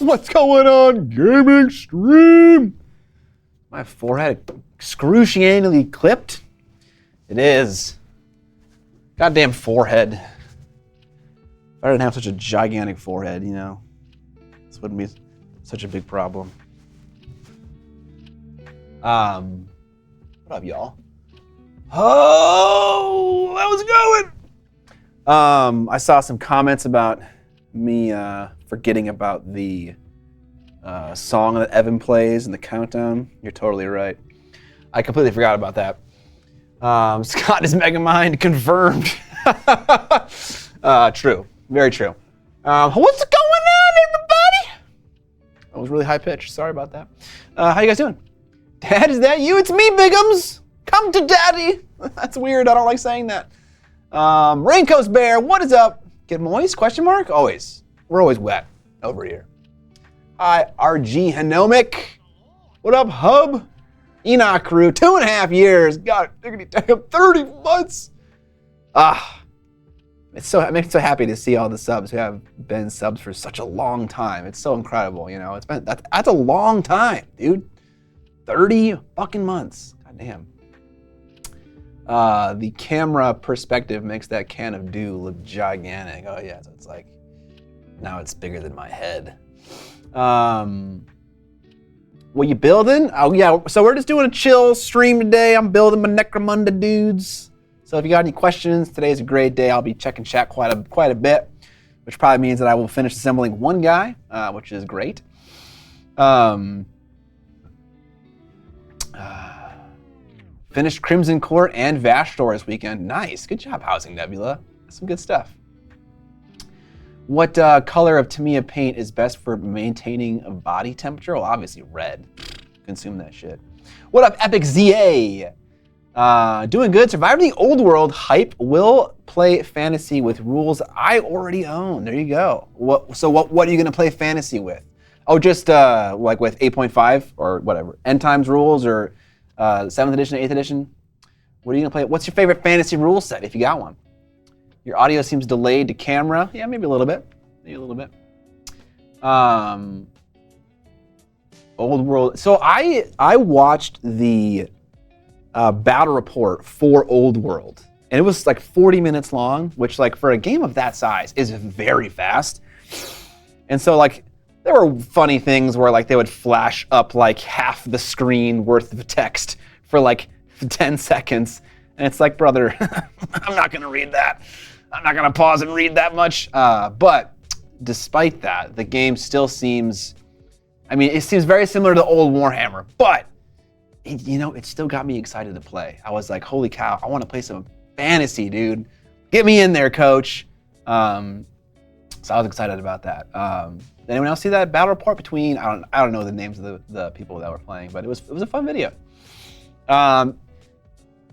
What's going on, gaming stream? My forehead excruciatingly clipped? It is. Goddamn forehead. If I didn't have such a gigantic forehead, you know, this wouldn't be such a big problem. What up, y'all? Oh, how's it going? I saw some comments about me forgetting about the song that Evan plays in the countdown. You're totally right. I completely forgot about that. Scott is Megamind confirmed. True, very true. What's going on, everybody? That was really high pitched. Sorry about that. How you guys doing? Dad, is that you? It's me, Bigums. Come to daddy. That's weird. I don't like saying that. Raincoast Bear, what is up? Get moist? Question mark? Always. We're always wet over here. Hi, RG Hanomic. What up, Hub? Enoch Crew, 2.5 years. God, diggity damn, 30 months. It makes me so happy to see all the subs who have been subs for such a long time. It's so incredible, you know. That's a long time, dude. 30 fucking months. God damn. The camera perspective makes that can of dew look gigantic. Oh yeah, so it's like, now it's bigger than my head. What you building? Oh yeah, so we're just doing a chill stream today. I'm building my Necromunda dudes. So if you got any questions, today's a great day. I'll be checking chat quite a bit, which probably means that I will finish assembling one guy, which is great. Finished Crimson Court and Vashtor this weekend. Nice, good job, Housing Nebula. That's some good stuff. What color of Tamiya paint is best for maintaining a body temperature? Well, obviously red. Consume that shit. What up, Epic ZA? Doing good. Survivor the Old World hype. Will play fantasy with rules I already own. There you go. What are you gonna play fantasy with? Oh, just like with 8.5 or whatever. End times rules or 7th edition, 8th edition? What are you gonna play? What's your favorite fantasy rule set if you got one? Your audio seems delayed to camera. Yeah, maybe a little bit. Maybe a little bit. Old World. So I watched the battle report for Old World, and it was like 40 minutes long, which like for a game of that size is very fast. And so like there were funny things where like they would flash up like half the screen worth of text for like 10 seconds. And it's like, brother, I'm not gonna read that. I'm not gonna pause and read that much. But despite that, the game still seems, I mean, it seems very similar to old Warhammer, but it still got me excited to play. I was like, holy cow, I wanna play some fantasy, dude. Get me in there, coach. So I was excited about that. Did anyone else see that battle report between, I don't know the names of the people that were playing, but it was a fun video.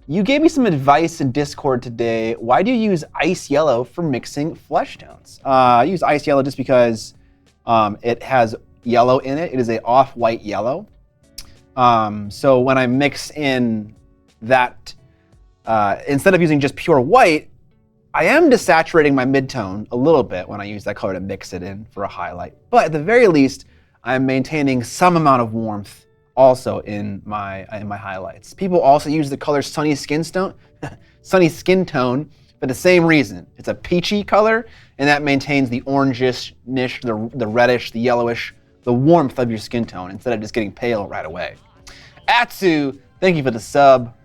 You gave me some advice in Discord today. Why do you use ice yellow for mixing flesh tones? I use ice yellow just because it has yellow in it. It is a off-white yellow. So when I mix in that, instead of using just pure white, I am desaturating my midtone a little bit when I use that color to mix it in for a highlight. But at the very least, I'm maintaining some amount of warmth also in my highlights. People also use the color Sunny Skin Tone for the same reason. It's a peachy color, and that maintains the orangish, the reddish, the yellowish, the warmth of your skin tone instead of just getting pale right away. Atsu, thank you for the sub.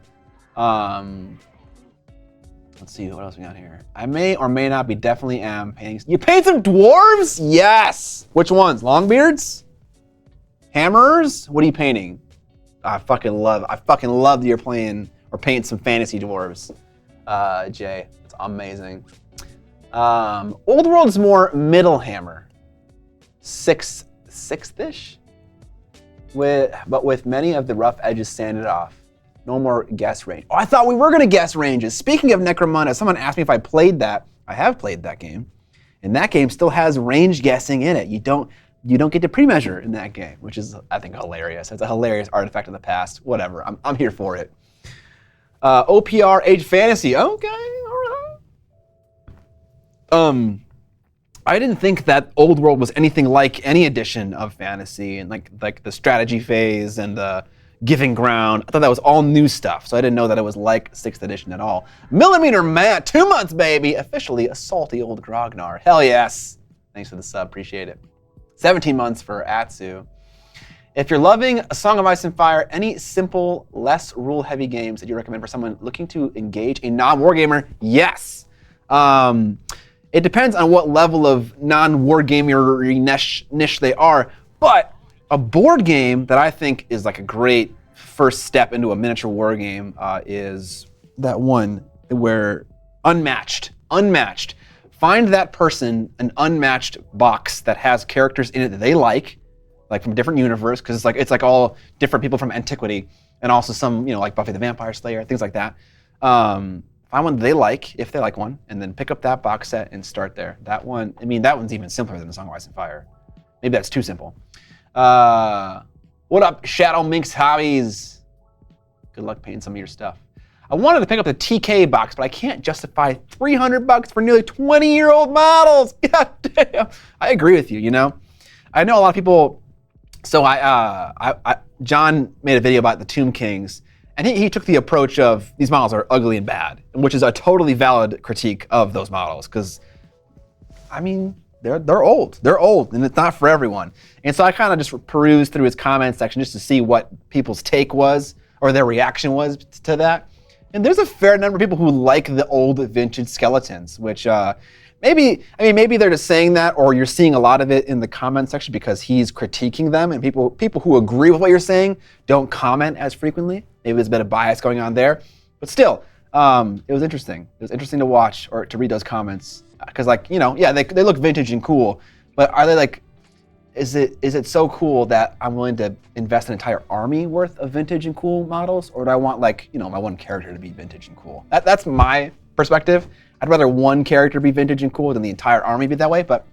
Let's see, what else we got here? I may or may not be, definitely am painting. You paint some dwarves? Yes! Which ones? Longbeards? Hammerers? What are you painting? I fucking love that you're playing or painting some fantasy dwarves, Jay. It's amazing. Old World is more middle hammer. Sixth-ish? But with many of the rough edges sanded off. No more guess range. Oh, I thought we were gonna guess ranges. Speaking of Necromunda, someone asked me if I played that. I have played that game. And that game still has range guessing in it. You don't get to pre-measure in that game, which is, I think, hilarious. It's a hilarious artifact of the past. Whatever, I'm here for it. OPR Age Fantasy, okay, all right. I didn't think that Old World was anything like any edition of Fantasy, and like the strategy phase and the giving ground. I thought that was all new stuff, so I didn't know that it was like 6th edition at all. Millimeter Matt, 2 months, baby. Officially a salty old Grognar. Hell yes. Thanks for the sub, appreciate it. 17 months for Atsu. If you're loving A Song of Ice and Fire, any simple, less rule-heavy games that you recommend for someone looking to engage a non-wargamer? Yes. It depends on what level of non-wargamer niche they are, but a board game that I think is like a great first step into a miniature war game is that one where Unmatched. Find that person an Unmatched box that has characters in it that they like from a different universe, because it's like all different people from antiquity, and also some, like Buffy the Vampire Slayer, things like that. Find one they like, if they like one, and then pick up that box set and start there. That one's even simpler than A Song of Ice and Fire. Maybe that's too simple. What up, Shadow Minx Hobbies? Good luck painting some of your stuff. I wanted to pick up the TK box, but I can't justify $300 for nearly 20-year-old models. God damn. I agree with you, I know a lot of people. So John made a video about the Tomb Kings, and he took the approach of these models are ugly and bad, which is a totally valid critique of those models, because, they're old, and it's not for everyone. And so I kind of just perused through his comment section just to see what people's take was, or their reaction was to that. And there's a fair number of people who like the old vintage skeletons, which maybe they're just saying that, or you're seeing a lot of it in the comment section because he's critiquing them, and people who agree with what you're saying don't comment as frequently. Maybe there's a bit of bias going on there, but still, it was interesting. It was interesting to watch or to read those comments, because they look vintage and cool, but are they is it so cool that I'm willing to invest an entire army worth of vintage and cool models, or do I want my one character to be vintage and cool? That's my perspective. I'd rather one character be vintage and cool than the entire army be that way, but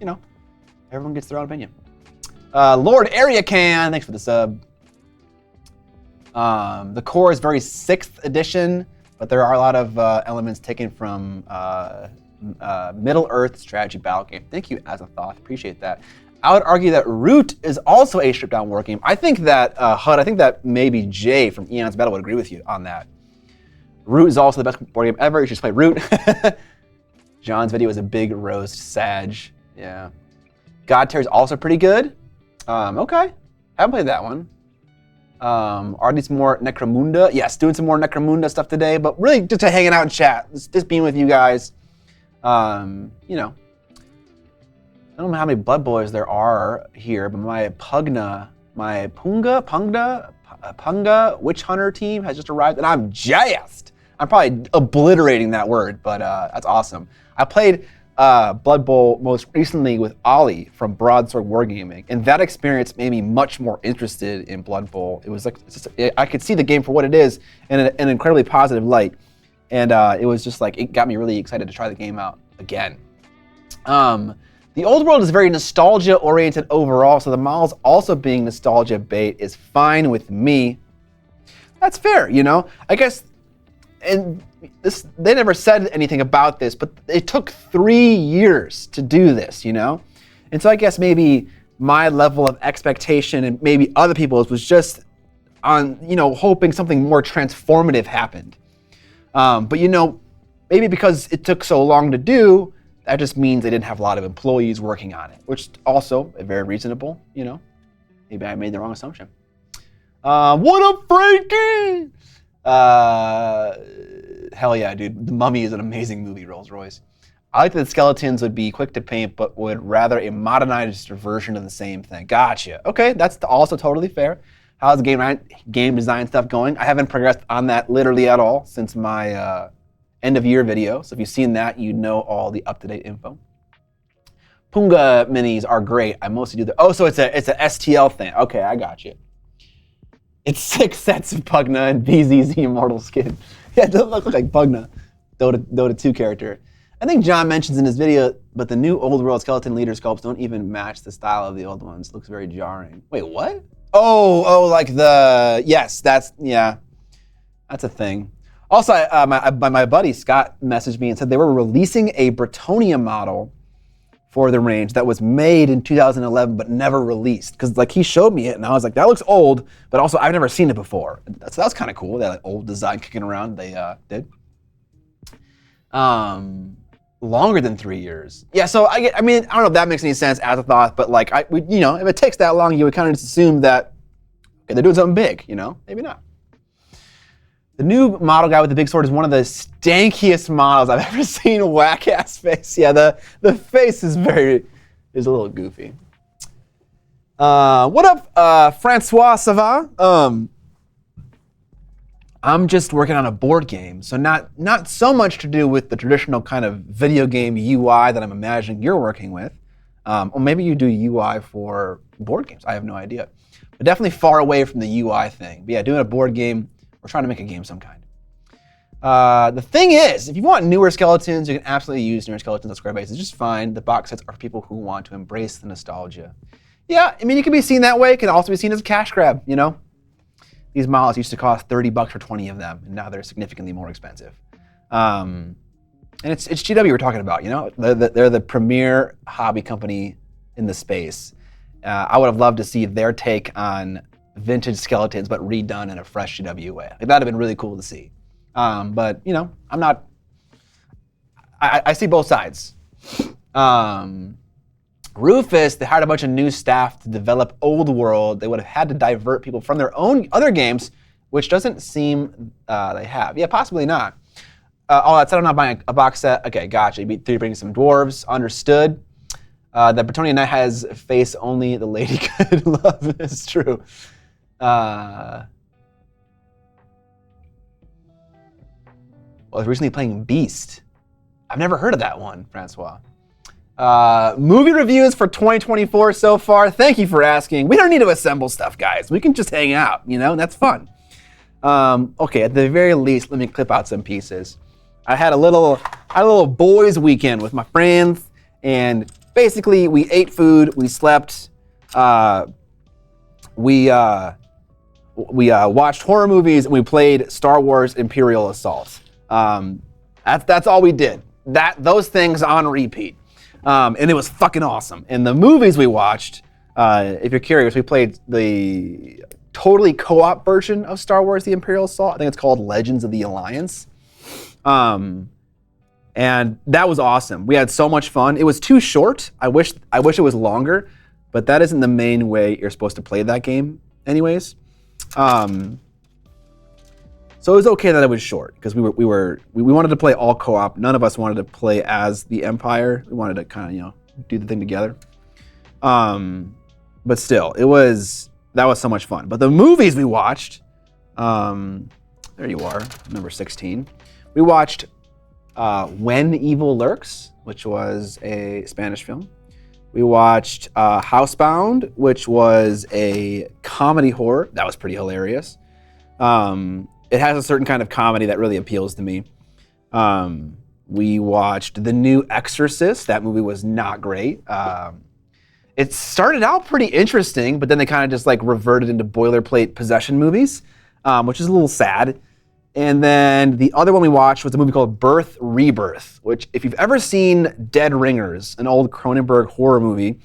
everyone gets their own opinion. Lord Area Can, thanks for the sub. The core is very 6th edition, but there are a lot of elements taken from Middle Earth strategy battle game. Thank you, Azathoth, appreciate that. I would argue that Root is also a stripped down war game. I think that I think that maybe Jay from Eon's Battle would agree with you on that. Root is also the best board game ever. You should play Root. John's video was a big roast Sag. Yeah. God Tier is also pretty good. Okay. Haven't played that one. Are these more Necromunda? Yes, doing some more Necromunda stuff today, but really just to hanging out and chat. Just being with you guys. I don't know how many Blood Boys there are here, but my Punga Witch Hunter team has just arrived, and I'm jazzed. I'm probably obliterating that word, but that's awesome. I played Blood Bowl most recently with Ollie from Broadsword Wargaming, and that experience made me much more interested in Blood Bowl. It was I could see the game for what it is in an incredibly positive light, and it was just it got me really excited to try the game out again. The old world is very nostalgia-oriented overall, so the models also being nostalgia bait is fine with me. That's fair, I guess, and they never said anything about this, but it took 3 years to do this, And so I guess maybe my level of expectation and maybe other people's was just on, hoping something more transformative happened. But maybe because it took so long to do, that just means they didn't have a lot of employees working on it, which also very reasonable, Maybe I made the wrong assumption. What up, Frankie? Hell yeah, dude. The Mummy is an amazing movie, Rolls Royce. I like that the skeletons would be quick to paint, but would rather a modernized version of the same thing. Gotcha. Okay, that's also totally fair. How's the game design stuff going? I haven't progressed on that literally at all since my end of year video. So if you've seen that, you know all the up-to-date info. Punga minis are great. I mostly do so it's a STL thing. Okay, I got you. It's 6 sets of Pugna and BZZ Immortal skin. Yeah, it doesn't look like Pugna, Dota 2 character. I think John mentions in his video, but the new old world skeleton leader sculpts don't even match the style of the old ones. Looks very jarring. Wait, what? Yes, that's a thing. Also, my buddy Scott messaged me and said they were releasing a Bretonia model for the range that was made in 2011 but never released. Because like he showed me it and I was like, that looks old, but also I've never seen it before. So that was kind of cool, that like, old design kicking around they did. Longer than 3 years. Yeah, so I don't know if that makes any sense as a thought, but like if it takes that long, you would kind of just assume that okay, they're doing something big, maybe not. The new model guy with the big sword is one of the stankiest models I've ever seen. Whack ass face. Yeah, the face is a little goofy. What up, Francois Sava? I'm just working on a board game, so not so much to do with the traditional kind of video game UI that I'm imagining you're working with. Or maybe you do UI for board games. I have no idea. But definitely far away from the UI thing. But yeah, doing a board game. We're trying to make a game of some kind. The thing is, if you want newer skeletons, you can absolutely use newer skeletons on Squarebase. It's just fine. The box sets are for people who want to embrace the nostalgia. Yeah, I mean, it can be seen that way. It can also be seen as a cash grab, These models used to cost $30 for 20 of them, and now they're significantly more expensive. And it's GW we're talking about, They're the premier hobby company in the space. I would have loved to see their take on vintage skeletons, but redone in a fresh GW way. Like, that'd have been really cool to see. But I'm not. I see both sides. Rufus, they hired a bunch of new staff to develop Old World. They would have had to divert people from their own other games, which doesn't seem they have. Yeah, possibly not. That said, I'm not buying a box set. Okay, gotcha. You beat 3 bringing some dwarves. Understood. The Bretonian Knight has a face only the lady could love. It's true. I was recently playing Beast. I've never heard of that one, Francois. Movie reviews for 2024 so far. Thank you for asking. We don't need to assemble stuff, guys. We can just hang out, and that's fun. Okay, at the very least, let me clip out some pieces. I had a little boys' weekend with my friends, and basically we ate food, we slept, we watched horror movies, and we played Star Wars Imperial Assault. That's all we did. Those things on repeat. And it was fucking awesome. And the movies we watched, if you're curious, we played the totally co-op version of Star Wars The Imperial Assault. I think it's called Legends of the Alliance. And that was awesome. We had so much fun. It was too short. I wish it was longer, but that isn't the main way you're supposed to play that game anyways. So it was okay that it was short, because we wanted to play all co-op. None of us wanted to play as the Empire. We wanted to kind of, do the thing together. But still, that was so much fun. But the movies we watched, there you are, number 16. We watched When Evil Lurks, which was a Spanish film. We watched Housebound, which was a comedy horror. That was pretty hilarious. It has a certain kind of comedy that really appeals to me. We watched The New Exorcist. That movie was not great. It started out pretty interesting, but then they kind of just like reverted into boilerplate possession movies, which is a little sad. And then the other one we watched was a movie called Birth Rebirth, which if you've ever seen Dead Ringers, an old Cronenberg horror movie,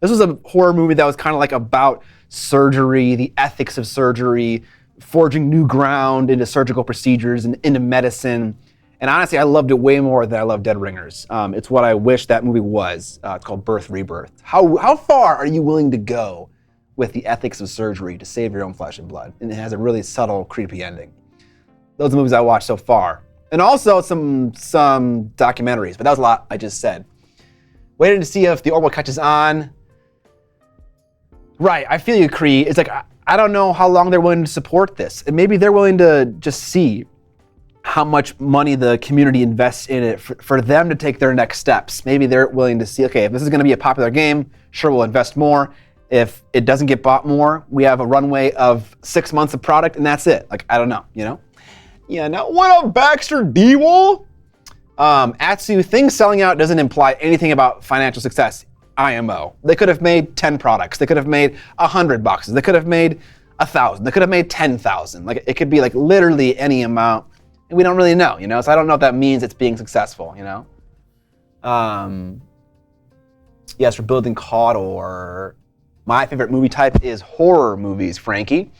this was a horror movie that was kind of like about surgery, the ethics of surgery, forging new ground into surgical procedures and into medicine. And honestly, I loved it way more than I loved Dead Ringers. It's what I wish that movie was. It's called Birth Rebirth. How far are you willing to go with the ethics of surgery to save your own flesh and blood? And it has a really subtle, creepy ending. Those are the movies I watched so far. And also some documentaries, but that was a lot I just said. Waiting to see if the orbital catches on. Right, I feel you, Cree. It's like, I don't know how long they're willing to support this. And maybe they're willing to just see how much money the community invests in it for them to take their next steps. Maybe they're willing to see, okay, if this is gonna be a popular game, sure, we'll invest more. If it doesn't get bought more, we have a runway of 6 months of product and that's it. Like, I don't know, Yeah, now what up, Baxter D-Wall? Atsu, things selling out doesn't imply anything about financial success. IMO. They could have made 10 products. They could have made 100 boxes. They could have made 1,000. They could have made 10,000. Like, it could be like literally any amount. And we don't really know, So I don't know if that means it's being successful, Yes, we're building Cawdor. My favorite movie type is horror movies, Frankie.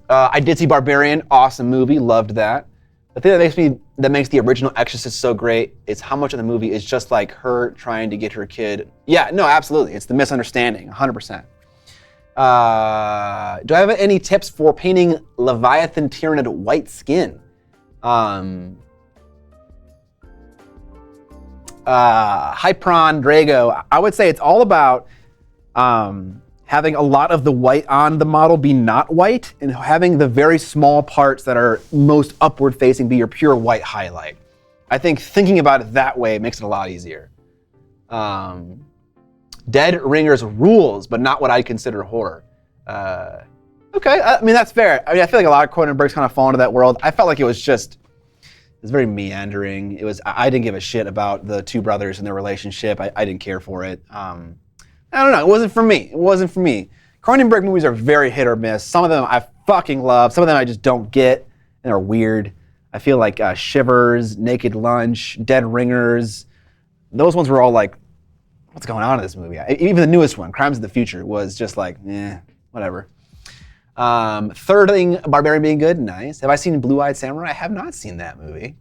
I did see Barbarian, awesome movie, loved that. The thing that makes the original Exorcist so great is how much of the movie is just like her trying to get her kid. Yeah, no, absolutely. It's the misunderstanding, 100%. Do I have any tips for painting Leviathan Tyranid white skin? Hypron, Drago, I would say it's all about having a lot of the white on the model be not white and having the very small parts that are most upward facing be your pure white highlight. I think thinking about it that way makes it a lot easier. Dead Ringers rules, but not what I'd consider horror. Okay, I mean, that's fair. I mean, I feel like a lot of Cronenberg's kind of fall into that world. I felt like it was very meandering. I didn't give a shit about the two brothers and their relationship. I didn't care for it. I don't know, it wasn't for me. Cronenberg movies are very hit or miss. Some of them I fucking love, some of them I just don't get, and are weird. I feel like Shivers, Naked Lunch, Dead Ringers, those ones were all like, what's going on in this movie? Even the newest one, Crimes of the Future, was just like, whatever. Third thing, Barbarian being good, nice. Have I seen Blue-Eyed Samurai? I have not seen that movie.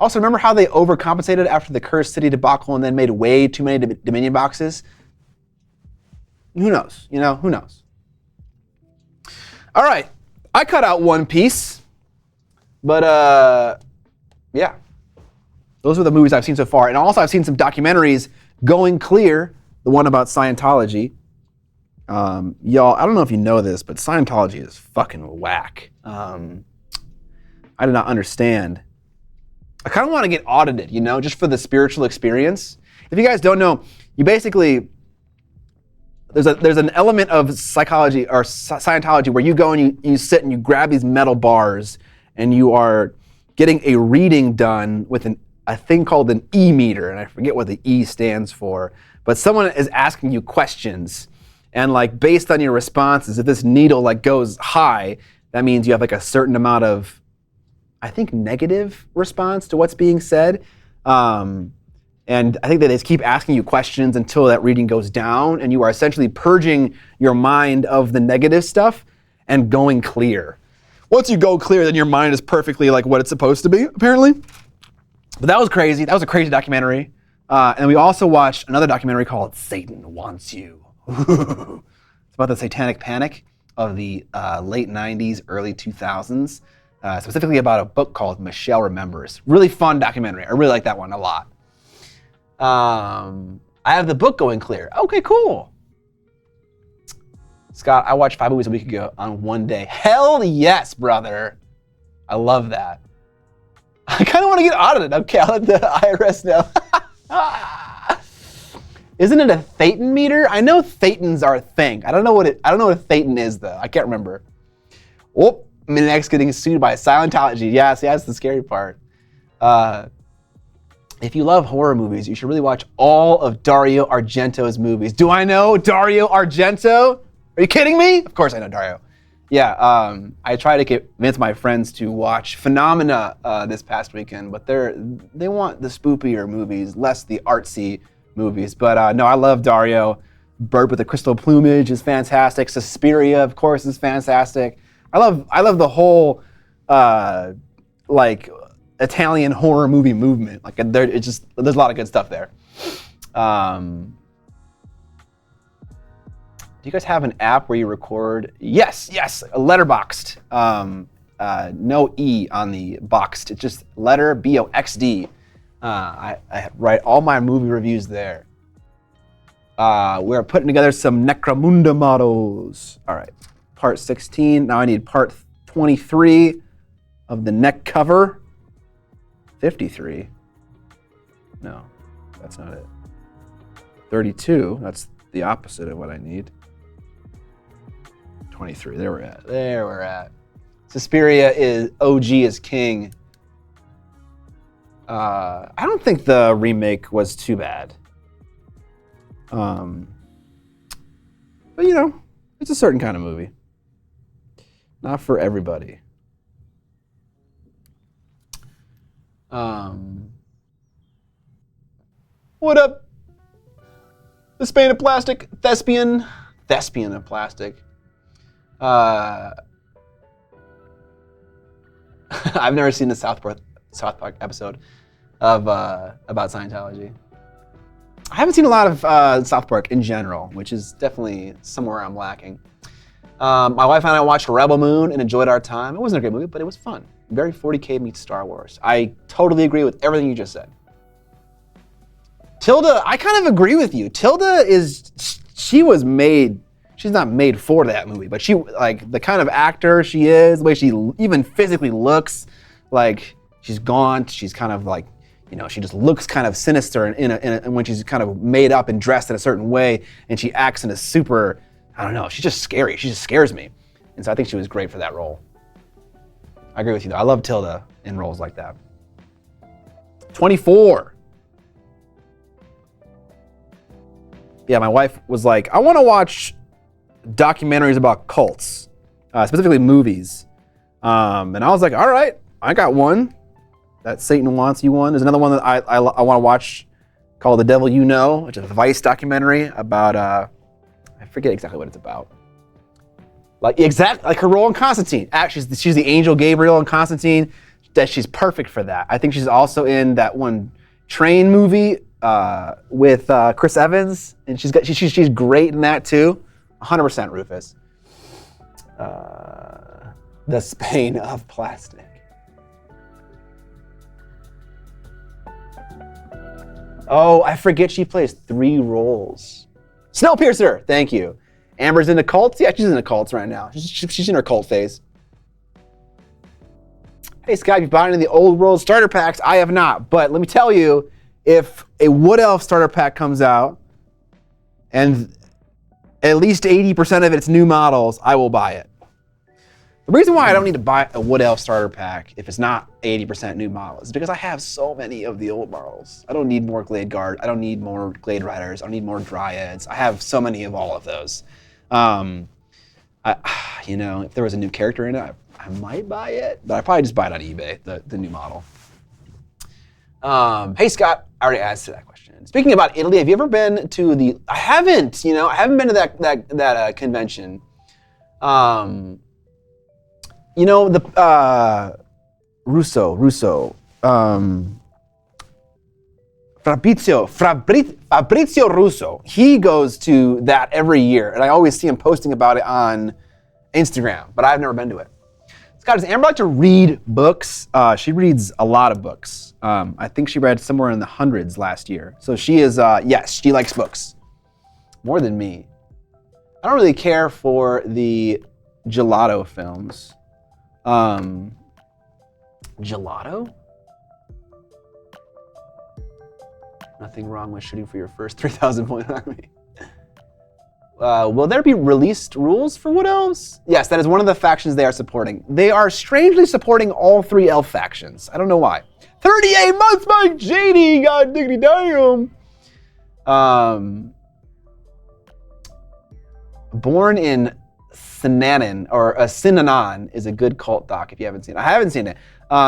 Also, remember how they overcompensated after the Cursed City debacle and then made way too many Dominion boxes? Who knows? Who knows? All right, I cut out one piece, but yeah. Those are the movies I've seen so far. And also I've seen some documentaries, Going Clear, the one about Scientology. Y'all, I don't know if you know this, but Scientology is fucking whack. I do not understand. I kind of want to get audited, just for the spiritual experience. If you guys don't know, you basically, there's an element of psychology or Scientology where you go and you sit and you grab these metal bars and you are getting a reading done with a thing called an E-meter, and I forget what the E stands for, but someone is asking you questions, and like based on your responses, if this needle like goes high, that means you have like a certain amount of, I think, negative response to what's being said. And I think that they just keep asking you questions until that reading goes down, and you are essentially purging your mind of the negative stuff and going clear. Once you go clear, then your mind is perfectly like what it's supposed to be, apparently. But that was crazy. That was a crazy documentary. And we also watched another documentary called Satan Wants You. It's about the satanic panic of the late 90s, early 2000s. Specifically about a book called Michelle Remembers. Really fun documentary. I really like that one a lot. I have the book Going Clear. Okay, cool. Scott, I watched 5 movies a week ago on one day. Hell yes, brother. I love that. I kind of want to get audited. Okay, I'll let the IRS know. Isn't it a Thetan meter? I know Thetans are a thing. I don't know what a Thetan is though. I can't remember. Oh, Miniac's getting sued by Scientology. Yeah, see, that's the scary part. If you love horror movies, you should really watch all of Dario Argento's movies. Do I know Dario Argento? Are you kidding me? Of course I know Dario. Yeah, I tried to convince my friends to watch Phenomena this past weekend, but they want the spookier movies, less the artsy movies. But no, I love Dario. Bird with the Crystal Plumage is fantastic. Suspiria, of course, is fantastic. I love the whole like Italian horror movie movement. Like there's a lot of good stuff there. Do you guys have an app where you record? Yes, Letterboxd. No E on the boxed. It's just letter BOXD. I write all my movie reviews there. We're putting together some Necromunda models. All right, part 16. Now I need part 23 of the neck cover. 53. No, that's not it. 32. That's the opposite of what I need. 23. There we're at. Suspiria is OG is king. I don't think the remake was too bad. But it's a certain kind of movie. Not for everybody. What up? The Spain of Plastic, Thespian of Plastic. I've never seen the South Park episode of about Scientology. I haven't seen a lot of South Park in general, which is definitely somewhere I'm lacking. My wife and I watched Rebel Moon and enjoyed our time. It wasn't a great movie, but it was fun. Very 40K meets Star Wars. I totally agree with everything you just said. Tilda, I kind of agree with you. Tilda she was made, she's not made for that movie, but she, like, the kind of actor she is, the way she even physically looks, like, she's gaunt, she's kind of like, you know, she just looks kind of sinister and when she's kind of made up and dressed in a certain way, and she acts in a super, I don't know, she's just scary. She just scares me. And so I think she was great for that role. I agree with you though. I love Tilda in roles like that. 24. Yeah, my wife was like, I want to watch documentaries about cults, specifically movies. And I was like, all right, I got one. That Satan Wants You one. There's another one that I want to watch called The Devil You Know, which is a Vice documentary about, I forget exactly what it's about. Like her role in Constantine. Actually, she's the angel Gabriel in Constantine. That she's perfect for that. I think she's also in that one train movie with Chris Evans, and she's great in that too. 100% Rufus. The Spain of Plastic. Oh, I forget she plays 3 roles. Snowpiercer, thank you. Amber's into cults? Yeah, she's into cults right now. She's in her cult phase. Hey Scott, you've bought any of the old world starter packs? I have not, but let me tell you, if a Wood Elf starter pack comes out and at least 80% of it's new models, I will buy it. The reason why I don't need to buy a Wood Elf starter pack if it's not 80% new models is because I have so many of the old models. I don't need more Glade Guard. I don't need more Glade Riders. I don't need more Dryads. I have so many of all of those. You know, if there was a new character in it, I might buy it, but I probably just buy it on eBay, the new model. Hey Scott, I already answered that question. Speaking about Italy, have you ever been to the? I haven't. You know, I haven't been to that convention. You know, the Fabrizio Russo, he goes to that every year, and I always see him posting about it on Instagram, but I've never been to it. Scott, does Amber like to read books? She reads a lot of books. I think she read somewhere in the hundreds last year. So she is, yes, she likes books. More than me. I don't really care for the gelato films. Gelato? Nothing wrong with shooting for your first 3,000 point army. Will there be released rules for Wood Elves? Yes, that is one of the factions they are supporting. They are strangely supporting all 3 elf factions. I don't know why. 38 months, Mike JD, god diggity damn. Born in Sinanan, or Sinanan, is a good cult doc if you haven't seen it. I haven't seen it.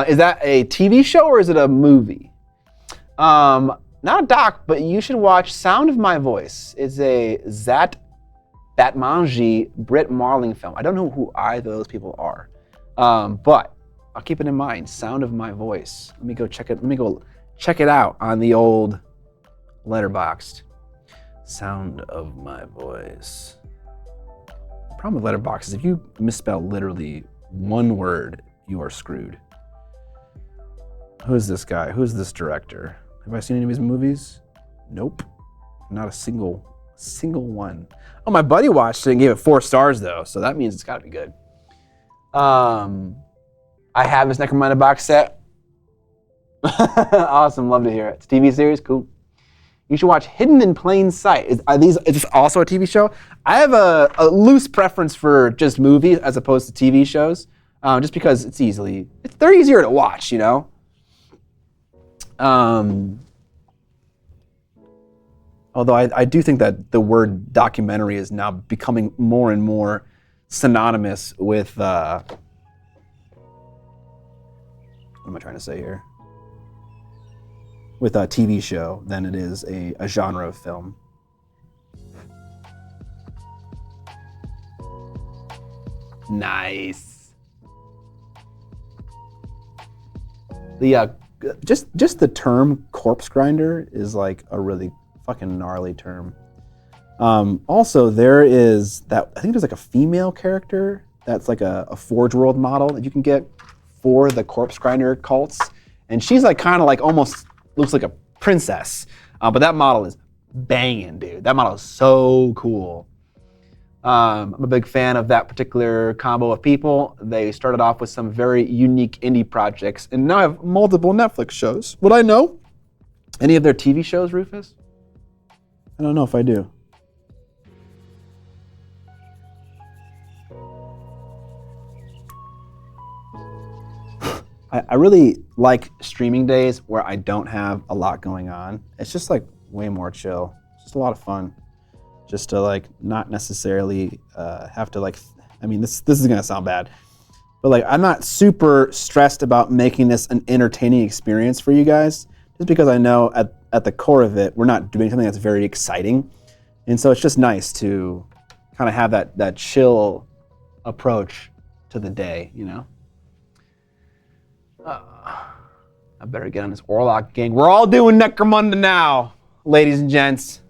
Is that a TV show or is it a movie? Not a doc, but you should watch Sound of My Voice. It's a Blackmagic Brit Marling film. I don't know who either of those people are, but I'll keep it in mind. Sound of My Voice. Let me go check it out on the old Letterboxd. Sound of My Voice. The problem with Letterboxd is if you misspell literally one word, you are screwed. Who is this guy? Who is this director? Have I seen any of his movies? Nope. Not a single one. Oh, my buddy watched it and gave it 4 stars though, so that means it's gotta be good. I have his Necromunda box set. Awesome, love to hear it. It's a TV series, cool. You should watch Hidden in Plain Sight. Is this also a TV show? I have a loose preference for just movies as opposed to TV shows, just because they're easier to watch, you know? Although I do think that the word documentary is now becoming more and more synonymous with, what am I trying to say here? with a TV show than it is a genre of film. Nice. The just the term corpse grinder is like a really fucking gnarly term. Also, there is that, I think there's like a female character that's like a Forge World model that you can get for the corpse grinder cults, and she's like kind of like almost looks like a princess, but that model is banging, dude. That model is so cool. I'm a big fan of that particular combo of people. They started off with some very unique indie projects and now have multiple Netflix shows. Would I know any of their TV shows, Rufus? I don't know if I do. I really like streaming days where I don't have a lot going on. It's just like way more chill. It's just a lot of fun. Just to like not necessarily have to like, I mean, this is gonna sound bad, but like I'm not super stressed about making this an entertaining experience for you guys, just because I know at the core of it, we're not doing something that's very exciting. And so it's just nice to kind of have that chill approach to the day, you know? I better get on this Orlock gang. We're all doing Necromunda now, ladies and gents.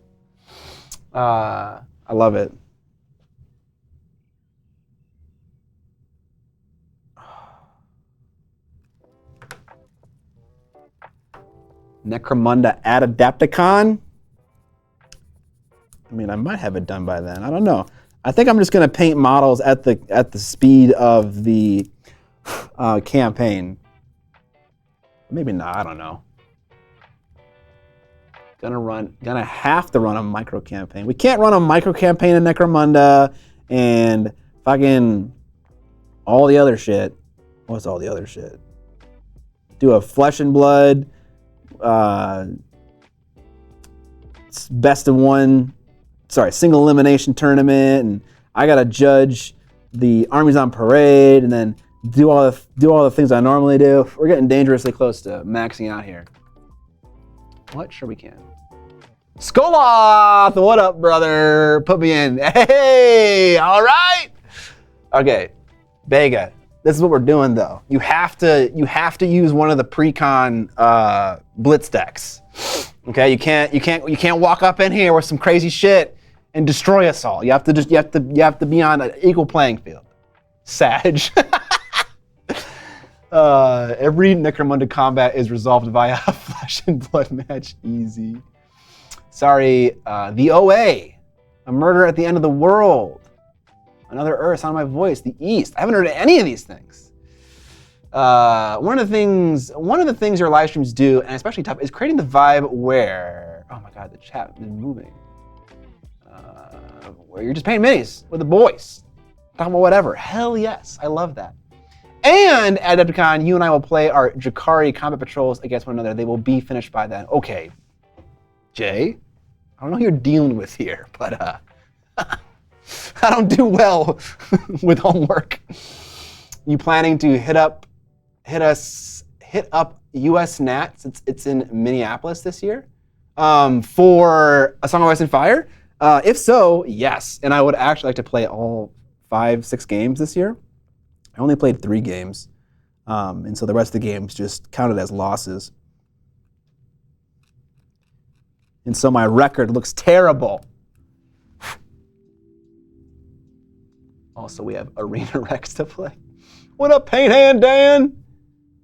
I love it. Necromunda at Adapticon? I mean, I might have it done by then. I don't know. I think I'm just gonna paint models at the speed of the campaign. Maybe not, I don't know. Gonna have to run a micro campaign. We can't run a micro campaign in Necromunda and fucking all the other shit. What's all the other shit? Do a Flesh and Blood, single elimination tournament, and I gotta judge the armies on parade, and then do all the things I normally do. We're getting dangerously close to maxing out here. What? Sure we can. Skoloth, what up, brother? Put me in. Hey, all right. Okay, Vega. This is what we're doing, though. You have to use one of the pre-con blitz decks. Okay, you can't walk up in here with some crazy shit and destroy us all. You have to be on an equal playing field. Sag. Every Necromunda combat is resolved via a Flesh and Blood match. Easy. Sorry, the OA. A murder at the end of the world. Another Earth, Sound of My Voice. The East. I haven't heard of any of these things. One of the things your live streams do, and especially tough, is creating the vibe where, oh my God, the chat has been moving. Where you're just playing minis with the boys. Talking about whatever. Hell yes, I love that. And at Adepticon, you and I will play our Jakari combat patrols against one another. They will be finished by then. Okay, Jay, I don't know who you're dealing with here, but I don't do well with homework. You planning to hit up US Nat, since it's in Minneapolis this year, for A Song of Ice and Fire? If so, yes. And I would actually like to play all 5-6 games this year. I only played 3 games, and so the rest of the games just counted as losses. And so my record looks terrible. Also, we have Arena Rex to play. What up, Paint Hand Dan?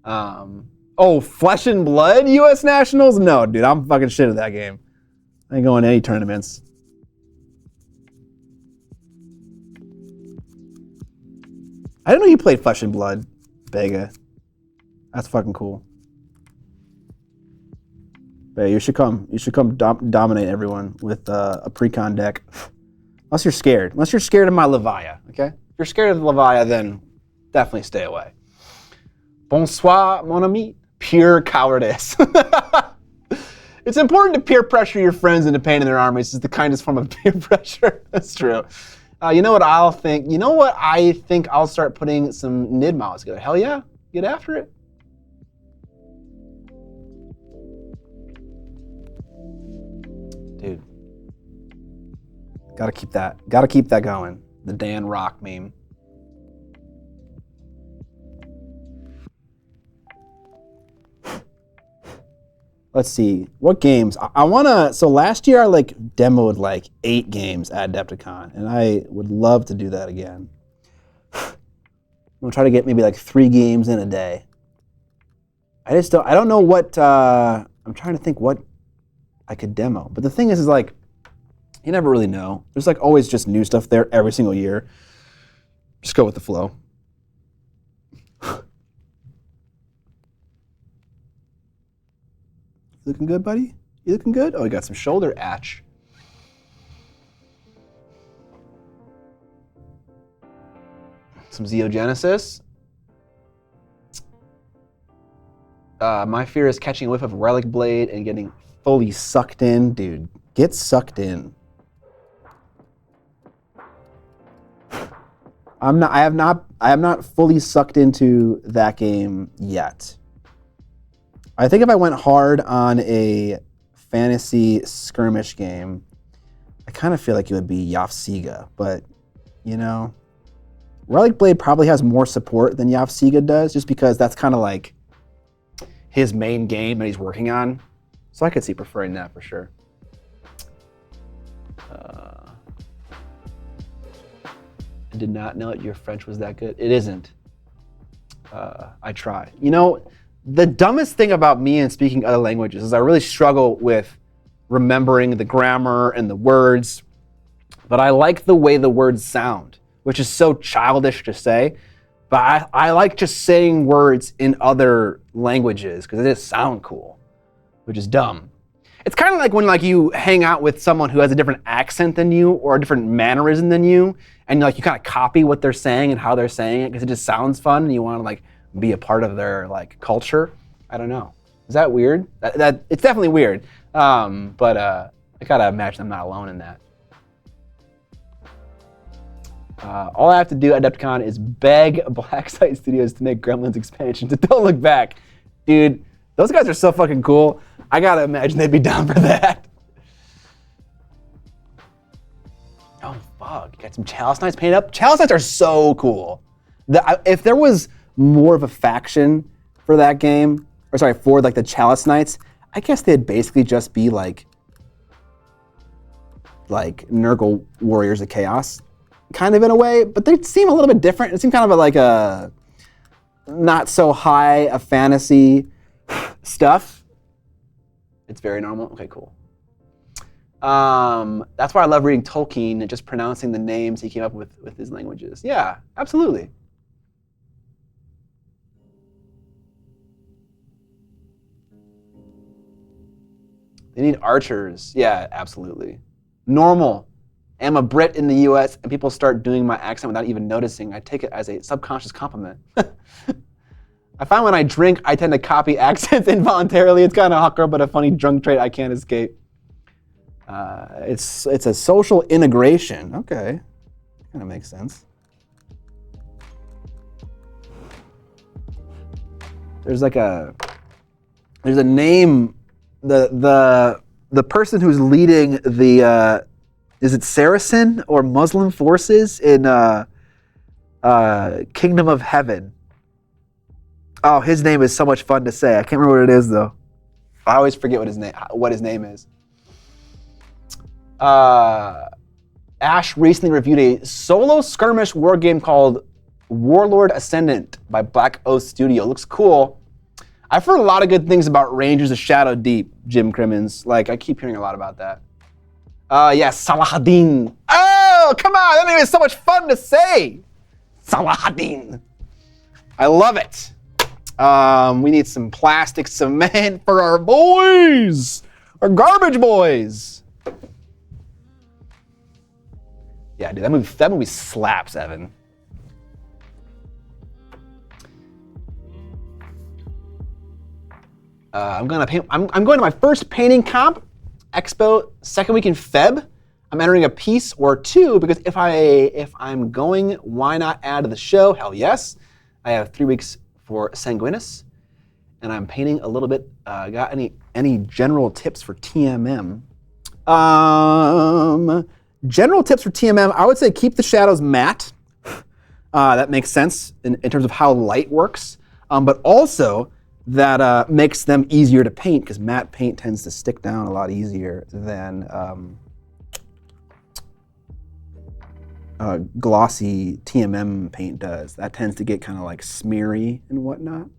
Oh, Flesh and Blood US Nationals? No, dude, I'm fucking shit at that game. I ain't going to any tournaments. I didn't know you played Flesh and Blood, Vega. That's fucking cool. But you should come dominate everyone with a pre-con deck. Unless you're scared. Unless you're scared of my Levia, okay? If you're scared of the Levia, then definitely stay away. Bonsoir, mon ami. Pure cowardice. It's important to peer pressure your friends into painting their armies. It's the kindest form of peer pressure. That's true. You know what I think I'll start putting some NID models together. Hell yeah, get after it. Dude. Gotta keep that going. The Dan Rock meme. Let's see, what games? I wanna, so last year I like demoed like 8 games at Adepticon, and I would love to do that again. I'm gonna try to get maybe like 3 games in a day. I don't know what, I'm trying to think what I could demo. But the thing is like, you never really know. There's like always just new stuff there every single year. Just go with the flow. You looking good, buddy? You looking good? Oh, you got some shoulder atch. Some Xeogenesis. My fear is catching a whiff of Relic Blade and getting fully sucked in. Dude, get sucked in. I have not fully sucked into that game yet. I think if I went hard on a fantasy skirmish game, I kind of feel like it would be Yafsiga, but you know, Relic Blade probably has more support than Yafsiga does, just because that's kind of like his main game that he's working on. So I could see preferring that for sure. I did not know your French was that good. It isn't. I try. You know, the dumbest thing about me and speaking other languages is I really struggle with remembering the grammar and the words, but I like the way the words sound, which is so childish to say, but I like just saying words in other languages because they just sound cool, which is dumb. It's kind of like when like you hang out with someone who has a different accent than you or a different mannerism than you, and like you kind of copy what they're saying and how they're saying it because it just sounds fun and you want to like be a part of their like culture. I don't know. Is that weird? That it's definitely weird. But I gotta imagine I'm not alone in that. All I have to do at Adepticon is beg Blacksite Studios to make Gremlins expansions. Don't look back. Dude, those guys are so fucking cool. I gotta imagine they'd be down for that. Oh fuck, you got some Chalice Knights painted up? Chalice Knights are so cool. If there was more of a faction for that game, or sorry, for like the Chalice Knights, I guess they'd basically just be like Nurgle Warriors of Chaos, kind of in a way, but they seem a little bit different. It seemed kind of like a not so high a fantasy stuff. It's very normal. Okay, cool. That's why I love reading Tolkien and just pronouncing the names he came up with his languages. Yeah, absolutely. They need archers. Yeah, absolutely. Normal. I'm a Brit in the US and people start doing my accent without even noticing. I take it as a subconscious compliment. I find when I drink, I tend to copy accents involuntarily. It's kind of awkward, but a funny drunk trait I can't escape. It's a social integration. Okay, kind of makes sense. There's a name. The person who's leading the is it Saracen or Muslim forces in Kingdom of Heaven? Oh, his name is so much fun to say. I can't remember what it is though. I always forget what his name is. Ash recently reviewed a solo skirmish war game called Warlord Ascendant by Black Oath Studio. Looks cool. I've heard a lot of good things about Rangers of Shadow Deep, Jim Crimmins. Like, I keep hearing a lot about that. Yeah, Salahadin. Oh, come on, that name is so much fun to say. Salahadin. I love it. We need some plastic cement for our boys, our garbage boys. Yeah, dude, that movie slaps, Evan. I'm going to my first painting comp expo second week in Feb. I'm entering a piece or two because if I'm going, why not add to the show? Hell yes. I have 3 weeks for Sanguinus, and I'm painting a little bit. Got any general tips for TMM? General tips for TMM, I would say keep the shadows matte. That makes sense in terms of how light works. But also, that makes them easier to paint because matte paint tends to stick down a lot easier than glossy TMM paint does. That tends to get kind of like smeary and whatnot.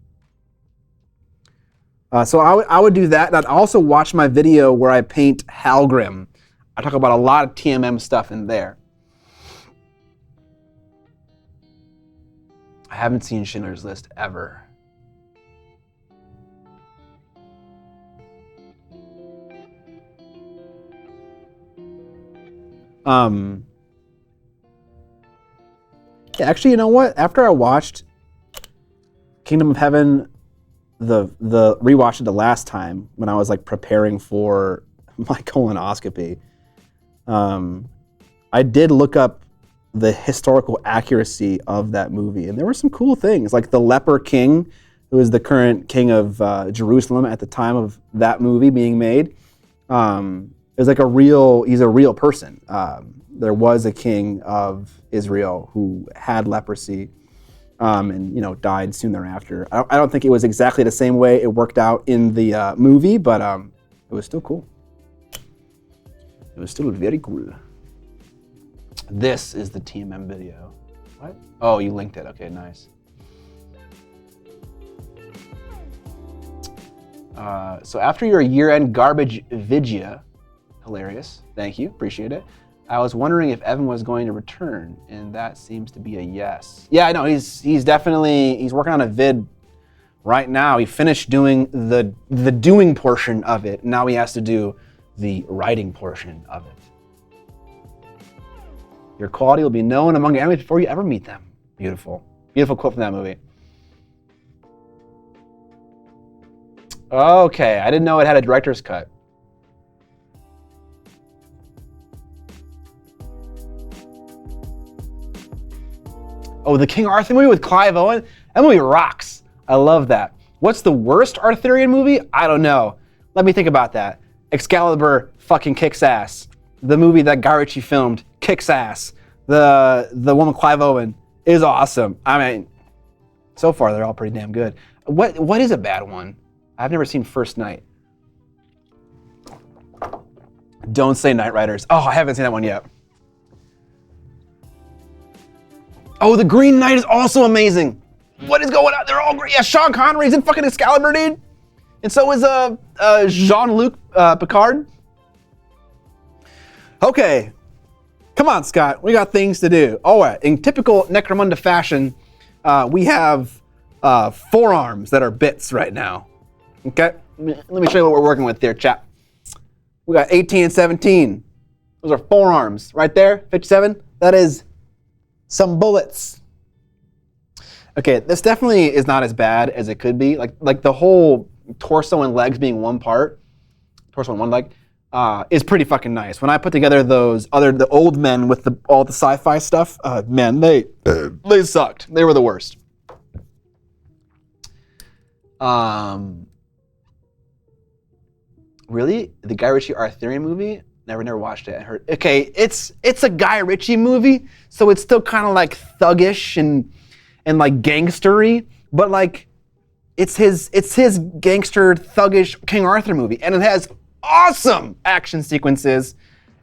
So I would do that. And I'd also watch my video where I paint Halgrim. I talk about a lot of TMM stuff in there. I haven't seen Schindler's List ever. Yeah, actually, you know what? After I watched Kingdom of Heaven, rewatched it the last time when I was like preparing for my colonoscopy, I did look up the historical accuracy of that movie, and there were some cool things, like the leper king, who is the current king of Jerusalem at the time of that movie being made. Is like he's a real person. There was a king of Israel who had leprosy, and died soon thereafter. I don't think it was exactly the same way it worked out in the movie, but it was still cool. It was still very cool. This is the TMM video. What? Oh, you linked it. Okay, nice. So after your year-end garbage vigia, hilarious. Thank you, appreciate it. I was wondering if Evan was going to return, and that seems to be a yes. Yeah, I know he's working on a vid right now. He finished doing the doing portion of it. Now he has to do the writing portion of it. Your quality will be known among your enemies before you ever meet them. Beautiful. Beautiful quote from that movie. Okay, I didn't know it had a director's cut. Oh, the King Arthur movie with Clive Owen? That movie rocks. I love that. What's the worst Arthurian movie? I don't know. Let me think about that. Excalibur fucking kicks ass. The movie that Guy Ritchie filmed kicks ass. The one with Clive Owen is awesome. I mean, so far they're all pretty damn good. What is a bad one? I've never seen First Night. Don't say Knight Riders. Oh, I haven't seen that one yet. Oh, The Green Knight is also amazing. What is going on? They're all great. Yeah, Sean Connery's in fucking Excalibur, dude. And so is Jean-Luc Picard. Okay. Come on, Scott. We got things to do. Oh, in typical Necromunda fashion, we have forearms that are bits right now. Okay? Let me show you what we're working with there, chap. We got 18 and 17. Those are forearms right there. 57. That is some bullets. Okay, this definitely is not as bad as it could be. Like the whole torso and legs being one part, torso and one leg, is pretty fucking nice. When I put together the old men with all the sci-fi stuff, man, they sucked. They were the worst. Really? The Guy Ritchie Arthurian movie? Never watched it. I heard. Okay, it's a Guy Ritchie movie, so it's still kind of like thuggish and like gangstery, but like it's his gangster thuggish King Arthur movie, and it has awesome action sequences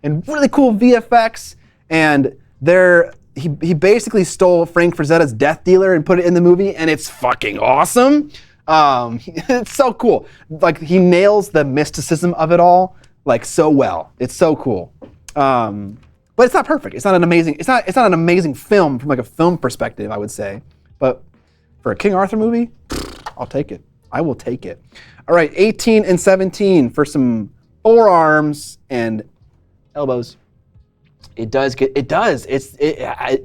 and really cool VFX. And he basically stole Frank Frazetta's Death Dealer and put it in the movie, and it's fucking awesome. It's so cool. Like he nails the mysticism of it all like so well. It's so cool. But it's not perfect. It's not an amazing film from like a film perspective, I would say. But for a King Arthur movie, I'll take it. I will take it. All right, 18 and 17 for some forearms and elbows. It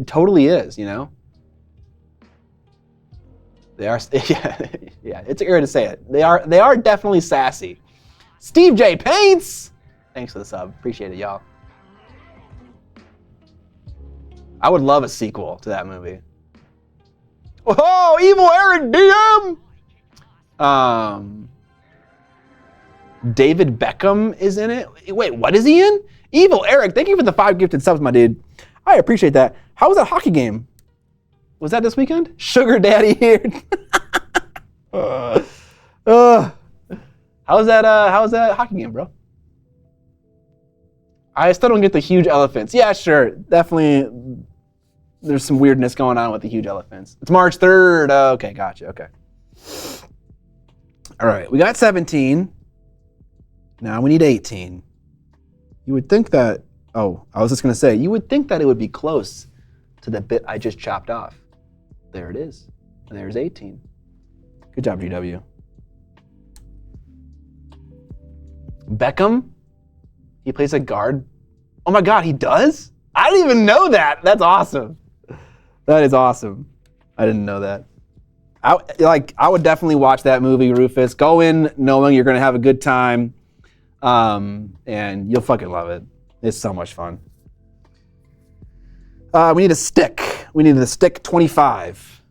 totally is, you know? They are, yeah, it's weird to say it. They are definitely sassy. Steve J. Paints! Thanks for the sub. Appreciate it, y'all. I would love a sequel to that movie. Oh, Evil Eric DM! David Beckham is in it. Wait, what is he in? Evil Eric, thank you for the 5 gifted subs, my dude. I appreciate that. How was that hockey game? Was that this weekend? Sugar Daddy here. How was that hockey game, bro? I still don't get the huge elephants. Yeah, sure. Definitely there's some weirdness going on with the huge elephants. It's March 3rd. Okay, gotcha. Okay. All right, we got 17. Now we need 18. You would think that, oh, I was just going to say, you would think that it would be close to the bit I just chopped off. There it is. And there's 18. Good job, GW. Beckham? He plays a guard? Oh my God, he does? I didn't even know that. That's awesome. That is awesome. I didn't know that. I would definitely watch that movie, Rufus. Go in knowing you're going to have a good time. And you'll fucking love it. It's so much fun. We need a stick. We need the stick 25.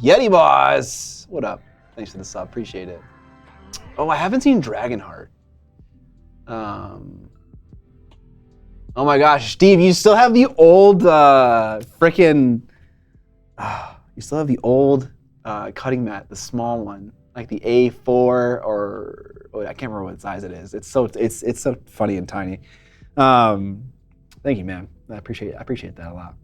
Yeti Boss. What up? Thanks for the sub. Appreciate it. Oh, I haven't seen Dragonheart. Oh my gosh, Steve, you still have the old you still have the old cutting mat, the small one, like the A4 or I can't remember what size it is. It's so funny and tiny. Thank you, man. I appreciate that a lot.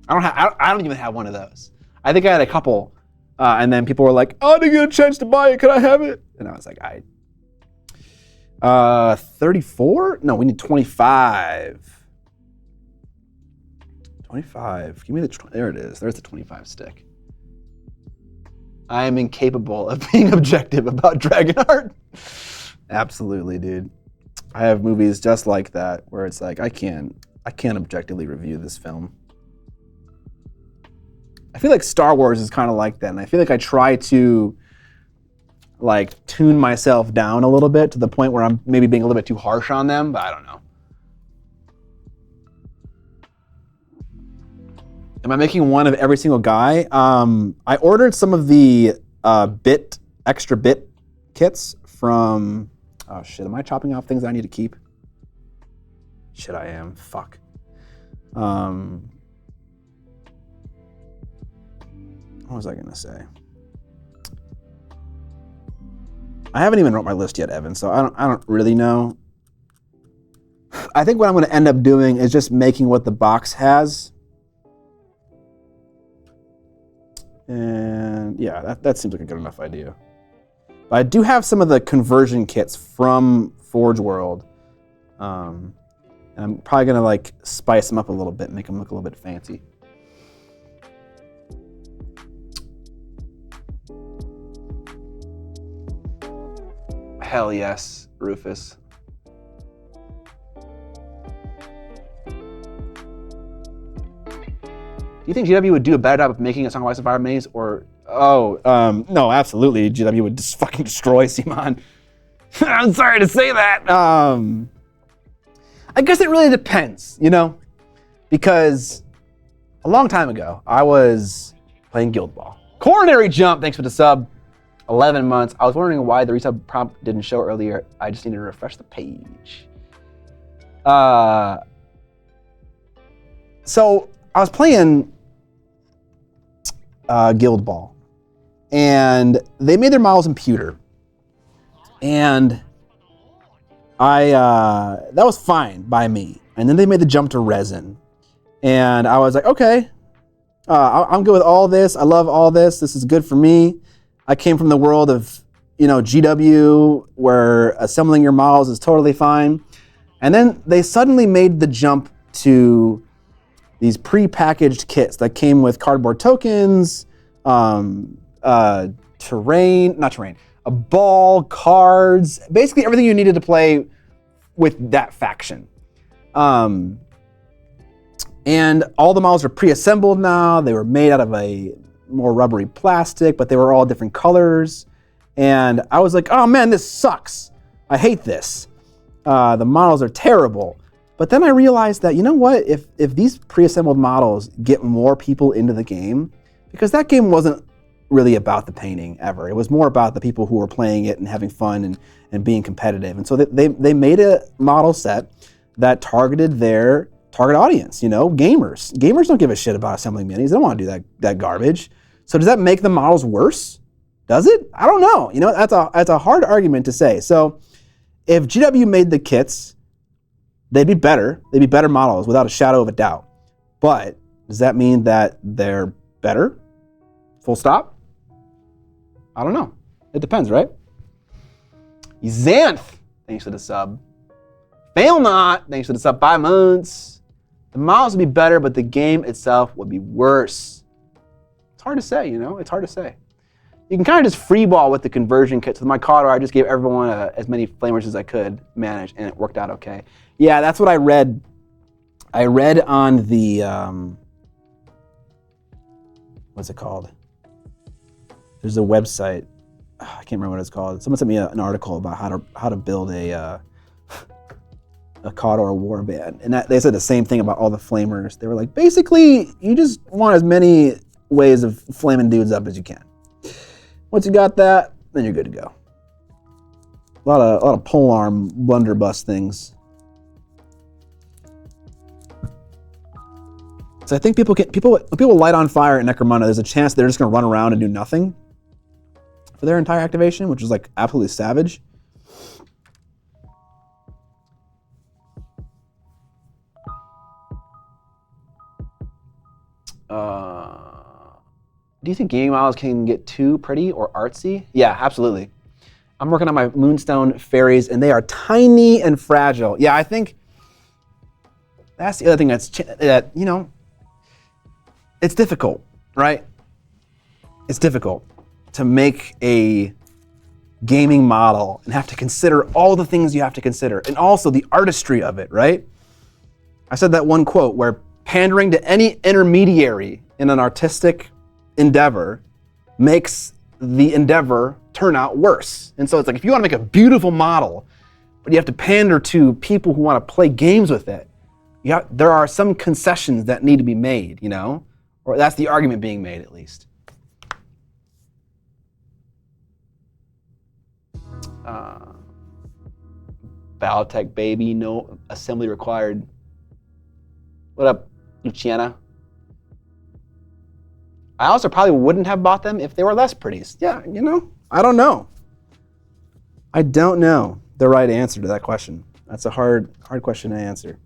I don't even have one of those. I think I had a couple, and then people were like, "Oh, I didn't get a chance to buy it. Can I have it?" And I was like, 34? No, we need 25. 25. Give me there it is. There's the 25 stick. I am incapable of being objective about Dragonheart. Absolutely, dude. I have movies just like that where it's like I can't objectively review this film. I feel like Star Wars is kind of like that, and I feel like I try to like tune myself down a little bit to the point where I'm maybe being a little bit too harsh on them, but I don't know. Am I making one of every single guy? I ordered some of the extra bit kits from, oh shit, am I chopping off things I need to keep? Shit, I am, fuck. What was I gonna say? I haven't even wrote my list yet, Evan, so I don't really know. I think what I'm gonna end up doing is just making what the box has. And yeah, that seems like a good enough idea. But I do have some of the conversion kits from Forge World. And I'm probably gonna like spice them up a little bit, make them look a little bit fancy. Hell yes, Rufus. Do you think GW would do a better job of making a Song of Ice and Fire maze, or no, absolutely, GW would just fucking destroy Simon. I'm sorry to say that. I guess it really depends, you know, because a long time ago I was playing Guild Ball. Coronary Jump, thanks for the sub. 11 months. I was wondering why the resub prompt didn't show earlier. I just needed to refresh the page. So I was playing Guild Ball, and they made their models in pewter, and that was fine by me. And then they made the jump to resin, and I was like, okay, I'm good with all this. I love all this. This is good for me. I came from the world of, GW, where assembling your models is totally fine. And then they suddenly made the jump to these pre-packaged kits that came with cardboard tokens, a ball, cards, basically everything you needed to play with that faction. And all the models are pre-assembled now. They were made out of a more rubbery plastic, but they were all different colors. And I was like, oh man, this sucks. I hate this. The models are terrible. But then I realized that, you know what, if these pre-assembled models get more people into the game, because that game wasn't really about the painting ever. It was more about the people who were playing it and having fun and being competitive. And so they made a model set that targeted their target audience, gamers. Gamers don't give a shit about assembling minis. They don't want to do that garbage. So does that make the models worse? Does it? I don't know. That's a hard argument to say. So if GW made the kits, they'd be better. They'd be better models without a shadow of a doubt. But does that mean that they're better? Full stop? I don't know. It depends, right? Xanth, thanks for the sub. Fail Not, thanks for the sub 5 months. The models would be better, but the game itself would be worse. It's hard to say, It's hard to say. You can kind of just freeball with the conversion kits. With my Cotter, I just gave everyone as many flamers as I could manage, and it worked out okay. Yeah, that's what I read. I read on the, what's it called? There's a website. I can't remember what it's called. Someone sent me an article about how to build a Cotter warband, and they said the same thing about all the flamers. They were like, basically, you just want as many ways of flaming dudes up as you can. Once you got that, then you're good to go. A lot of polearm blunderbuss things. So I think when people light on fire at Necromunda, there's a chance they're just going to run around and do nothing for their entire activation, which is like absolutely savage. Do you think gaming models can get too pretty or artsy? Yeah, absolutely. I'm working on my Moonstone fairies, and they are tiny and fragile. Yeah, I think that's the other thing that it's difficult, right? It's difficult to make a gaming model and have to consider all the things you have to consider, and also the artistry of it, right? I said that one quote where pandering to any intermediary in an artistic endeavor makes the endeavor turn out worse. And so it's like, if you want to make a beautiful model, but you have to pander to people who want to play games with it, there are some concessions that need to be made, or that's the argument being made, at least. Battletech baby, no assembly required. What up, Luciana? I also probably wouldn't have bought them if they were less pretty. Yeah, I don't know. I don't know the right answer to that question. That's a hard question to answer.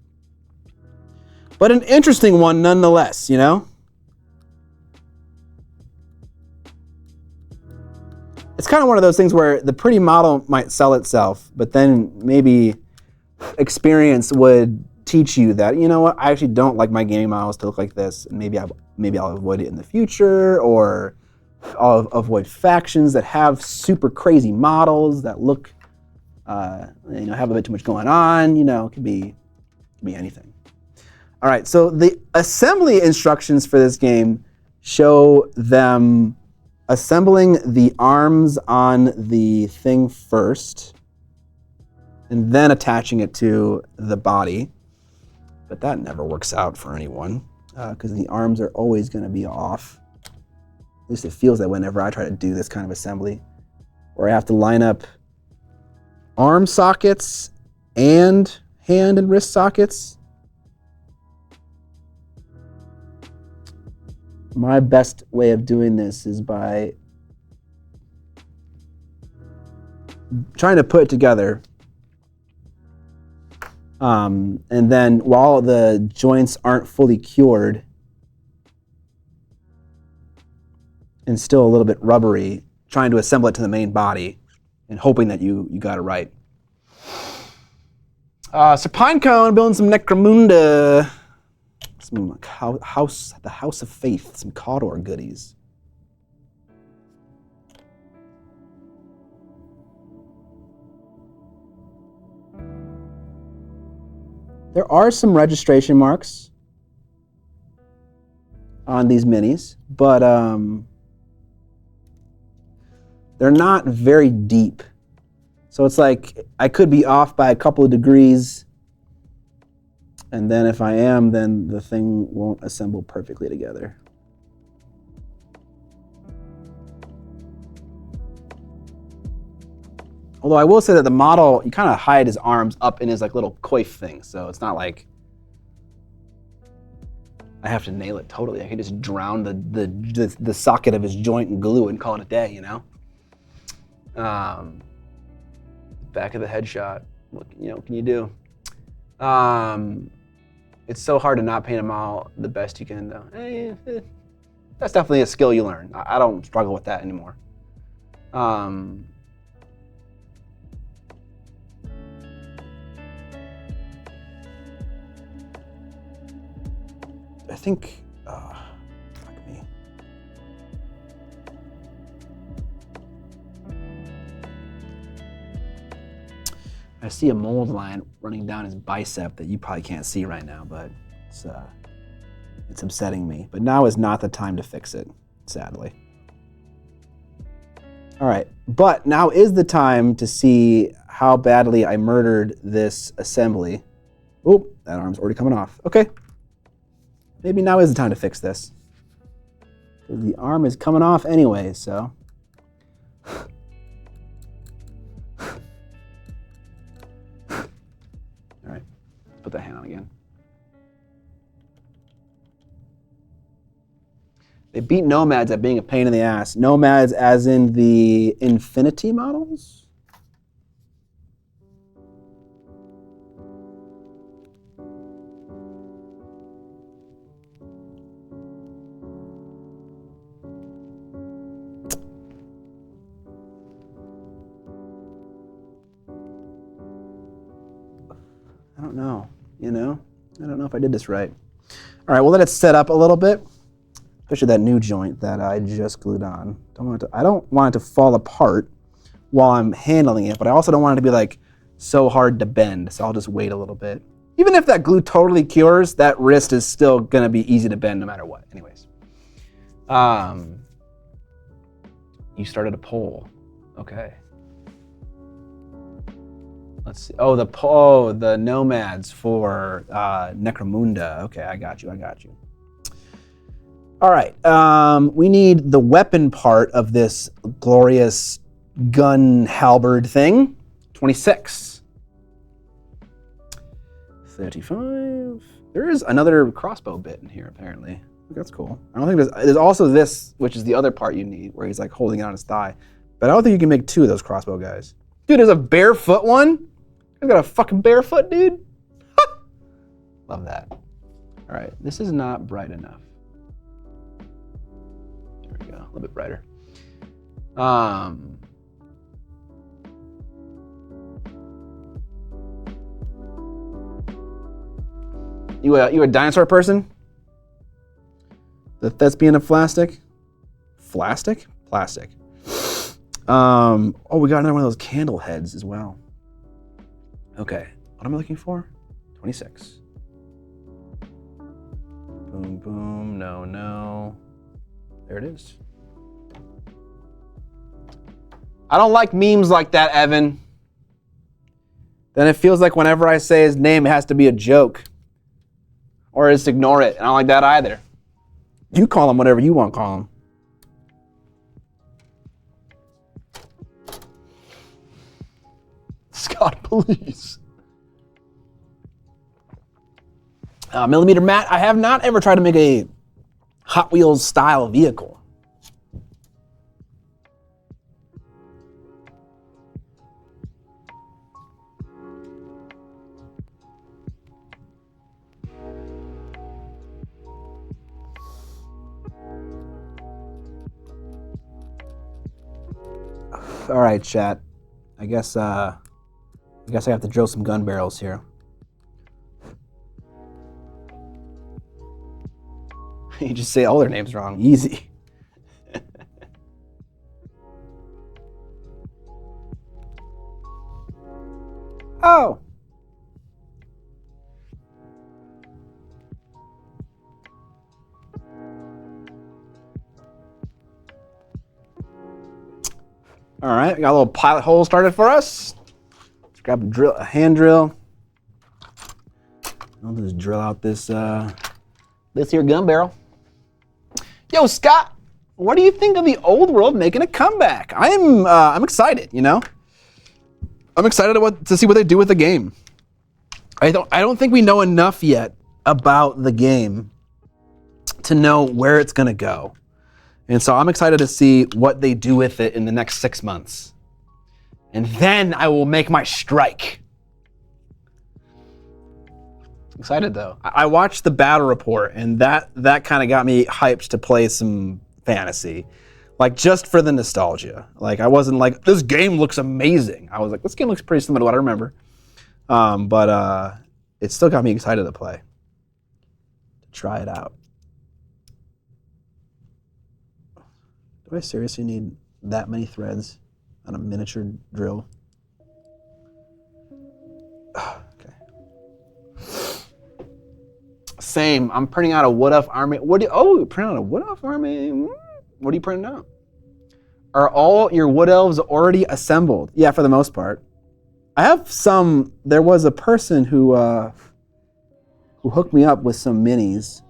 But an interesting one nonetheless, It's kind of one of those things where the pretty model might sell itself, but then maybe experience would teach you that, I actually don't like my gaming models to look like this, and maybe I'll avoid it in the future, or I'll avoid factions that have super crazy models that look, have a bit too much going on. It could be anything. All right, so the assembly instructions for this game show them assembling the arms on the thing first, and then attaching it to the body. But that never works out for anyone, because the arms are always going to be off. At least it feels that whenever I try to do this kind of assembly, where I have to line up arm sockets and hand and wrist sockets. My best way of doing this is by trying to put it together. And then while the joints aren't fully cured and still a little bit rubbery, trying to assemble it to the main body and hoping that you got it right. So Pinecone building some Necromunda, some the House of Faith, some Cotter goodies. There are some registration marks on these minis, but they're not very deep. So it's like I could be off by a couple of degrees And then if I am, then the thing won't assemble perfectly together. Although I will say that the model, you kind of hide his arms up in his like little coif thing, so it's not like I have to nail it totally. I can just drown the socket of his joint in glue and call it a day, you know? Back of the headshot, what can you do? It's so hard to not paint them all the best you can, though. That's definitely a skill you learn. I don't struggle with that anymore. I think, fuck me. I see a mold line running down his bicep that you probably can't see right now, but it's upsetting me. But now is not the time to fix it, sadly. All right, but now is the time to see how badly I murdered this assembly. Oop, that arm's already coming off. Okay. Maybe now is the time to fix this. The arm is coming off anyway, so. All right, let's put that hand on again. They beat Nomads at being a pain in the ass. Nomads as in the Infinity models? I don't know, I don't know if I did this right. All right, we'll let it set up a little bit, especially that new joint that I just glued on. I don't want it to fall apart while I'm handling it, but I also don't want it to be like so hard to bend, so I'll just wait a little bit. Even if that glue totally cures, that wrist is still gonna be easy to bend no matter what. Anyways. You started a poll, okay. Let's see. Oh, the Nomads for Necromunda. Okay, I got you. All right. We need the weapon part of this glorious gun halberd thing. 26. 35. There is another crossbow bit in here, apparently. That's cool. I don't think there's also this, which is the other part you need, where he's like holding it on his thigh. But I don't think you can make two of those crossbow guys. Dude, there's a barefoot one? I got a fucking barefoot, dude. Love that. All right, this is not bright enough. There we go, a little bit brighter. You a dinosaur person? The thespian of plastic? Plastic? Plastic. Oh, we got another one of those candle heads as well. Okay, what am I looking for? 26. Boom, boom, no. There it is. I don't like memes like that, Evan. Then it feels like whenever I say his name, it has to be a joke. Or just ignore it. I don't like that either. You call him whatever you want to call him. Scott, please. Millimeter Matt, I have not ever tried to make a Hot Wheels style vehicle. All right, chat. I guess I have to drill some gun barrels here. You just say all their names wrong. Easy. Oh. All right, we got a little pilot hole started for us. Let's grab a hand drill. I'll just drill out this here gun barrel. Yo, Scott, what do you think of the old world making a comeback? I'm excited, you know? I'm excited to see what they do with the game. I don't think we know enough yet about the game to know where it's gonna go. And so I'm excited to see what they do with it in the next 6 months. And then I will make my strike. Excited though. I watched the battle report and that kind of got me hyped to play some fantasy. Like just for the nostalgia. Like I wasn't like, this game looks amazing. I was like, this game looks pretty similar to what I remember. But it still got me excited to play. To try it out. Do I seriously need that many threads on a miniature drill? Okay. Same. I'm printing out a Wood Elf army. Oh, print out a Wood Elf army? What are you printing out? Are all your Wood Elves already assembled? Yeah, for the most part. I have some. There was a person who hooked me up with some minis.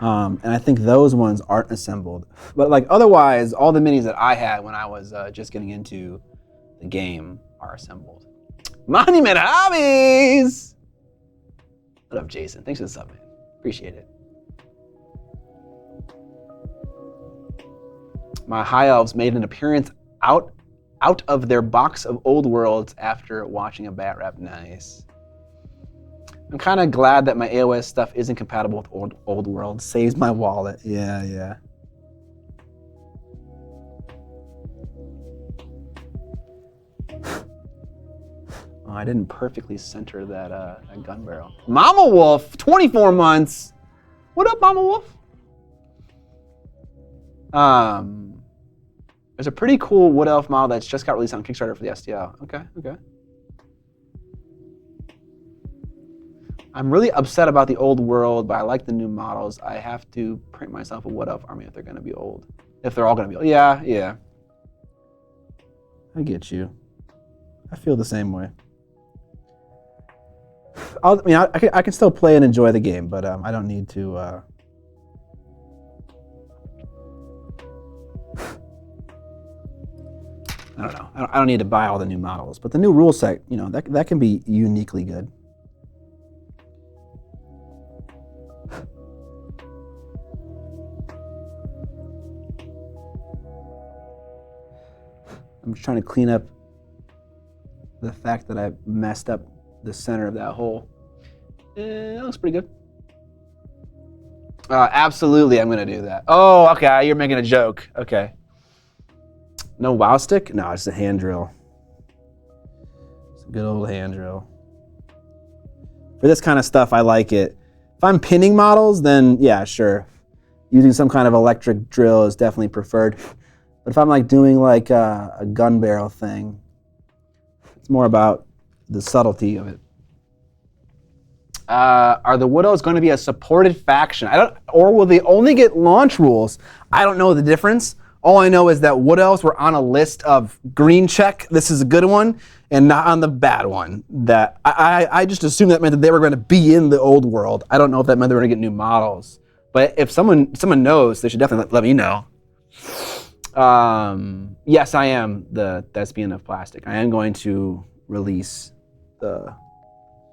And I think those ones aren't assembled. But like otherwise, all the minis that I had when I was just getting into the game are assembled. Monument Hobbies! What up, Jason? Thanks for the sub, man. Appreciate it. My High Elves made an appearance out of their box of Old Worlds after watching a bat rap. Nice. I'm kind of glad that my AOS stuff isn't compatible with old World. Saves my wallet. Yeah. Oh, I didn't perfectly center that gun barrel. Mama Wolf, 24 months. What up, Mama Wolf? There's a pretty cool Wood Elf model that's just got released on Kickstarter for the STL. Okay. I'm really upset about the old world, but I like the new models. I have to print myself a Wood Elf army if they're gonna be old. If they're all gonna be old. Yeah. I get you. I feel the same way. I can still play and enjoy the game, but I don't need to. I don't know. I don't need to buy all the new models, but the new rule set, you know, that can be uniquely good. I'm just trying to clean up the fact that I messed up the center of that hole. That looks pretty good. Absolutely, I'm gonna do that. Oh, okay, you're making a joke. Okay. No wow stick? No, it's a hand drill. It's a good old hand drill. For this kind of stuff, I like it. If I'm pinning models, then yeah, sure. Using some kind of electric drill is definitely preferred. But if I'm like doing like a gun barrel thing, it's more about the subtlety of it. Are the Wood Elves going to be a supported faction? Or will they only get launch rules? I don't know the difference. All I know is that Wood Elves were on a list of green check, this is a good one, and not on the bad one. That I just assumed that meant that they were going to be in the old world. I don't know if that meant they were going to get new models. But if someone knows, they should definitely let me know. Yes, I am the thespian of plastic. I am going to release the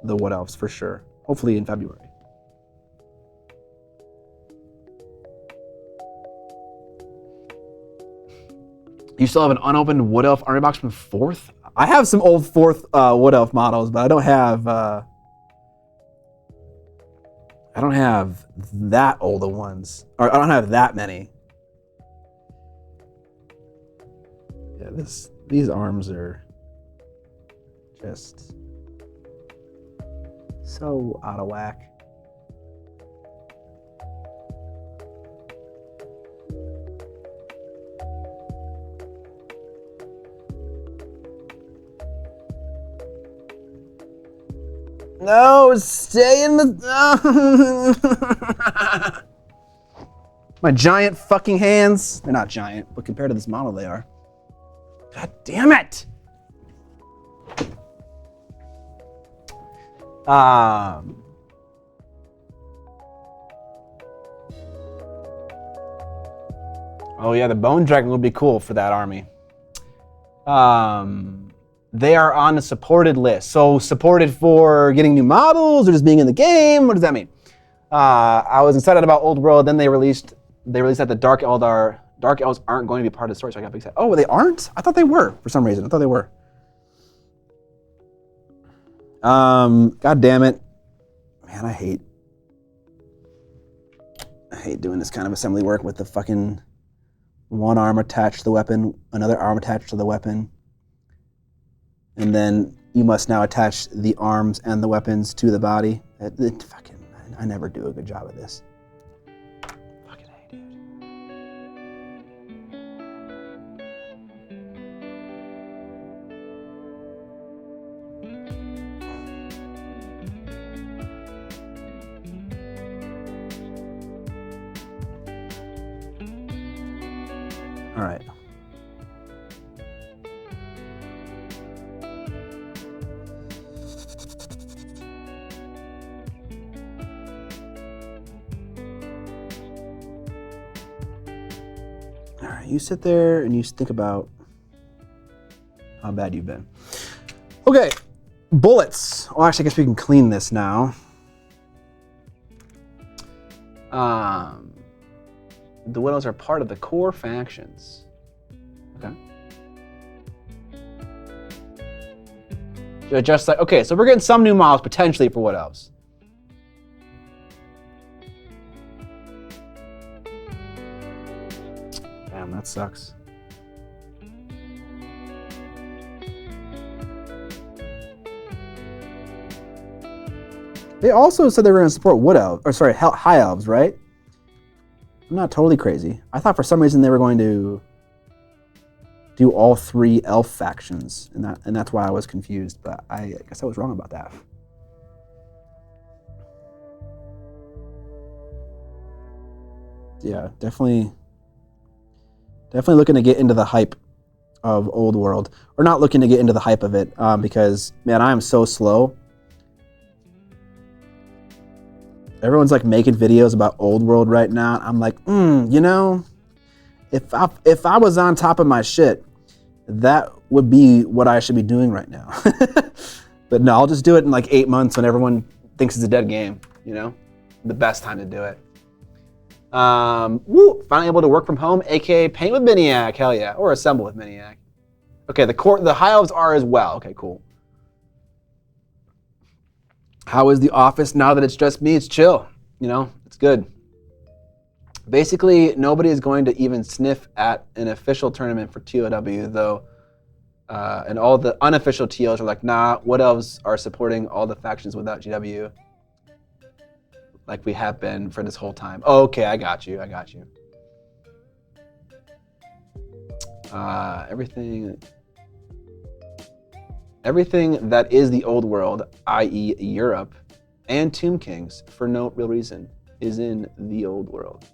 Wood Elves for sure. Hopefully in February. You still have an unopened Wood Elf army box from 4th? I have some old 4th Wood Elf models, but I don't have that older ones. Or I don't have that many. Yeah, these arms are just so out of whack. No, stay in the... My giant fucking hands. They're not giant, but compared to this model, they are. God damn it! Oh yeah, the Bone Dragon would be cool for that army. They are on the supported list. So supported for getting new models or just being in the game? What does that mean? I was excited about Old World. Then they released that the Dark Elves aren't going to be part of the story. So I got big excited. Oh, they aren't? I thought they were for some reason. I thought they were. God damn it. Man, I hate doing this kind of assembly work with the fucking one arm attached to the weapon, another arm attached to the weapon. And then you must now attach the arms and the weapons to the body. I never do a good job at this. Fucking A, dude. All right. All right, you sit there and you think about how bad you've been. Okay, bullets. Well, actually, I guess we can clean this now. The Widows are part of the core factions. Okay. Just like, okay, so we're getting some new models potentially for Wood Elves. Damn, that sucks. They also said they were going to support Wood Elves, or sorry, High Elves, right? I'm not totally crazy. I thought for some reason they were going to do all three elf factions, and that's why I was confused, but I guess I was wrong about that. Yeah, definitely looking to get into the hype of Old World, or not looking to get into the hype of it, because man, I am so slow. Everyone's like making videos about Old World right now. I'm like, you know, if I was on top of my shit, that would be what I should be doing right now. But no, I'll just do it in like 8 months when everyone thinks it's a dead game, you know? The best time to do it. Finally able to work from home, aka paint with Miniac, hell yeah, or assemble with Miniac. Okay, the High Elves are as well. Okay, cool. How is the office now that it's just me? It's chill, you know, it's good. Basically, nobody is going to even sniff at an official tournament for TOW, though, and all the unofficial TOs are like, nah, Wood Elves are supporting all the factions without GW, like we have been for this whole time. Oh, okay, I got you. Everything that is the Old World, i.e. Europe, and Tomb Kings, for no real reason, is in the Old World.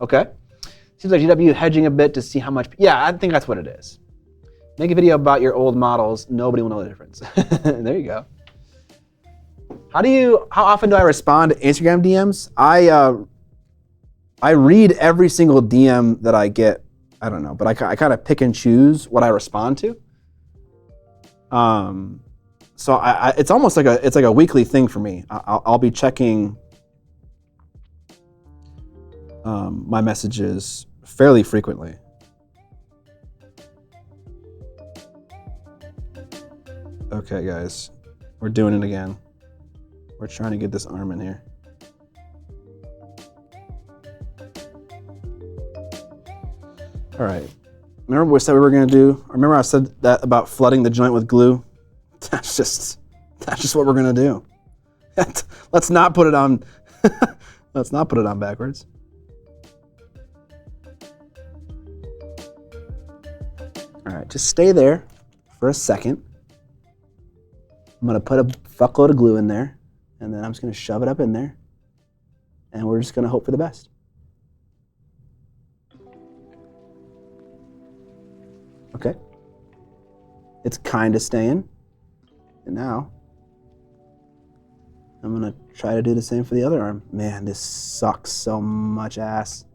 Okay. Seems like GW hedging a bit to see how much. Yeah, I think that's what it is. Make a video about your old models. Nobody will know the difference. There you go. How often do I respond to Instagram DMs? I read every single DM that I get. I don't know, but I kind of pick and choose what I respond to. So it's almost like a weekly thing for me. I'll be checking my messages fairly frequently. Okay, guys, we're doing it again. We're trying to get this arm in here. All right. Remember what we said we were gonna do? Remember I said that about flooding the joint with glue? That's just what we're gonna do. Let's not put it on. Let's not put it on backwards. All right, just stay there for a second. I'm gonna put a fuckload of glue in there, and then I'm just gonna shove it up in there, and we're just gonna hope for the best. Okay. It's kind of staying. And now, I'm gonna try to do the same for the other arm. Man, this sucks so much ass.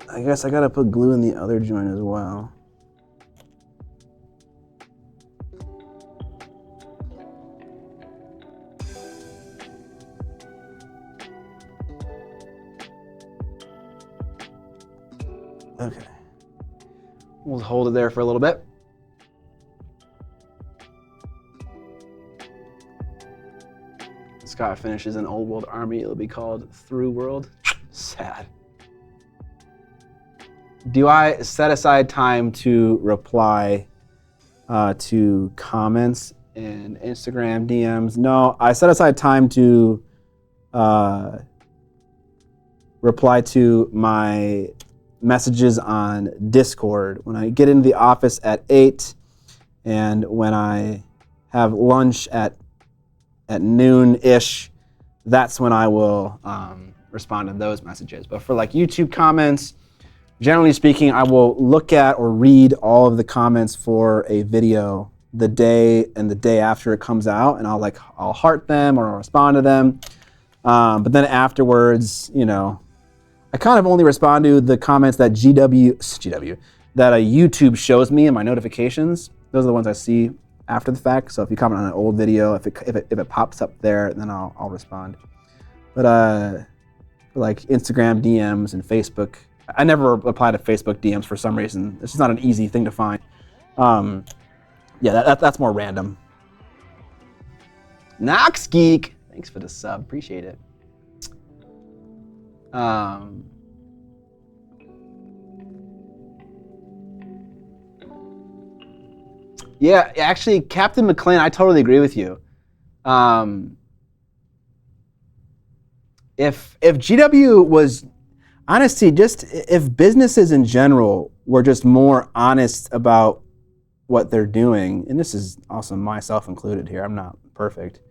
I guess I gotta put glue in the other joint as well. Okay. We'll hold it there for a little bit. Scott finishes an Old World army. It'll be called Through World. Sad. Do I set aside time to reply to comments in Instagram DMs? No, I set aside time to reply to my messages on Discord when I get into the office at 8 and when I have lunch at noon-ish. That's when I will respond to those messages. But for like YouTube comments, generally speaking, I will look at or read all of the comments for a video the day and the day after it comes out, and I'll heart them or I'll respond to them. But then afterwards, you know, I kind of only respond to the comments that that a YouTube shows me in my notifications. Those are the ones I see after the fact. So if you comment on an old video, if it pops up there, then I'll respond. But for like Instagram DMs and Facebook, I never reply to Facebook DMs for some reason. It's just not an easy thing to find. Yeah, that's more random. Nox Geek, thanks for the sub, appreciate it. Yeah, actually, Captain McLean, I totally agree with you. If GW was, honestly, just if businesses in general were just more honest about what they're doing, and this is also myself included here, I'm not perfect.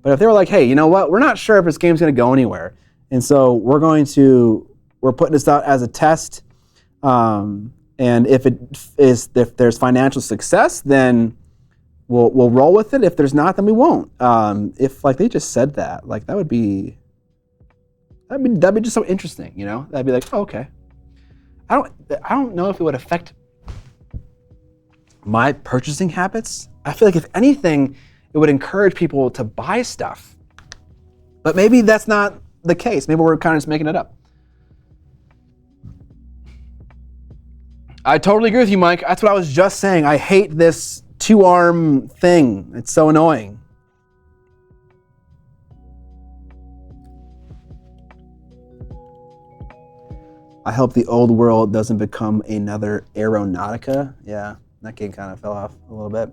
But if they were like, hey, you know what? We're not sure if this game's going to go anywhere. And so we're putting this out as a test. And if there's financial success, then we'll roll with it. If there's not, then we won't. If like they just said that, like that'd be just so interesting, you know? That'd be like, oh, okay. I don't know if it would affect my purchasing habits. I feel like if anything, it would encourage people to buy stuff. But maybe that's not the case. Maybe we're kind of just making it up. I totally agree with you, Mike. That's what I was just saying. I hate this two-arm thing. It's so annoying. I hope the old world doesn't become another Aeronautica. Yeah, that game kind of fell off a little bit.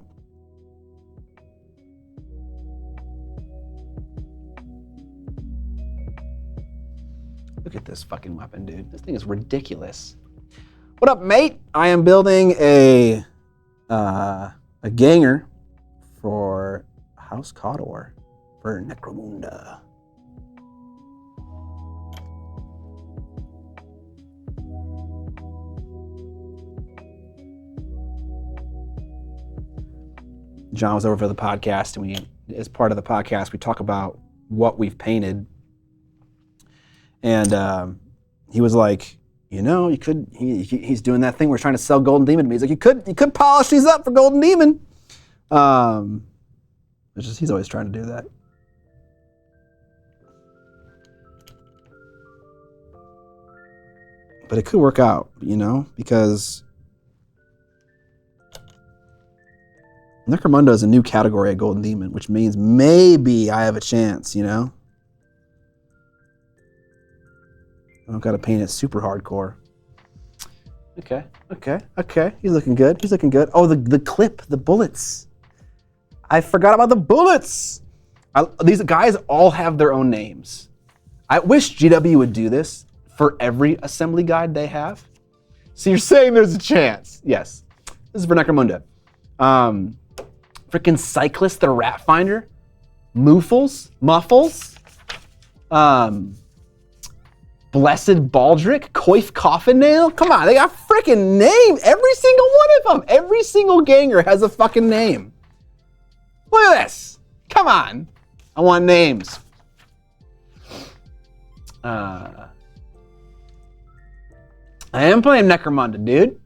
Look at this fucking weapon, dude. This thing is ridiculous. What up, mate? I am building a ganger for House Cawdor for Necromunda. John was over for the podcast, and as part of the podcast, we talk about what we've painted. And he was like, you know, you could. He's doing that thing. We're trying to sell Golden Demon to me. He's like, you could polish these up for Golden Demon. It's just he's always trying to do that. But it could work out, you know, because Necromunda is a new category at Golden Demon, which means maybe I have a chance, you know. I don't gotta paint it super hardcore. Okay. He's looking good. Oh, the clip, the bullets. I forgot about the bullets. These guys all have their own names. I wish GW would do this for every assembly guide they have. So you're saying there's a chance. Yes. This is for Necromunda. Freaking Cyclist the Rat Finder. Muffles. Blessed Baldric, Coif Coffin Nail. Come on, they got freaking names. Every single one of them. Every single ganger has a fucking name. Look at this. Come on. I want names. I am playing Necromunda, dude.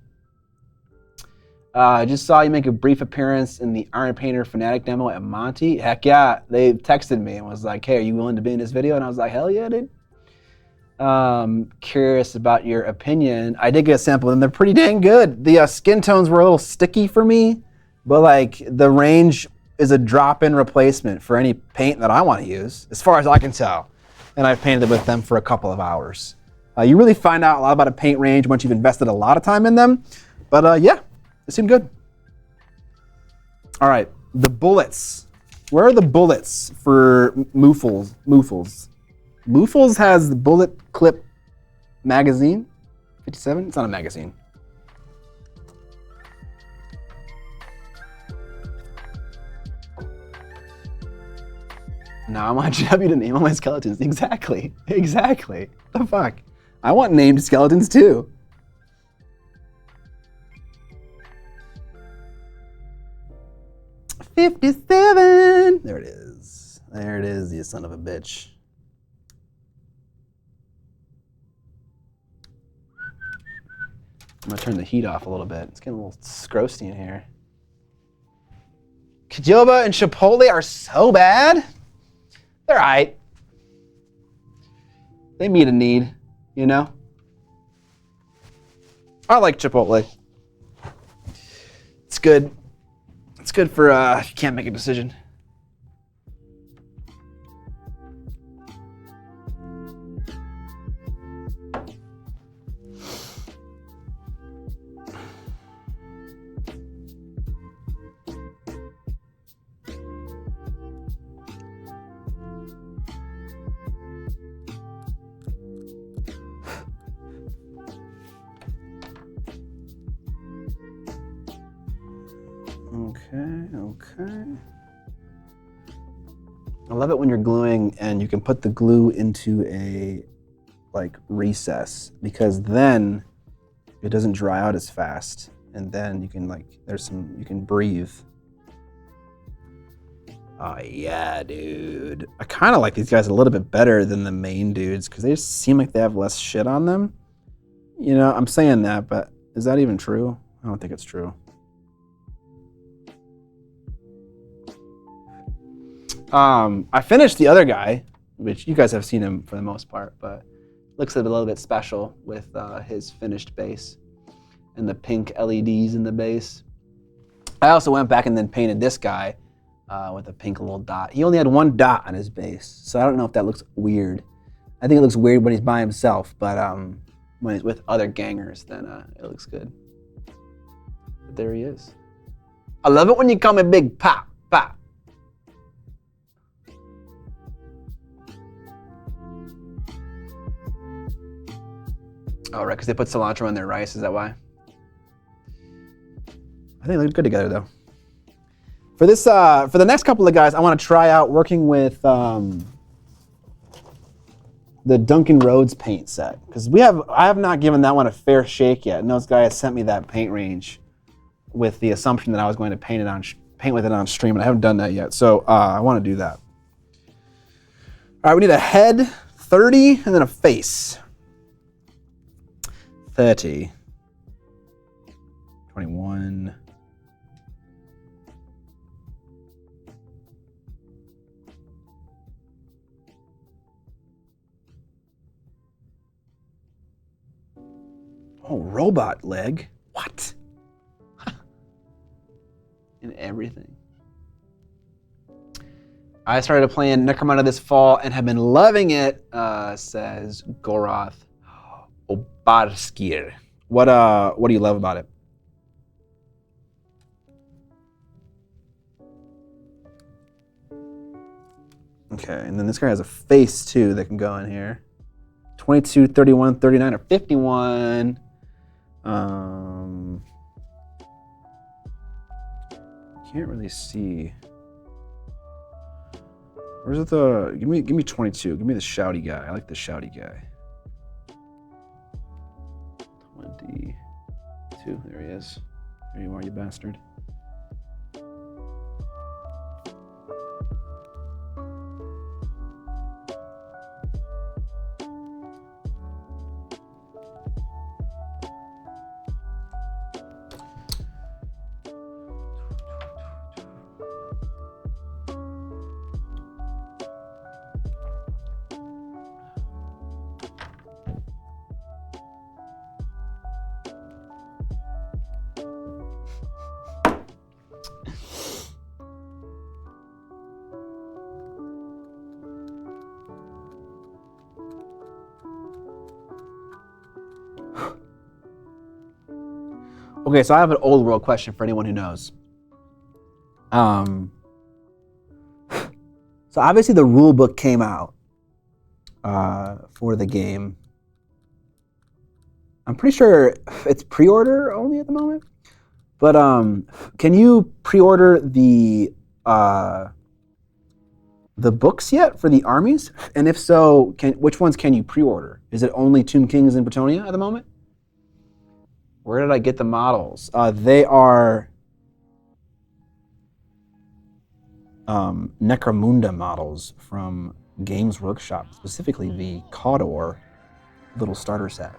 I just saw you make a brief appearance in the Iron Painter Fanatic demo at Monty. Heck yeah. They texted me and was like, hey, are you willing to be in this video? And I was like, hell yeah, dude. Curious about your opinion. I did get a sample and they're pretty dang good. The skin tones were a little sticky for me, but like the range is a drop-in replacement for any paint that I want to use, as far as I can tell. And I've painted with them for a couple of hours. You really find out a lot about a paint range once you've invested a lot of time in them. But yeah, they seem good. All right, the bullets. Where are the bullets for Moofles? Moofles has the bullet clip magazine. 57? It's not a magazine. Now I want GW to name all my skeletons. Exactly. The fuck? I want named skeletons too. $57. There it is. There it is, you son of a bitch. I'm gonna turn the heat off a little bit. It's getting a little scroasty in here. Qdoba and Chipotle are so bad. They're all right. They meet a need, you know? I like Chipotle. It's good. It's good for if you can't make a decision. Okay. I love it when you're gluing and you can put the glue into a like recess, because then it doesn't dry out as fast, and then you can you can breathe. Oh yeah, dude. I kind of like these guys a little bit better than the main dudes because they just seem like they have less shit on them. You know, I'm saying that, but is that even true? I don't think it's true. I finished the other guy, which you guys have seen him for the most part, but looks a little bit special with his finished base and the pink LEDs in the base. I also went back and then painted this guy with a pink little dot. He only had one dot on his base, so I don't know if that looks weird. I think it looks weird when he's by himself, but when he's with other gangers, then it looks good. But there he is. I love it when you call me Big Pop. Oh, right, because they put cilantro in their rice. Is that why? I think they look good together, though. For this, for the next couple of guys, I want to try out working with the Duncan Rhodes paint set, because I have not given that one a fair shake yet. And those guys sent me that paint range with the assumption that I was going to paint with it on stream, and I haven't done that yet. So I want to do that. All right, we need a head, 30, and then a face. 30, 21, oh, robot leg, what? And everything. I started playing Necromunda this fall and have been loving it, says Goroth Obarskir. What do you love about it? Okay, and then this guy has a face too that can go in here. 22, 31, 39, or 51. Can't really see. Where's it the? Give me 22. Give me the shouty guy. I like the shouty guy. 22. There he is. There you are, you bastard. Okay, so I have an old world question for anyone who knows. So obviously the rule book came out for the game. I'm pretty sure it's pre-order only at the moment. But can you pre-order the books yet for the armies? And if so, which ones can you pre-order? Is it only Tomb Kings and Bretonnia at the moment? Where did I get the models? They are Necromunda models from Games Workshop, specifically the Cawdor little starter set.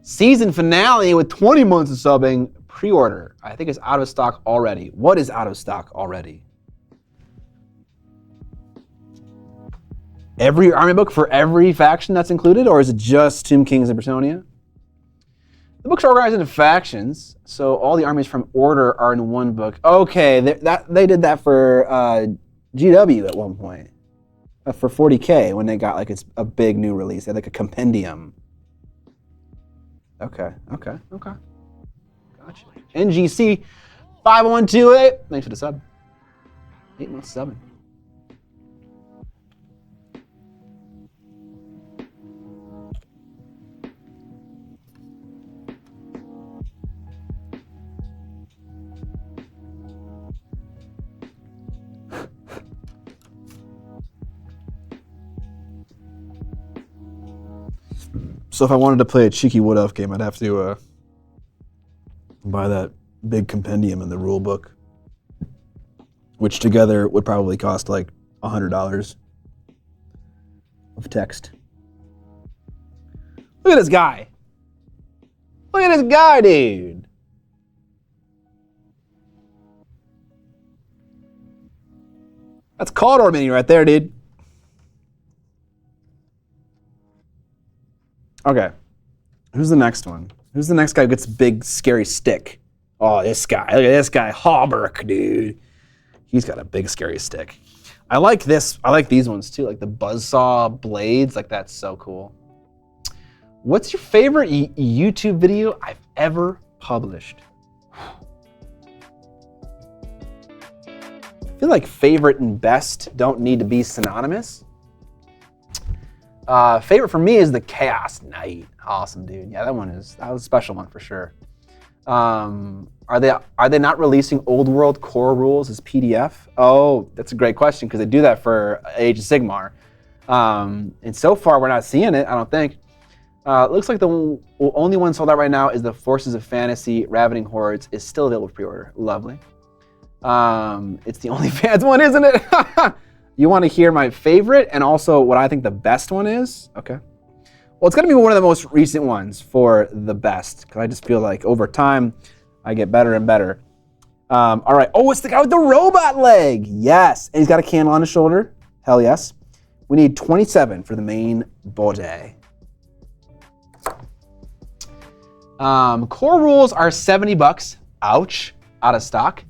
Season finale with 20 months of subbing, pre-order. I think it's out of stock already. What is out of stock already? Every army book for every faction that's included, or is it just Tomb Kings and Bretonnia? The books are organized into factions, so all the armies from Order are in one book. Okay, they did that for GW at one point, for 40K when they got like a big new release. They had like a compendium. Okay. Gotcha. NGC 5128. Thanks for the sub. 8 months subbing. So if I wanted to play a cheeky Wood Elf game, I'd have to buy that big compendium in the rule book, which together would probably cost like $100 of text. Look at this guy. Look at this guy, dude. That's Cawdor Mini right there, dude. Okay, who's the next one? Who's the next guy who gets a big, scary stick? Oh, this guy. Look at this guy, Hauberk, dude. He's got a big, scary stick. I like this. I like these ones, too, like the buzzsaw blades. Like, that's so cool. What's your favorite YouTube video I've ever published? I feel like favorite and best don't need to be synonymous. Favorite for me is the Chaos Knight. Awesome, dude. Yeah, that was a special one for sure. Are they not releasing Old World core rules as PDF? Oh, that's a great question because they do that for Age of Sigmar. And so far we're not seeing it, I don't think. It looks like the only one sold out right now is the Forces of Fantasy Ravening Hordes is still available for pre-order. Lovely. It's the only fans one, isn't it? You want to hear my favorite and also what I think the best one is? Okay. Well, it's going to be one of the most recent ones for the best because I just feel like over time I get better and better. All right. Oh, it's the guy with the robot leg. Yes. And he's got a candle on his shoulder. Hell yes. We need 27 for the main body. Core rules are $70. Ouch. Out of stock.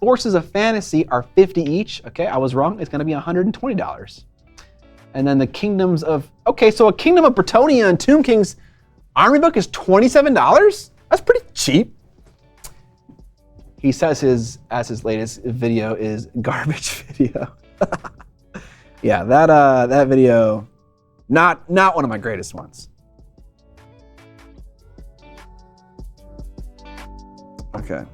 Forces of Fantasy are 50 each. Okay, I was wrong. It's going to be $120. And then the Kingdoms of... Okay, so a Kingdom of Bretonnia and Tomb Kings army book is $27? That's pretty cheap. He says his latest video is garbage video. Yeah, that video, not one of my greatest ones. Okay.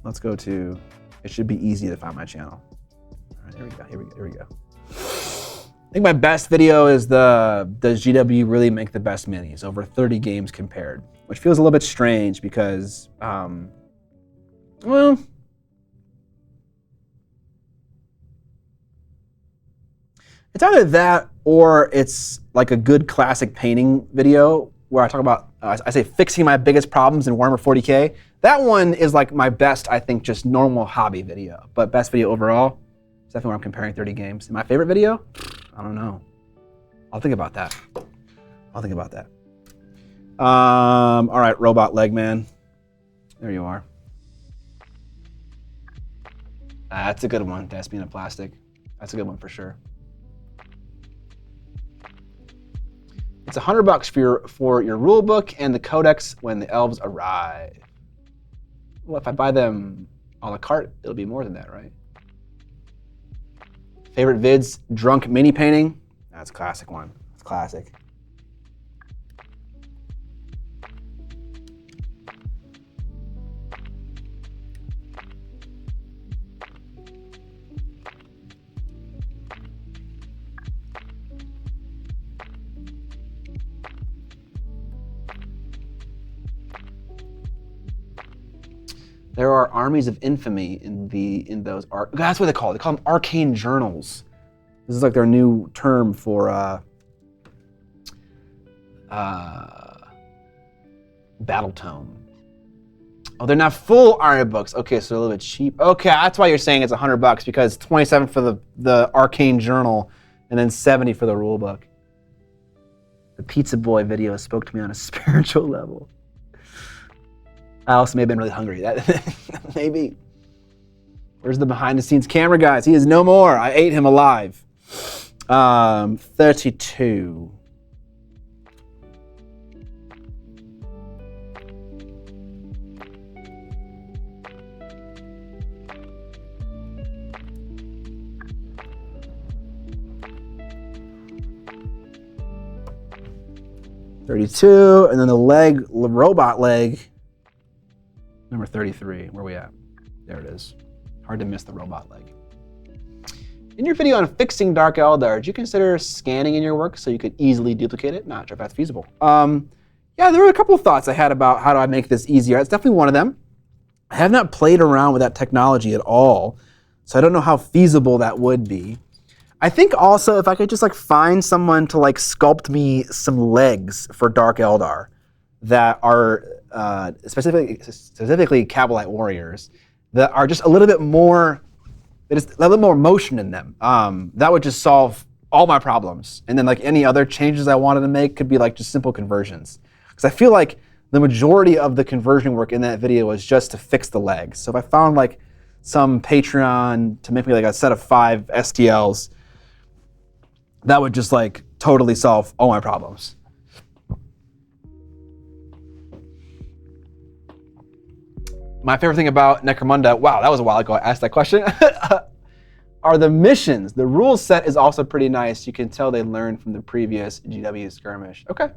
Let's go to, it should be easy to find my channel. All right, here we go. I think my best video is does GW really make the best minis? Over 30 games compared, which feels a little bit strange because, well, it's either that or it's like a good classic painting video where I talk about, I say fixing my biggest problems in Warhammer 40K. That one is like my best, I think, just normal hobby video. But best video overall, is definitely where I'm comparing 30 games. And my favorite video? I don't know. I'll think about that. All right, Robot Leg Man. There you are. That's a good one, Thespian of Plastic. That's a good one for sure. It's $100 for your rule book and the codex when the elves arrive. Well, if I buy them a la carte, it'll be more than that, right? Favorite vids, drunk mini painting. That's a classic one. It's classic. There are armies of infamy in those that's what they call it. They call them arcane journals. This is like their new term for battle tome. Oh, they're not full army books. Okay, so they're a little bit cheap. Okay, that's why you're saying it's $100 because it's $27 for the arcane journal and then $70 for the rule book. The Pizza Boy video spoke to me on a spiritual level. I also may have been really hungry. That maybe. Where's the behind-the-scenes camera, guys? He is no more. I ate him alive. 32. $32, and then the robot leg. Number 33, where are we at? There it is. Hard to miss the robot leg. In your video on fixing Dark Eldar, did you consider scanning in your work so you could easily duplicate it? Not sure if that's feasible. Yeah, there were a couple of thoughts I had about how do I make this easier. That's definitely one of them. I have not played around with that technology at all, so I don't know how feasible that would be. I think also if I could just like find someone to like sculpt me some legs for Dark Eldar that are specifically Kabalite warriors that are just a little bit more, there's a little more motion in them. That would just solve all my problems. And then like any other changes I wanted to make could be like just simple conversions. Because I feel like the majority of the conversion work in that video was just to fix the legs. So if I found like some Patreon to make me like a set of 5 STLs, that would just like totally solve all my problems. My favorite thing about Necromunda, wow, that was a while ago I asked that question, are the missions. The rule set is also pretty nice. You can tell they learned from the previous GW skirmish. Okay.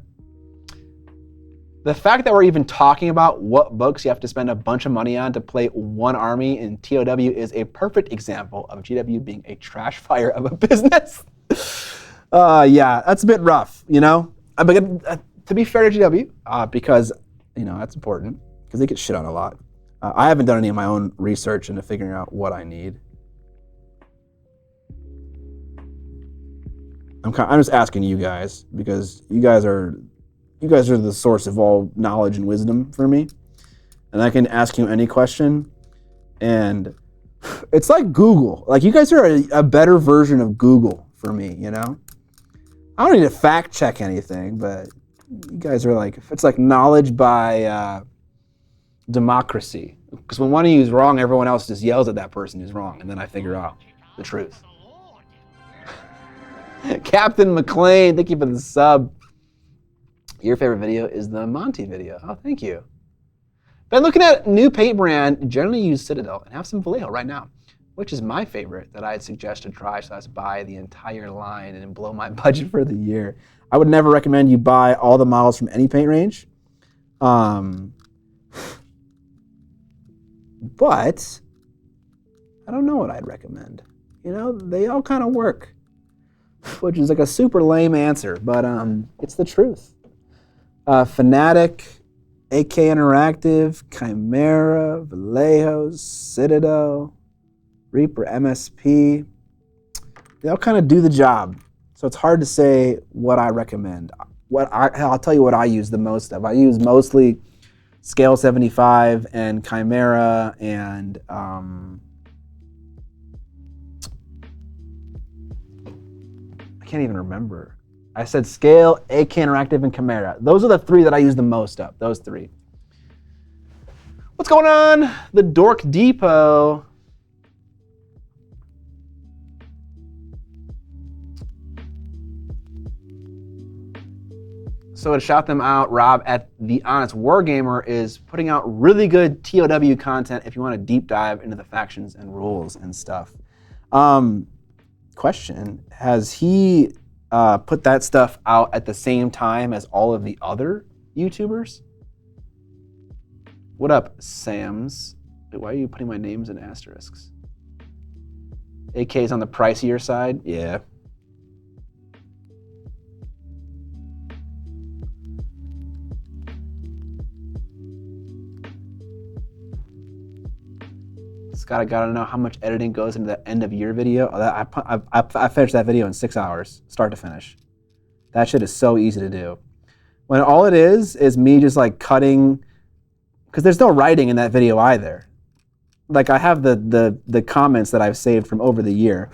The fact that we're even talking about what books you have to spend a bunch of money on to play one army in TOW is a perfect example of GW being a trash fire of a business. Yeah, that's a bit rough, you know? But to be fair to GW, because, you know, that's important, because they get shit on a lot. I haven't done any of my own research into figuring out what I need. I'm just asking you guys, because you guys are the source of all knowledge and wisdom for me. And I can ask you any question. And it's like Google. Like, you guys are a better version of Google for me, you know? I don't need to fact check anything, but you guys are like, it's like knowledge by democracy. Because when one of you is wrong, everyone else just yells at that person who's wrong, and then I figure out the truth. Captain McLean, thank you for the sub. Your favorite video is the Monty video. Oh, thank you. Been looking at new paint brand, generally use Citadel, and have some Vallejo right now. Which is my favorite that I'd suggest to try, so let's buy the entire line and blow my budget for the year. I would never recommend you buy all the models from any paint range. But I don't know what I'd recommend. You know, they all kind of work, which is like a super lame answer, but it's the truth. Fnatic, AK Interactive, Chimera, Vallejo, Citadel, Reaper, MSP, they all kind of do the job. So it's hard to say what I recommend. I'll tell you what I use the most of. I use mostly Scale 75 and Chimera and I can't even remember. I said Scale, AK Interactive, and Chimera. Those are the 3 that I use the most of, those 3. What's going on? The Dork Depot. So to shout them out, Rob at The Honest Wargamer is putting out really good TOW content if you want to deep dive into the factions and rules and stuff. Question, has he put that stuff out at the same time as all of the other YouTubers? What up, Sams? Wait, why are you putting my names in asterisks? AK's on the pricier side? Yeah. Scott, I gotta know how much editing goes into the end of year video. I finished that video in 6 hours, start to finish. That shit is so easy to do. When all it is me just like cutting, because there's no writing in that video either. Like I have the comments that I've saved from over the year,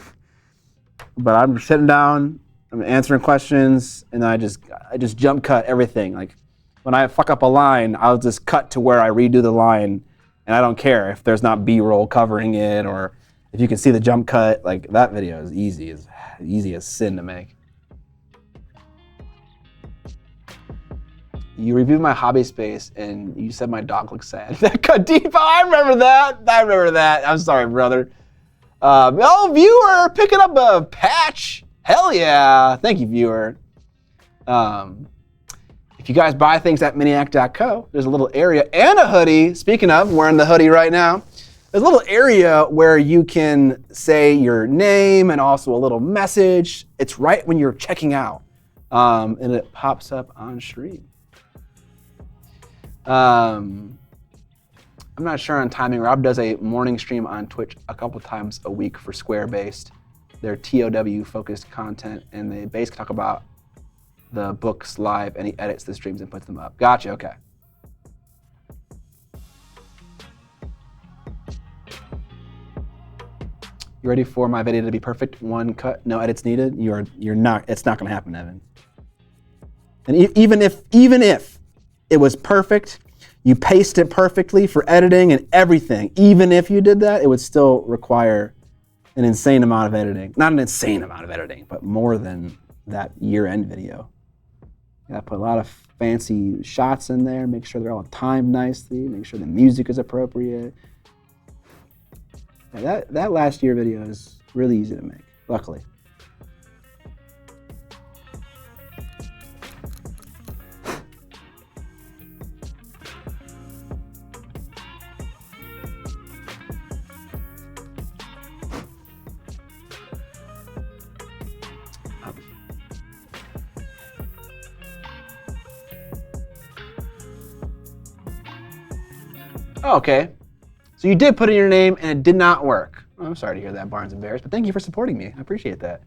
but I'm sitting down, I'm answering questions, and I just jump cut everything. Like when I fuck up a line, I'll just cut to where I redo the line. And I don't care if there's not B-roll covering it or if you can see the jump cut. Like that video is easy as sin to make. You reviewed my hobby space and you said my dog looks sad. That cut deep. Oh, I remember that. I'm sorry, brother. Viewer, picking up a patch. Hell yeah. Thank you, viewer. If you guys buy things at Miniac.co, there's a little area and a hoodie. Speaking of, I'm wearing the hoodie right now. There's a little area where you can say your name and also a little message. It's right when you're checking out, and it pops up on stream. I'm not sure on timing. Rob does a morning stream on Twitch a couple times a week for Square-based. They're TOW-focused content, and they basically talk about the books live, and he edits the streams and puts them up. Gotcha, okay. You ready for my video to be perfect? One cut, no edits needed? You're not, it's not gonna happen, Evan. And even if it was perfect, you paste it perfectly for editing and everything, even if you did that, it would still require an insane amount of editing. Not an insane amount of editing, but more than that year-end video. You gotta put a lot of fancy shots in there, make sure they're all timed nicely, make sure the music is appropriate. Yeah, that last year video is really easy to make, luckily. Oh, okay. So you did put in your name and it did not work. Oh, I'm sorry to hear that, Barnes and Bears, but thank you for supporting me. I appreciate that.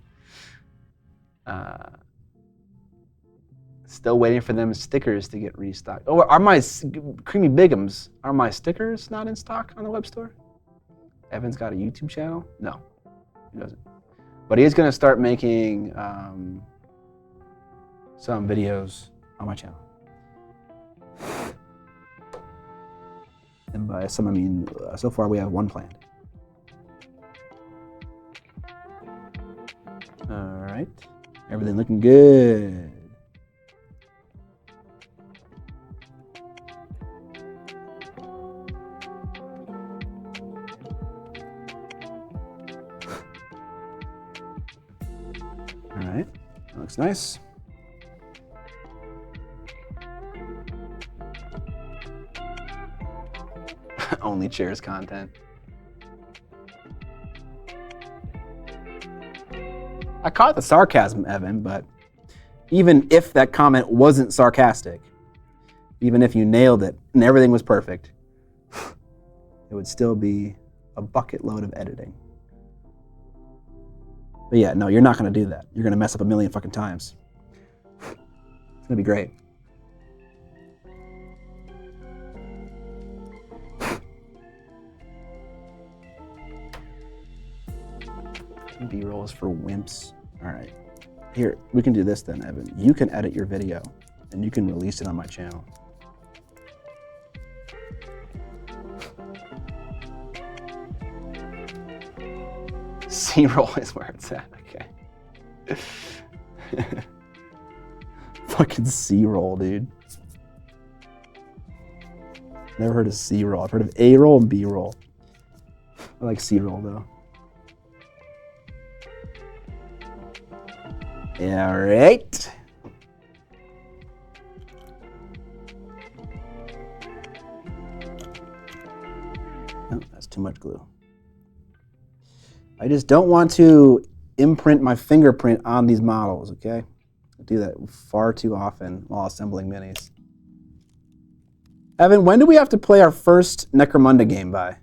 Still waiting for them stickers to get restocked. Oh, are my Creamy Bigums, are my stickers not in stock on the web store? Evan's got a YouTube channel? No, he doesn't. But he is gonna start making some videos on my channel. And by some, I mean, so far we have one planned. All right, everything looking good. All right, that looks nice. Only Chairs content. I caught the sarcasm, Evan, but even if that comment wasn't sarcastic, even if you nailed it and everything was perfect, it would still be a bucket load of editing. But yeah, no, you're not gonna do that. You're gonna mess up a million fucking times. It's gonna be great. B-roll is for wimps. All right, here, we can do this then, Evan. You can edit your video and you can release it on my channel. C-roll is where it's at, okay. Fucking C-roll, dude. Never heard of C-roll. I've heard of A-roll and B-roll. I like C-roll though. Yeah, right. Oh, that's too much glue. I just don't want to imprint my fingerprint on these models, okay? I do that far too often while assembling minis. Evan, when do we have to play our first Necromunda game by?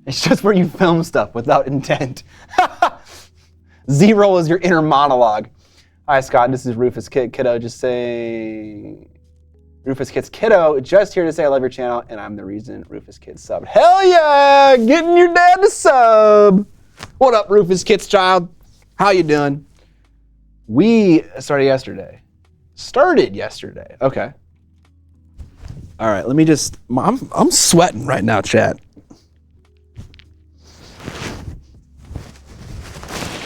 It's just where you film stuff without intent. Zero is your inner monologue. Hi, Scott. This is Rufus Kiddo. Just say... Rufus Kids Kiddo, just here to say I love your channel, and I'm the reason Rufus Kids subbed. Hell yeah! Getting your dad to sub! What up, Rufus Kids child? How you doing? We started yesterday. Okay. All right, let me just... I'm sweating right now, chat.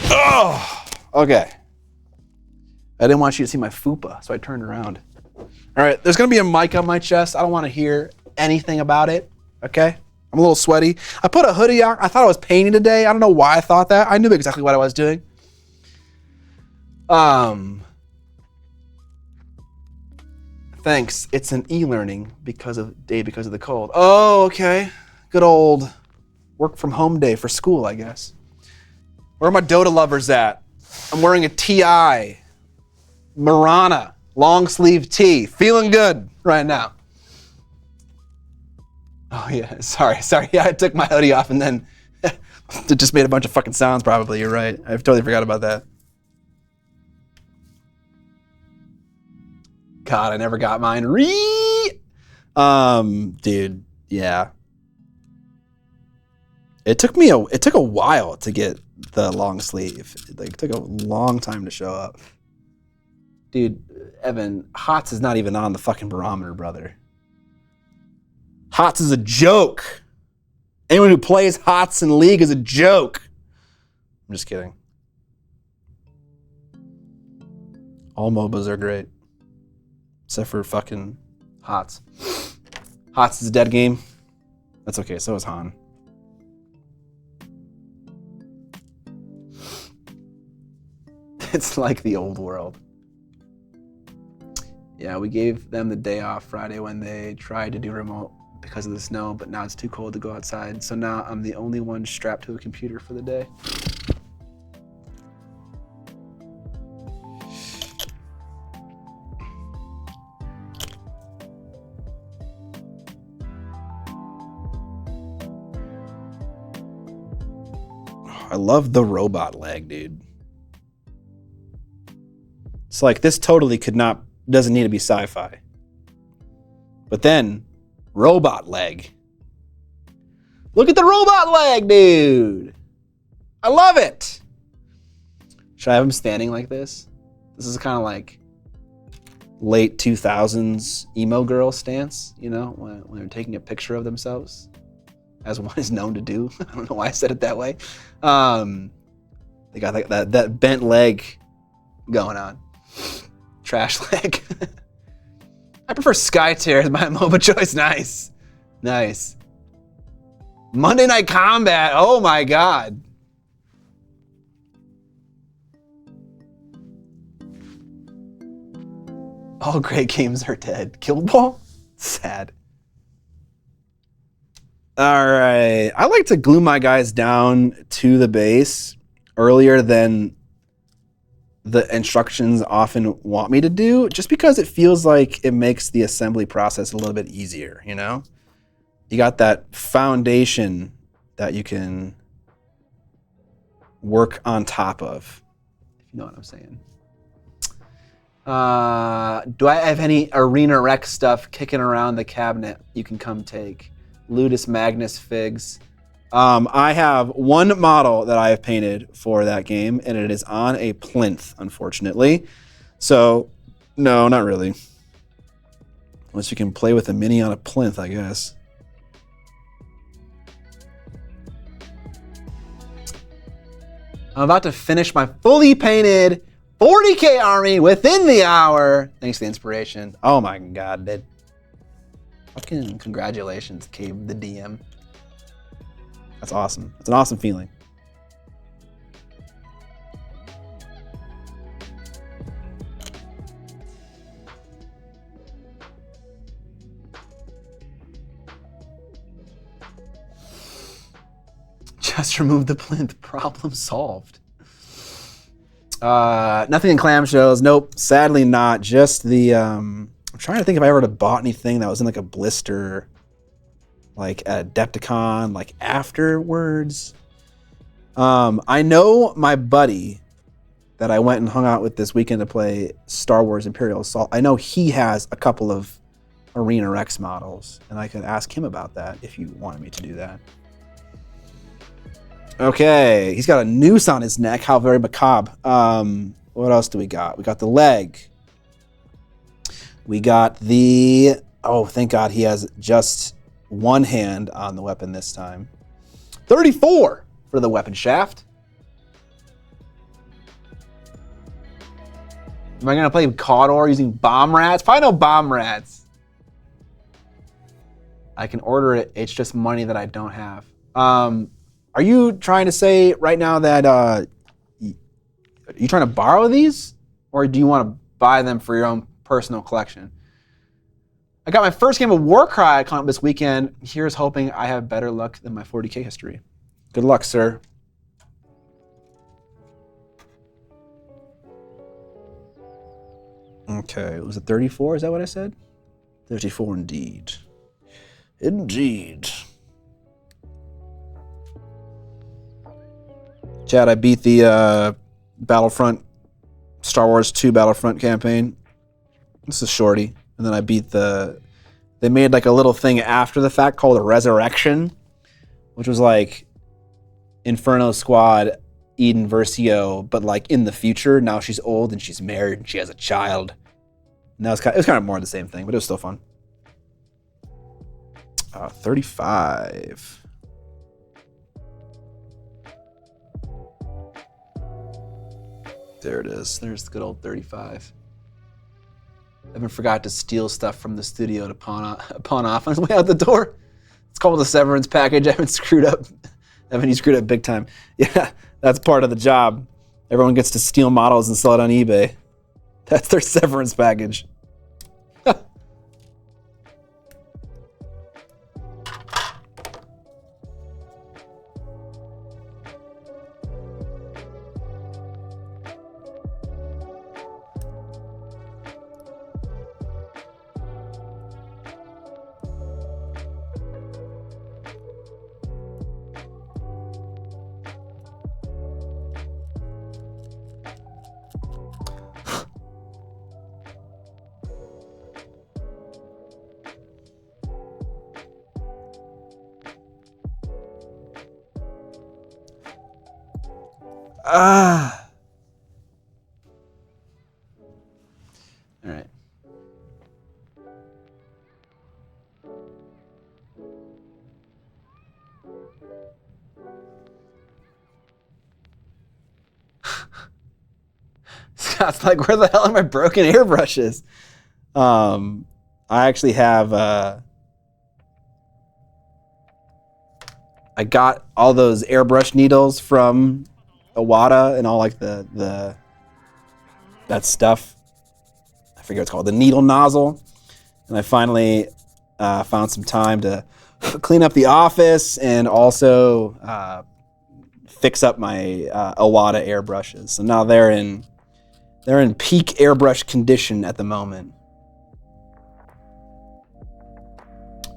Oh! Okay. I didn't want you to see my fupa, so I turned around. All right, there's gonna be a mic on my chest. I don't want to hear anything about it, okay? I'm a little sweaty. I put a hoodie on. I thought I was painting today. I don't know why I thought that. I knew exactly what I was doing. Thanks. It's an e-learning because of the cold. Oh, okay. Good old work from home day for school, I guess. Where are my Dota lovers at? I'm wearing a TI Marana long sleeve tee. Feeling good right now. Oh yeah, sorry. Yeah, I took my hoodie off and then it just made a bunch of fucking sounds probably. You're right. I totally forgot about that. God, I never got mine. Dude, yeah. It took a while to get the long sleeve. It took a long time to show up. Dude, Evan, HOTS is not even on the fucking barometer, brother. HOTS is a joke. Anyone who plays HOTS in League is a joke. I'm just kidding. All MOBAs are great. Except for fucking HOTS. HOTS is a dead game. That's okay, so is Han. It's like the old world. Yeah, we gave them the day off Friday when they tried to do remote because of the snow, but now it's too cold to go outside. So now I'm the only one strapped to a computer for the day. I love the robot leg, dude. It's like this totally doesn't need to be sci-fi. But then, robot leg. Look at the robot leg, dude. I love it. Should I have him standing like this? This is kind of like late 2000s emo girl stance, you know, when they're taking a picture of themselves, as one is known to do. I don't know why I said it that way. They got like that bent leg going on. Trash leg. I prefer Skytear as my MOBA choice. Nice. Monday Night Combat. Oh my God. All great games are dead. Kill Ball? Sad. All right. I like to glue my guys down to the base earlier than the instructions often want me to do, just because it feels like it makes the assembly process a little bit easier, you know? You got that foundation that you can work on top of, if you know what I'm saying. Do I have any Arena Rec stuff kicking around the cabinet you can come take? Ludus Magnus Figs. I have one model that I have painted for that game, and it is on a plinth, unfortunately. So, no, not really. Unless you can play with a mini on a plinth, I guess. I'm about to finish my fully painted 40K army within the hour. Thanks for the inspiration. Oh my God, dude. Fucking congratulations, Cave the DM. That's awesome. It's an awesome feeling. Just remove the plinth. Problem solved. Nothing in clamshells. Nope. Sadly not. Just the I'm trying to think if I ever bought anything that was in like a blister, like at Adepticon, like afterwards. I know my buddy that I went and hung out with this weekend to play Star Wars Imperial Assault. I know he has a couple of Arena Rex models, and I could ask him about that if you wanted me to do that. Okay, he's got a noose on his neck. How very macabre. What else do we got? We got the leg. We got the... Oh, thank God he has just one hand on the weapon this time. 34 for the weapon shaft. Am I going to play Cawdor using bomb rats? Probably no bomb rats. I can order it. It's just money that I don't have. Are you trying to say right now that are you trying to borrow these, or do you want to buy them for your own personal collection? I got my first game of Warcry coming up this weekend. Here's hoping I have better luck than my 40K history. Good luck, sir. Okay, was it 34? Is that what I said? 34 indeed. Indeed. Chad, I beat the Battlefront, Star Wars 2 Battlefront campaign. This is shorty. And then I beat they made like a little thing after the fact called a Resurrection, which was like Inferno Squad, Eden Versio, but like in the future. Now she's old and she's married and she has a child. And that was it was kind of more of the same thing, but it was still fun. 35. There it is. There's the good old 35. Evan forgot to steal stuff from the studio to pawn off on his way out the door. It's called the severance package. Evan screwed up. Evan, you screwed up big time. Yeah, that's part of the job. Everyone gets to steal models and sell it on eBay. That's their severance package. All right. Scott's like, where the hell are my broken airbrushes? I actually have I got all those airbrush needles from Iwata and all like the that stuff. I forget what it's called, the needle nozzle. And I finally found some time to clean up the office and also fix up my Iwata airbrushes. So now they're in peak airbrush condition at the moment.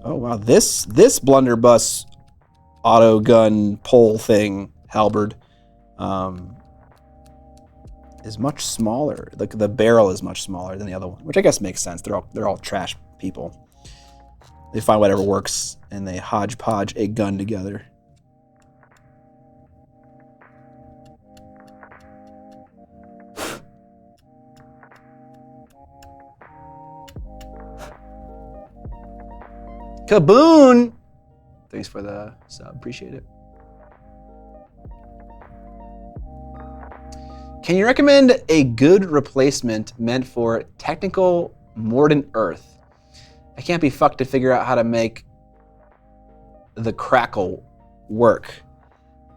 Oh wow, this blunderbuss auto gun pole thing, halberd, is much smaller. The barrel is much smaller than the other one, which I guess makes sense. They're all trash people. They find whatever works and they hodgepodge a gun together. Kaboon! Thanks for the sub. Appreciate it. Can you recommend a good replacement meant for technical Mordant Earth? I can't be fucked to figure out how to make the crackle work.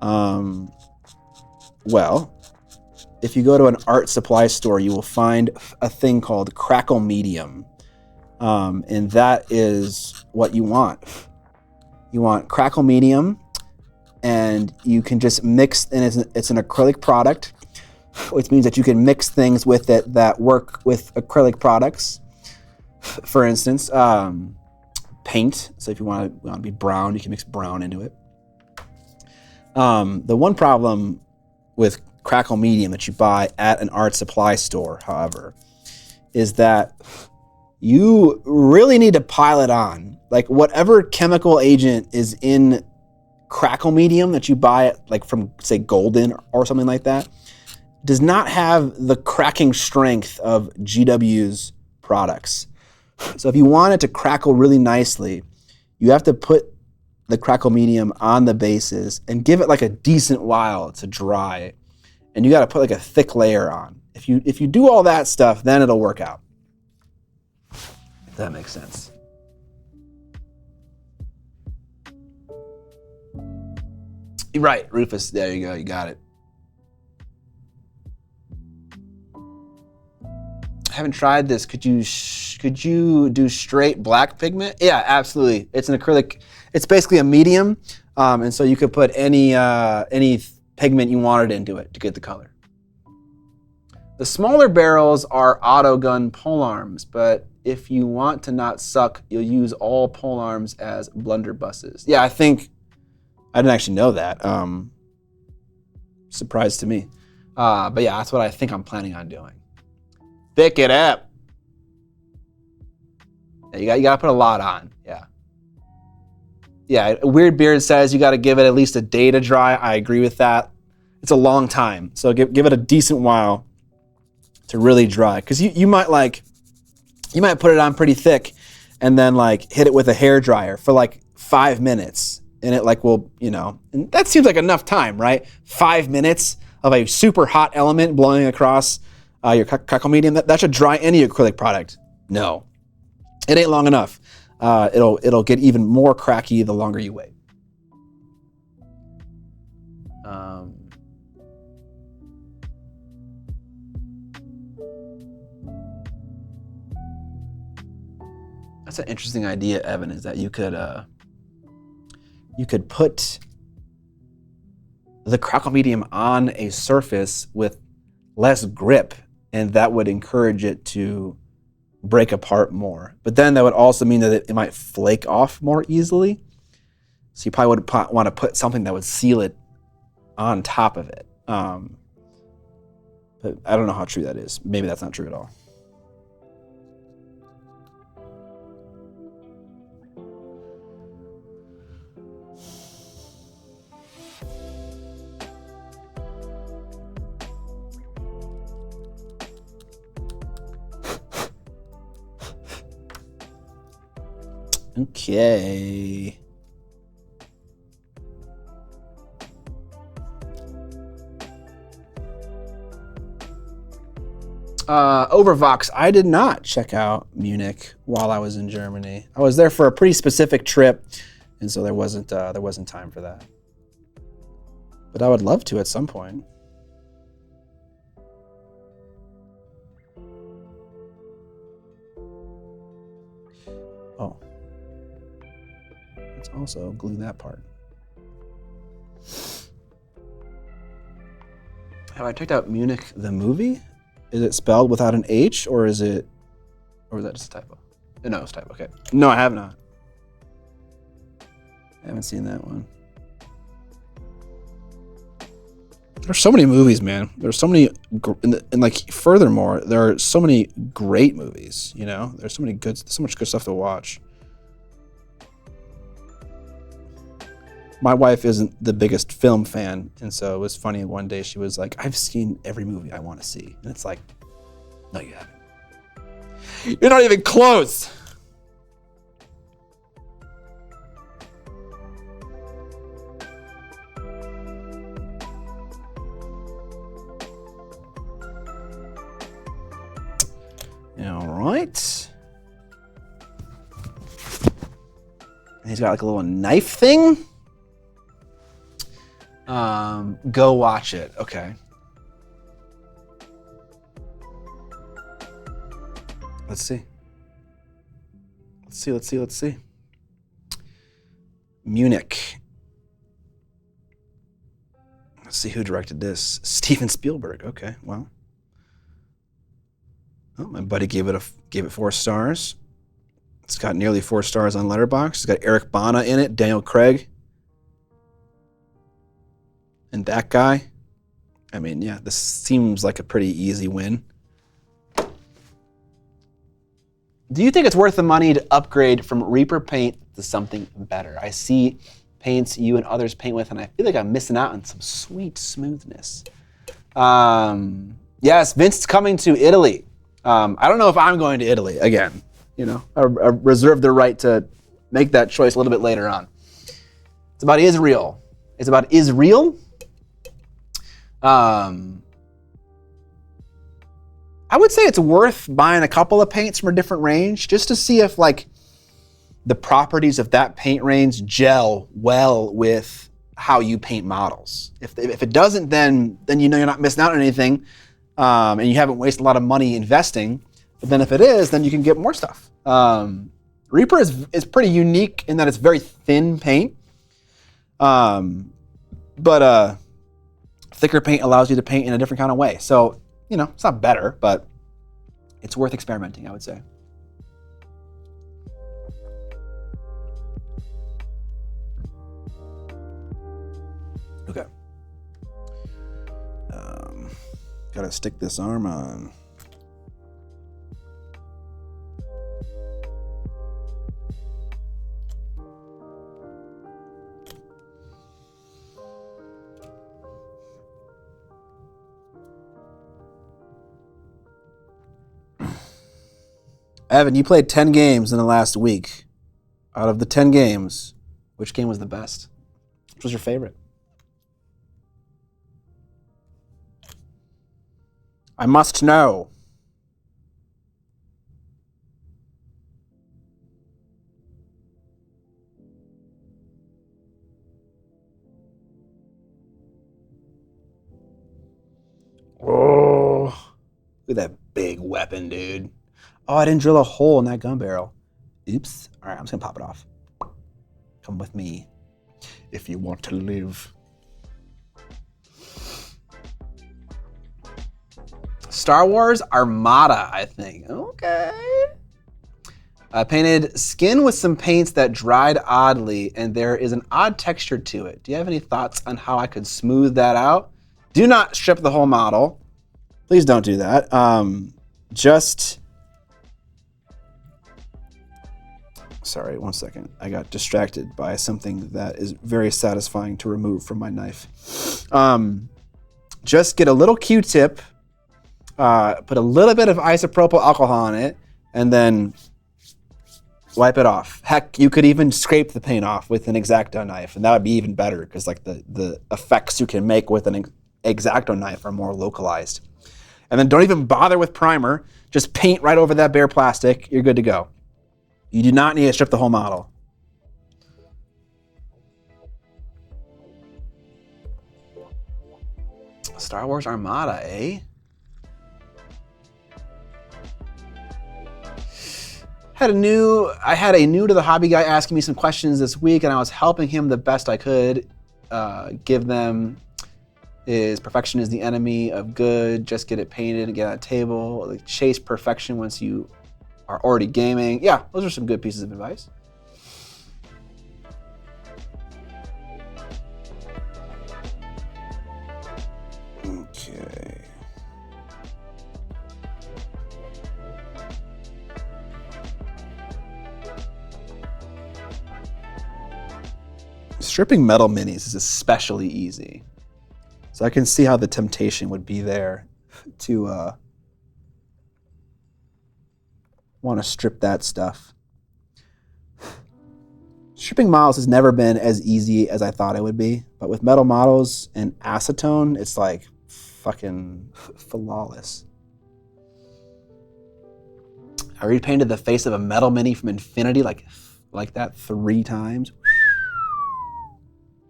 Well, if you go to an art supply store, you will find a thing called Crackle Medium. And that is what you want. You want Crackle Medium, and you can just mix, and it's an acrylic product, which means that you can mix things with it that work with acrylic products. For instance, paint. So if you want to be brown, you can mix brown into it. The one problem with Crackle Medium that you buy at an art supply store, however, is that you really need to pile it on. Like whatever chemical agent is in Crackle Medium that you buy like from, say, Golden or something like that, does not have the cracking strength of GW's products. So if you want it to crackle really nicely, you have to put the Crackle Medium on the bases and give it like a decent while to dry. And you got to put like a thick layer on. If you do all that stuff, then it'll work out. If that makes sense. Right, Rufus, there you go, you got it. I haven't tried this. Could you do straight black pigment? Yeah, absolutely. It's an acrylic. It's basically a medium, and so you could put any pigment you wanted into it to get the color. The smaller barrels are auto gun polearms, but if you want to not suck, you'll use all polearms as blunderbusses. Yeah, I didn't actually know that. Surprise to me. But yeah, that's what I think I'm planning on doing. Thick it up. Yeah, you gotta put a lot on. Yeah. Yeah, Weird Beard says you gotta give it at least a day to dry. I agree with that. It's a long time. So give it a decent while to really dry. Cause you might put it on pretty thick and then like hit it with a hairdryer for like 5 minutes. And it like will, and that seems like enough time, right? 5 minutes of a super hot element blowing across your Crackle Medium. That should dry any acrylic product. No, it ain't long enough. It'll get even more cracky the longer you wait. That's an interesting idea, Evan, is that you could put the Crackle Medium on a surface with less grip, and that would encourage it to break apart more. But then that would also mean that it might flake off more easily. So you probably would want to put something that would seal it on top of it. But I don't know how true that is. Maybe that's not true at all. Okay. Overvox, I did not check out Munich while I was in Germany. I was there for a pretty specific trip, and so there wasn't time for that. But I would love to at some point. Oh. Let's also glue that part. Have I checked out Munich the movie? Is it spelled without an H, or is that just a typo? No, it's a typo. Okay. No, I have not. I haven't seen that one. There's so many movies, man. There's so many, and like furthermore, there are so many great movies. There's so much good stuff to watch. My wife isn't the biggest film fan, and so it was funny. One day she was like, "I've seen every movie I want to see," and it's like, "No, you haven't. You're not even close." right. And he's got like a little knife thing. Go watch it. Okay. Let's see. Let's see. Miniac. Let's see who directed this. Steven Spielberg. Okay, well. Oh, my buddy gave it 4 stars. It's got nearly 4 stars on Letterboxd. It's got Eric Bana in it, Daniel Craig, and that guy. I mean, yeah, this seems like a pretty easy win. Do you think it's worth the money to upgrade from Reaper paint to something better? I see paints you and others paint with, and I feel like I'm missing out on some sweet smoothness. Yes, Vince is coming to Italy. I don't know if I'm going to Italy again. You know, I reserve the right to make that choice a little bit later on. It's about Israel. It's about Israel. I would say it's worth buying a couple of paints from a different range just to see if like the properties of that paint range gel well with how you paint models. If it doesn't, then you know you're not missing out on anything, and you haven't wasted a lot of money investing. But then if it is, then you can get more stuff. Reaper is pretty unique in that it's very thin paint, but thicker paint allows you to paint in a different kind of way. So, you know, it's not better, but it's worth experimenting, I would say. Okay. Gotta stick this arm on. Evan, you played 10 games in the last week. Out of the 10 games, which game was the best? Which was your favorite? I must know. Oh, look at that big weapon, dude. Oh, I didn't drill a hole in that gun barrel. Oops. All right, I'm just gonna pop it off. Come with me if you want to live. Star Wars Armada, I think. Okay. I painted skin with some paints that dried oddly, and there is an odd texture to it. Do you have any thoughts on how I could smooth that out? Do not strip the whole model. Please don't do that. Sorry, one second. I got distracted by something that is very satisfying to remove from my knife. Just get a little Q-tip, put a little bit of isopropyl alcohol on it, and then wipe it off. Heck, you could even scrape the paint off with an X-Acto knife, and that would be even better because like the effects you can make with an X-Acto knife are more localized. And then don't even bother with primer. Just paint right over that bare plastic. You're good to go. You do not need to strip the whole model. Star Wars Armada, eh? I had a new to the hobby guy asking me some questions this week, and I was helping him the best I could. Give them is perfection is the enemy of good. Just get it painted and get on a table. Like, chase perfection once you are already gaming. Yeah, those are some good pieces of advice. Okay. Stripping metal minis is especially easy. So I can see how the temptation would be there to want to strip that stuff. Stripping models has never been as easy as I thought it would be, but with metal models and acetone, it's like fucking flawless. I repainted the face of a metal mini from Infinity like that 3 times.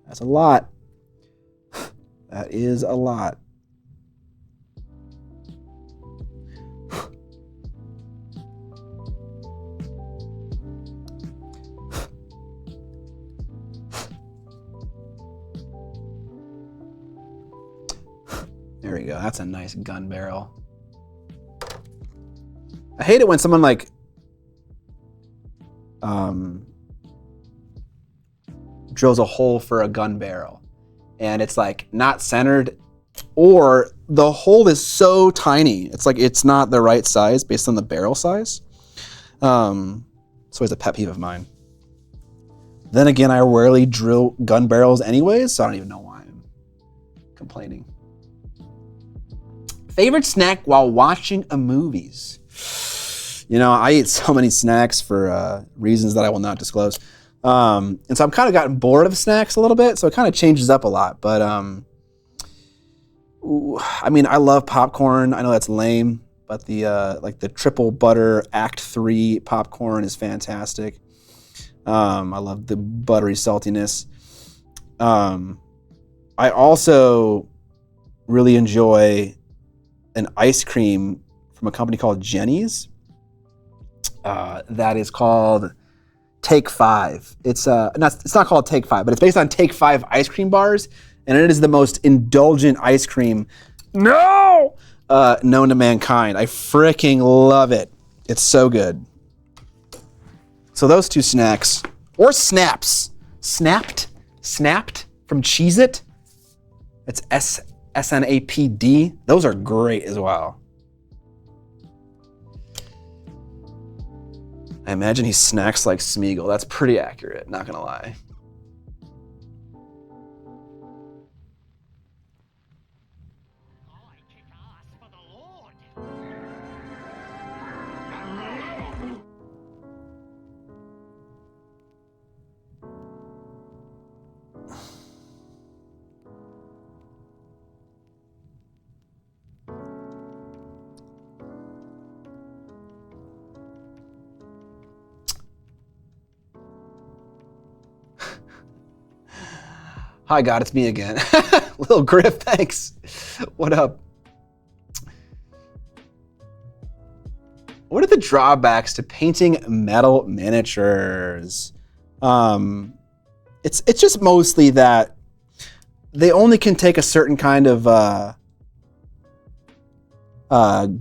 That's a lot. That is a lot. There we go. That's a nice gun barrel. I hate it when someone like drills a hole for a gun barrel and it's like not centered, or the hole is so tiny. It's like it's not the right size based on the barrel size. It's always a pet peeve of mine. Then again, I rarely drill gun barrels anyways, so I don't even know why I'm complaining. Favorite snack while watching a movies? You know, I eat so many snacks for reasons that I will not disclose. And so I'm kind of gotten bored of snacks a little bit, so it kind of changes up a lot. But I mean, I love popcorn. I know that's lame, but the like the triple butter Act 3 popcorn is fantastic. I love the buttery saltiness. I also really enjoy an ice cream from a company called Jenny's. That is called Take 5. It's not called Take 5, but it's based on Take 5 ice cream bars, and it is the most indulgent ice cream known to mankind. I freaking love it. It's so good. So those 2 snacks, or snaps, snapped from Cheez-It. It's SNAPD. Those are great as well. I imagine he snacks like Smeagol. That's pretty accurate, not gonna lie. Hi, God, it's me again. Little Griff, thanks. What up? What are the drawbacks to painting metal miniatures? It's just mostly that they only can take a certain kind of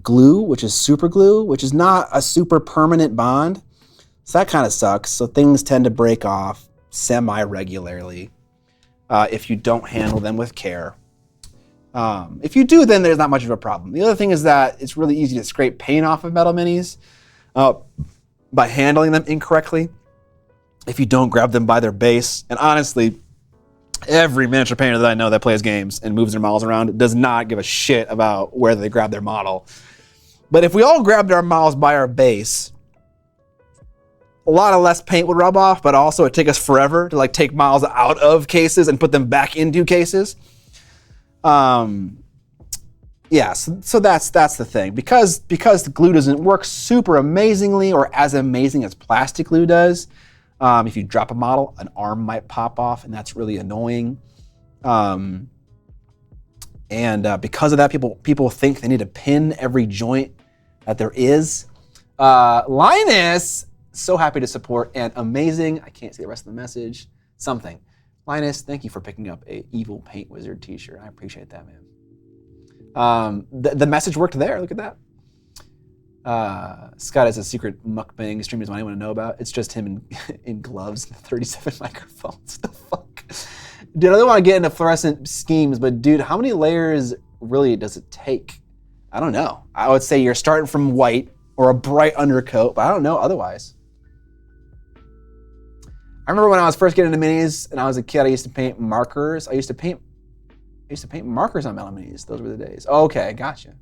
glue, which is super glue, which is not a super permanent bond. So that kind of sucks. So things tend to break off semi-regularly. If you don't handle them with care. If you do, then there's not much of a problem. The other thing is that it's really easy to scrape paint off of metal minis by handling them incorrectly if you don't grab them by their base. And honestly, every miniature painter that I know that plays games and moves their models around does not give a shit about where they grab their model. But if we all grabbed our models by our base, a lot of less paint would rub off, but also it'd take us forever to like take models out of cases and put them back into cases. Yeah, so that's the thing. Because the glue doesn't work super amazingly or as amazing as plastic glue does, if you drop a model, an arm might pop off, and that's really annoying. And because of that, people think they need to pin every joint that there is. Linus, so happy to support and amazing. I can't see the rest of the message. Something. Linus, thank you for picking up a Evil Paint Wizard t-shirt. I appreciate that, man. The message worked there. Look at that. Scott has a secret mukbang stream doesn't anyone know about. It's just him in gloves and 37 microphones. The fuck? Dude, I don't want to get into fluorescent schemes, but dude, how many layers really does it take? I don't know. I would say you're starting from white or a bright undercoat, but I don't know otherwise. I remember when I was first getting into minis and I was a kid, I used to paint markers. I used to paint markers on metal minis. Those were the days. Okay, gotcha.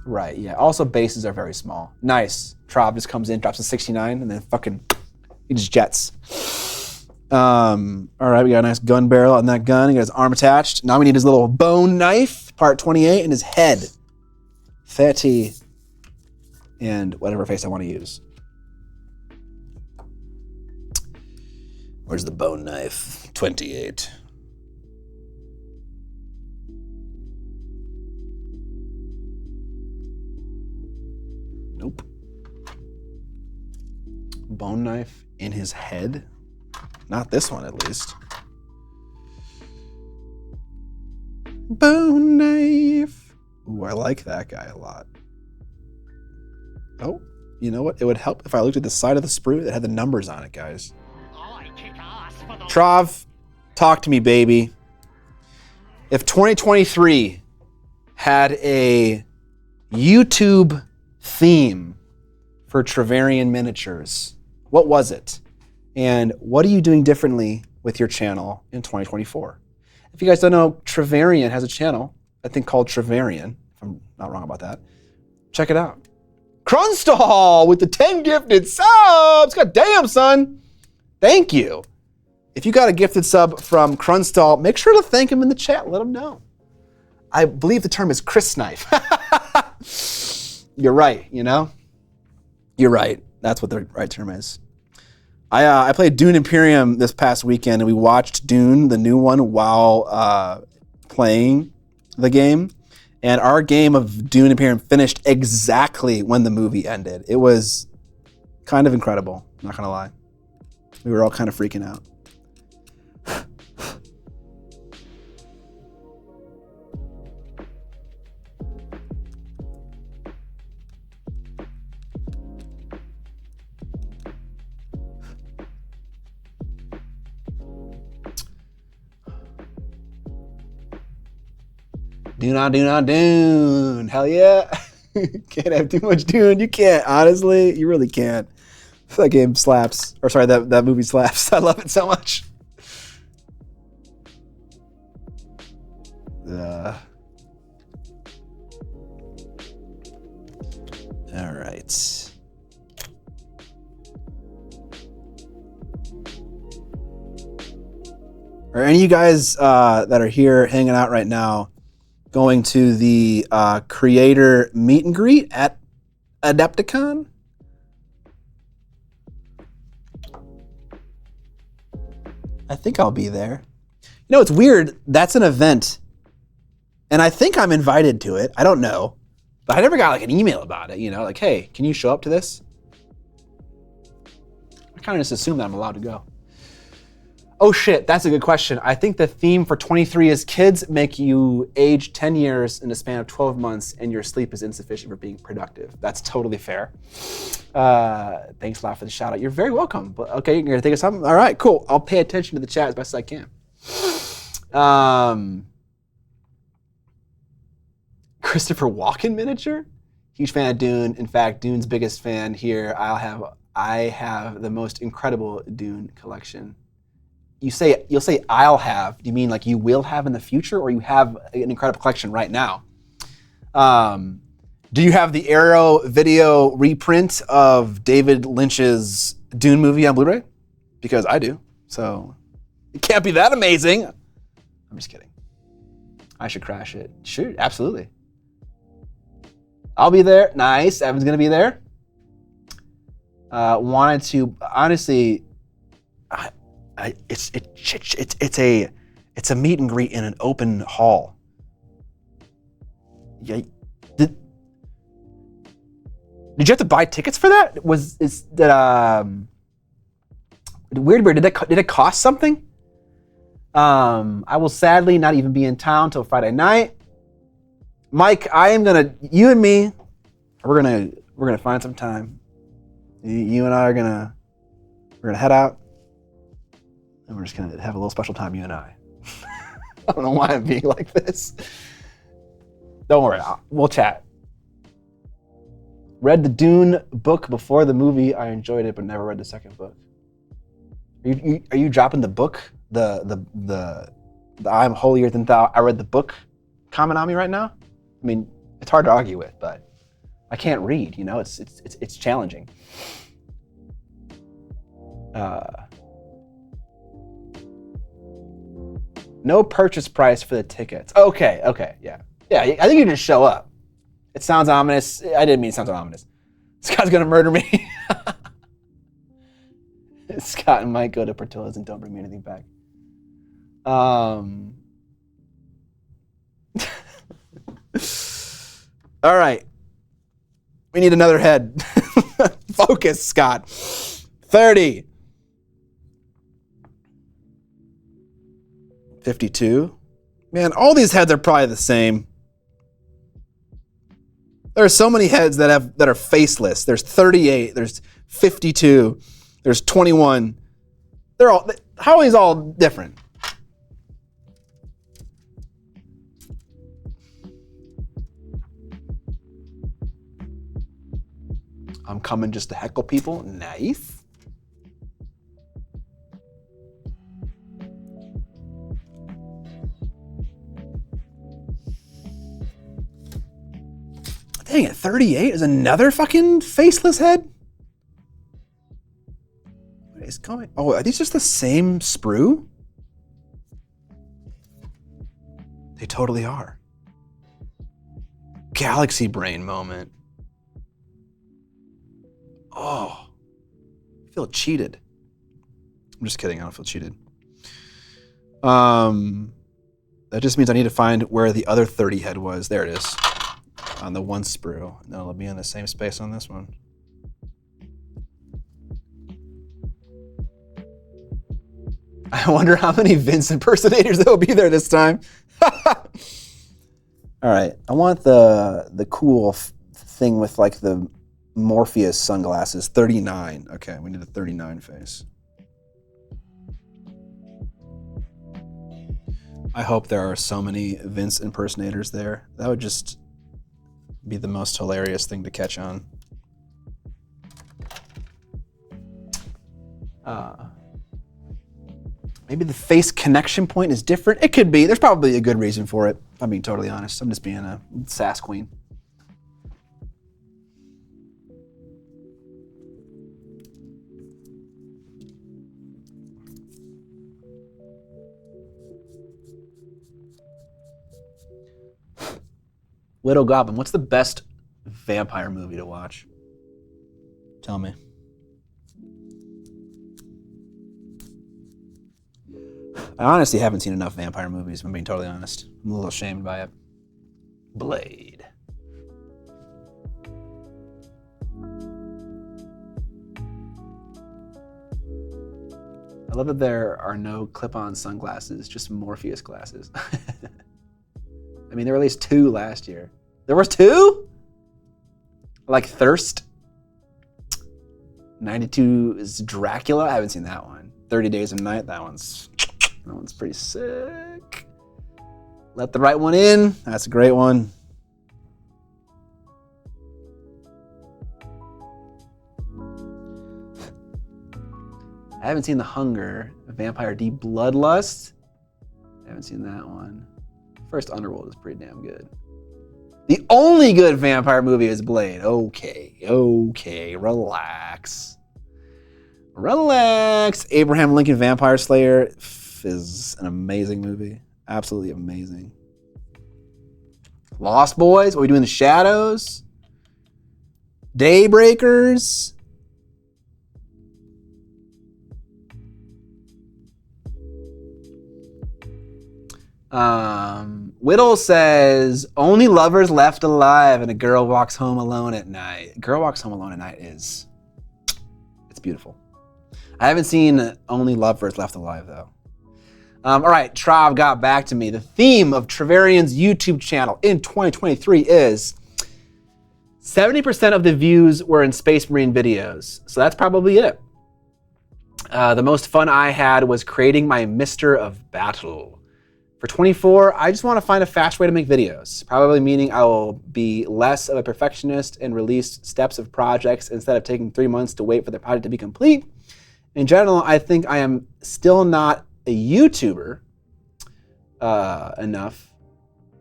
Right, yeah. Also, bases are very small. Nice. Trav just comes in, drops a 69, and then fucking, he just jets. All right, we got a nice gun barrel on that gun. He got his arm attached. Now we need his little bone knife, part 28, and his head. 30, and whatever face I want to use. Where's the bone knife? 28. Nope. Bone knife in his head? Not this one, at least. Bone knife. Ooh, I like that guy a lot. Oh, you know what? It would help if I looked at the side of the sprue that had the numbers on it, guys. Trav, talk to me, baby. If 2023 had a YouTube theme for Trevarian miniatures, what was it? And what are you doing differently with your channel in 2024? If you guys don't know, Trevarian has a channel, I think called Trevarian, if I'm not wrong about that. Check it out. Krunstall with the 10 gifted subs. God damn, son. Thank you. If you got a gifted sub from Krunstall, make sure to thank him in the chat. Let him know. I believe the term is Chris Knife. You're right, you know? You're right. That's what the right term is. I played Dune Imperium this past weekend, and we watched Dune, the new one, while playing the game. And our game of Dune Imperium finished exactly when the movie ended. It was kind of incredible, not gonna lie. We were all kind of freaking out. Dune. Hell yeah. Can't have too much Dune. You can't, honestly. You really can't. That game slaps. Or sorry, that movie slaps. I love it so much. All right. Are any of you guys that are here hanging out right now going to the creator meet and greet at Adepticon? I think I'll be there. You know, it's weird. That's an event, and I think I'm invited to it. I don't know, but I never got like an email about it. You know, like, hey, can you show up to this? I kind of just assume that I'm allowed to go. Oh shit, that's a good question. I think the theme for 23 is kids make you age 10 years in a span of 12 months and your sleep is insufficient for being productive. That's totally fair. Thanks a lot for the shout out. You're very welcome. But okay, you're gonna think of something? All right, cool. I'll pay attention to the chat as best as I can. Christopher Walken miniature? Huge fan of Dune. In fact, Dune's biggest fan here. I have the most incredible Dune collection. You'll say I'll have. Do you mean like you will have in the future, or you have an incredible collection right now? Do you have the Arrow video reprint of David Lynch's Dune movie on Blu-ray? Because I do. So it can't be that amazing. I'm just kidding. I should crash it. Sure, absolutely. I'll be there. Nice. Evan's gonna be there. Wanted to honestly. It's a meet and greet in an open hall. Yeah. Did you have to buy tickets for that? Weird? Did it cost something? I will sadly not even be in town till Friday night. Mike, you and me, we're gonna find some time. You and I we're gonna head out. And we're just gonna have a little special time, you and I. I don't know why I'm being like this. Don't worry, we'll chat. Read the Dune book before the movie. I enjoyed it, but never read the second book. Are you dropping the book? The I'm holier than thou. I read the book comment on me right now. I mean, it's hard to argue with, but I can't read. You know, it's challenging. No purchase price for the tickets. Okay, yeah. I think you just show up. It sounds ominous. I didn't mean it sounds ominous. Scott's gonna murder me. Scott and Mike go to Portillo's and don't bring me anything back. All right. We need another head. Focus, Scott. 30. 52. Man, all these heads are probably the same. There are so many heads that are faceless. There's 38. There's 52. There's 21. How are these all different? I'm coming just to heckle people. Nice. Dang it, 38 is another fucking faceless head? What is going? Oh, are these just the same sprue? They totally are. Galaxy brain moment. Oh, I feel cheated. I'm just kidding, I don't feel cheated. That just means I need to find where the other 30 head was. There it is. On the one sprue. And it'll be in the same space on this one. I wonder how many Vince impersonators there will be there this time. All right, I want the cool thing with like the Morpheus sunglasses. 39. Okay, we need a 39 face. I hope there are so many Vince impersonators there. That would just be the most hilarious thing to catch on. Maybe the face connection point is different. It could be. There's probably a good reason for it, if I'm being totally honest. I'm just being a sass queen. Widow Goblin, what's the best vampire movie to watch? Tell me. I honestly haven't seen enough vampire movies, if I'm being totally honest. I'm a little ashamed by it. Blade. I love that there are no clip-on sunglasses, just Morpheus glasses. I mean, there were at least 2 last year. There was 2? Like Thirst? 92 is Dracula? I haven't seen that one. 30 Days of Night, that one's pretty sick. Let the Right One In, that's a great one. I haven't seen The Hunger, Vampire D Bloodlust. I haven't seen that one. First Underworld is pretty damn good. The only good vampire movie is Blade. Okay, relax. Relax. Abraham Lincoln Vampire Slayer is an amazing movie. Absolutely amazing. Lost Boys, What We Do in the Shadows. Daybreakers. Whittle says, only lovers left alive and a girl walks home alone at night. Girl Walks Home Alone at Night it's beautiful. I haven't seen Only Lovers Left Alive though. All right, Trav got back to me. The theme of Travarian's YouTube channel in 2023 is 70% of the views were in Space Marine videos. So that's probably it. The most fun I had was creating my Mr. of Battle. For 24, I just want to find a fast way to make videos, probably meaning I will be less of a perfectionist and release steps of projects instead of taking 3 months to wait for the project to be complete. In general, I think I am still not a YouTuber enough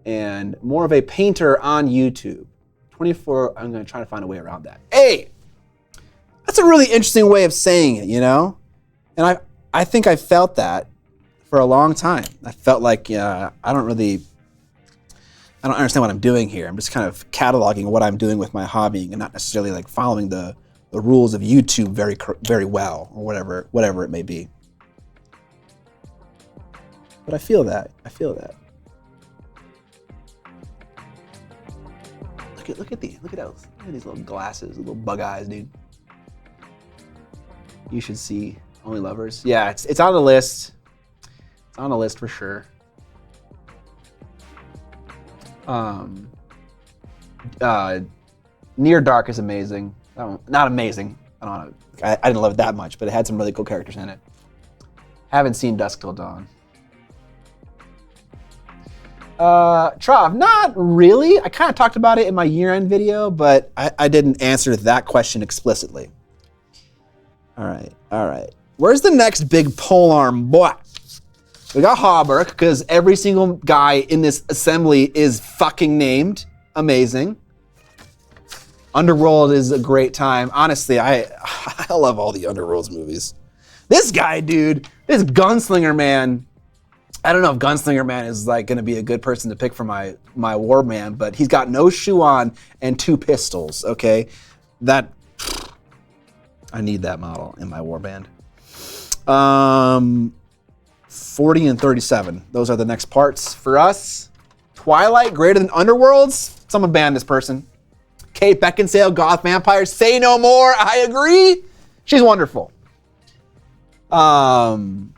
and more of a painter on YouTube. 24, I'm going to try to find a way around that. Hey, that's a really interesting way of saying it, you know? And I think I felt that for a long time. I felt like I don't really I don't understand what I'm doing here. I'm just kind of cataloging what I'm doing with my hobby and not necessarily like following the rules of YouTube very well or whatever it may be. But I feel that. Look at these. Look at these little glasses, little bug eyes, dude. You should see Only Lovers. Yeah, it's on the list. It's on the list for sure. Near Dark is amazing. Not amazing. I didn't love it that much, but it had some really cool characters in it. Haven't seen Dusk Till Dawn. Trav, not really. I kind of talked about it in my year-end video, but I didn't answer that question explicitly. All right. Where's the next big polearm boy? We got Hauberk, because every single guy in this assembly is fucking named. Amazing. Underworld is a great time. Honestly, I love all the Underworld's movies. This guy, dude, this Gunslinger Man. I don't know if Gunslinger Man is like gonna be a good person to pick for my Warband, but he's got no shoe on and 2 pistols, okay? I need that model in my Warband. 40 and 37. Those are the next parts for us. Twilight greater than Underworlds? Someone ban this person. Kate Beckinsale, Goth Vampire, say no more. I agree. She's wonderful. Having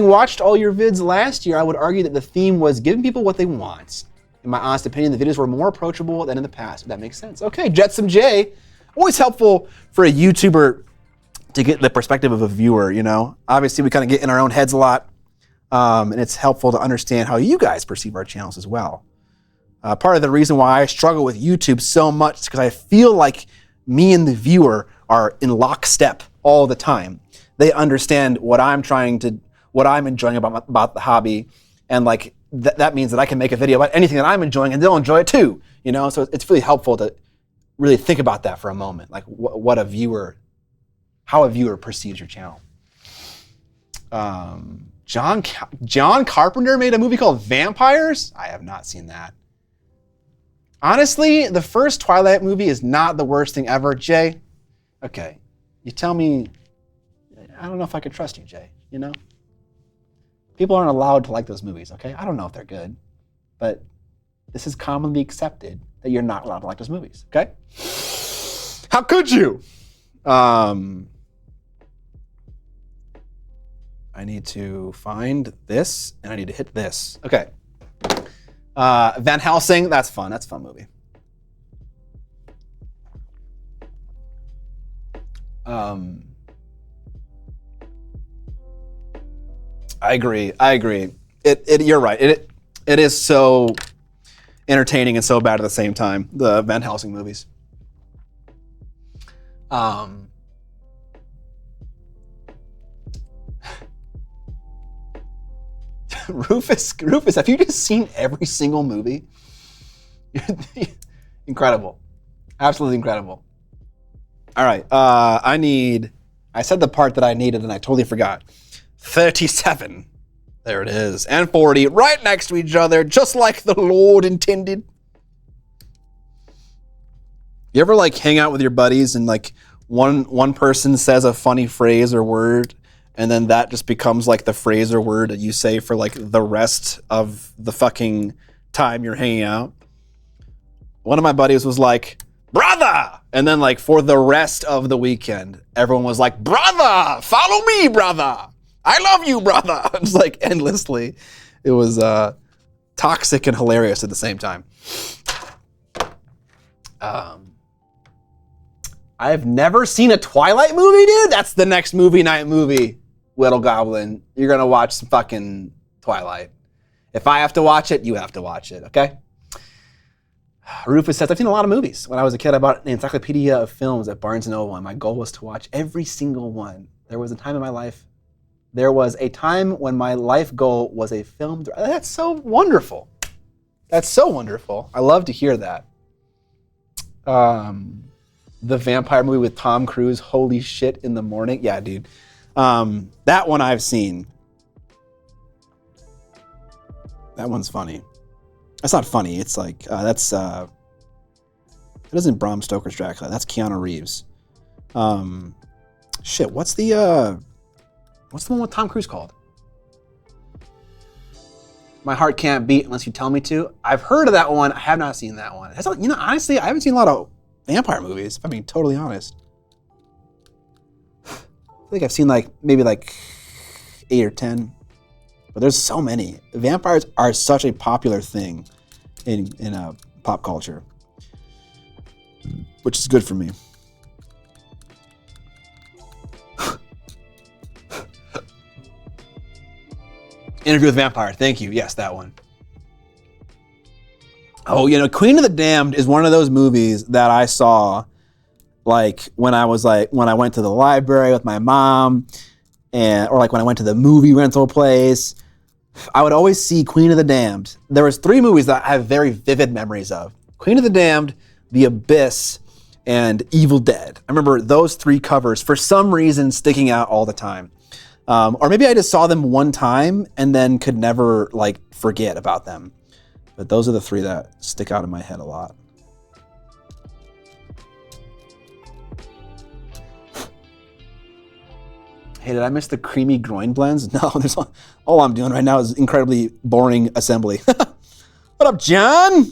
watched all your vids last year, I would argue that the theme was giving people what they want. In my honest opinion, the videos were more approachable than in the past. If that makes sense. Okay, Jetsam J. Always helpful for a YouTuber to get the perspective of a viewer, you know? Obviously, we kind of get in our own heads a lot, and it's helpful to understand how you guys perceive our channels as well. Part of the reason why I struggle with YouTube so much is because I feel like me and the viewer are in lockstep all the time. They understand what I'm enjoying about the hobby, and like that means that I can make a video about anything that I'm enjoying, and they'll enjoy it too, you know? So it's really helpful to really think about that for a moment, like how a viewer perceives your channel. John Carpenter made a movie called Vampires? I have not seen that. Honestly, the first Twilight movie is not the worst thing ever. Jay, okay, you tell me, I don't know if I could trust you, Jay, you know? People aren't allowed to like those movies, okay? I don't know if they're good, but this is commonly accepted that you're not allowed to like those movies, okay? How could you? I need to find this, and I need to hit this. Okay. Van Helsing, that's fun. That's a fun movie. I agree. You're right. It is so entertaining and so bad at the same time, the Van Helsing movies. Rufus, have you just seen every single movie? Incredible. Absolutely incredible. All right, I said the part that I needed and I totally forgot. 37. There it is. And 40, right next to each other, just like the Lord intended. You ever like hang out with your buddies and like one person says a funny phrase or word, and then that just becomes like the phrase or word that you say for like the rest of the fucking time you're hanging out? One of my buddies was like, brother! And then like for the rest of the weekend, everyone was like, brother! Follow me, brother! I love you, brother! It's like endlessly. It was toxic and hilarious at the same time. I've never seen a Twilight movie, dude. That's the next movie night movie, Little Goblin. You're gonna watch some fucking Twilight. If I have to watch it, you have to watch it, okay? Rufus says, I've seen a lot of movies. When I was a kid, I bought an encyclopedia of films at Barnes & Noble, and my goal was to watch every single one. There was a time when my life goal was a film. That's so wonderful. That's so wonderful. I love to hear that. The vampire movie with Tom Cruise, holy shit in the morning. Yeah, dude. That one I've seen. That one's funny. That's not funny. It's like that's it isn't Bram Stoker's Dracula. That's Keanu Reeves. Shit. What's the one with Tom Cruise called? My Heart Can't Beat Unless You Tell Me To. I've heard of that one. I have not seen that one. Honestly, I haven't seen a lot of vampire movies, if I'm being totally honest. I think I've seen maybe 8 or 10. But there's so many. Vampires are such a popular thing in pop culture, which is good for me. Interview with Vampire. Thank you. Yes, that one. Oh, Queen of the Damned is one of those movies that I saw when I went to the library with my mom, or when I went to the movie rental place. I would always see Queen of the Damned. There was 3 movies that I have very vivid memories of. Queen of the Damned, The Abyss, and Evil Dead. I remember those 3 covers for some reason sticking out all the time. Or maybe I just saw them one time and then could never forget about them. But those are the 3 that stick out in my head a lot. Hey, did I miss the creamy groin blends? No, all I'm doing right now is incredibly boring assembly. What up, John?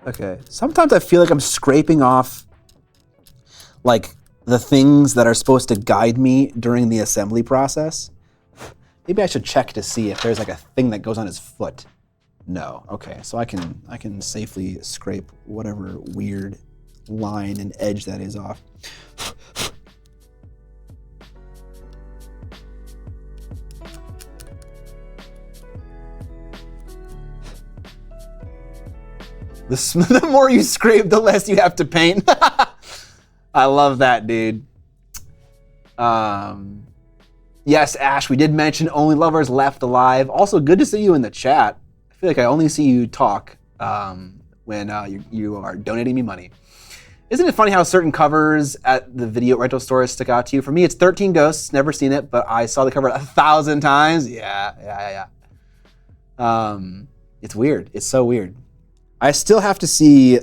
Okay, sometimes I feel like I'm scraping off the things that are supposed to guide me during the assembly process. Maybe I should check to see if there's a thing that goes on his foot. No. Okay, so I can safely scrape whatever weird line and edge that is off. The more you scrape, the less you have to paint. I love that, dude. Yes, Ash, we did mention Only Lovers Left Alive. Also, good to see you in the chat. I feel like I only see you talk when you are donating me money. Isn't it funny how certain covers at the video rental stores stick out to you? For me, it's 13 Ghosts. Never seen it, but I saw the cover 1,000 times. Yeah. It's weird. It's so weird. I still have to see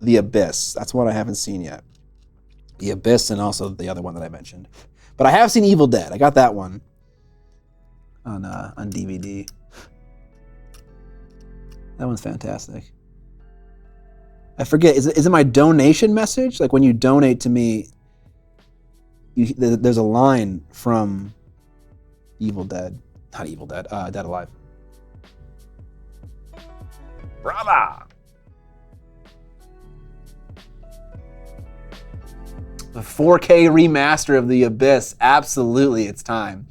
The Abyss. That's one I haven't seen yet. The Abyss and also the other one that I mentioned. But I have seen Evil Dead. I got that one on DVD. That one's fantastic. I forget, is it my donation message? When you donate to me, there's a line from Evil Dead. Not Evil Dead, Dead Alive. Brava! The 4K remaster of The Abyss. Absolutely, it's time.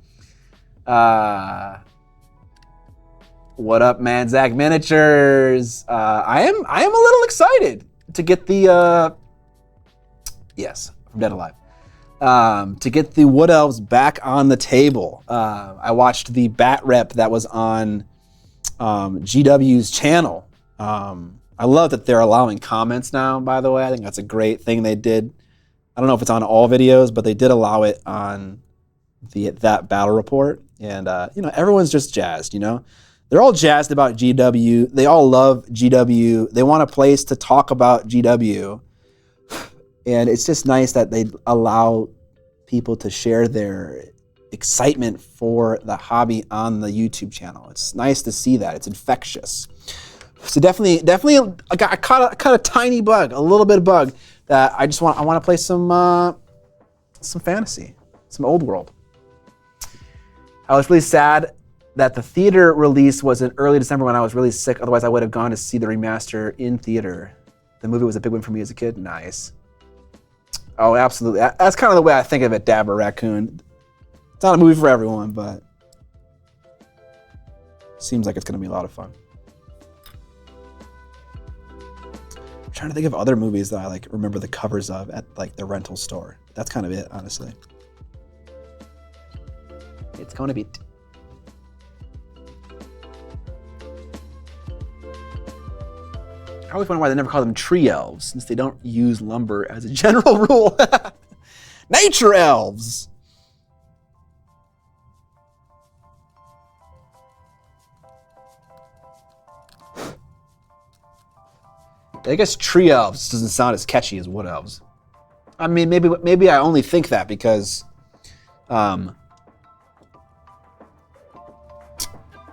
What up, man? Zach Miniatures. I am a little excited to get the yes, from Dead Alive. To get the Wood Elves back on the table. I watched the Bat Rep that was on GW's channel. I love that they're allowing comments now, by the way. I think that's a great thing they did. I don't know if it's on all videos, but they did allow it on that battle report. And, everyone's just jazzed, They're all jazzed about GW. They all love GW. They want a place to talk about GW. And it's just nice that they allow people to share their excitement for the hobby on the YouTube channel. It's nice to see that. It's infectious. So definitely, I caught a tiny bug, a little bit of bug that I want to play some fantasy, some old world. I was really sad that the theater release was in early December when I was really sick. Otherwise, I would have gone to see the remaster in theater. The movie was a big win for me as a kid. Nice. Oh, absolutely. That's kind of the way I think of it, Dabber Raccoon. It's not a movie for everyone, but seems like it's going to be a lot of fun. I'm trying to think of other movies that I remember the covers of at the rental store. That's kind of it, honestly. It's gonna be. I always wonder why they never call them tree elves, since they don't use lumber as a general rule. Nature elves. I guess tree elves doesn't sound as catchy as wood elves. I mean, maybe I only think that because, what am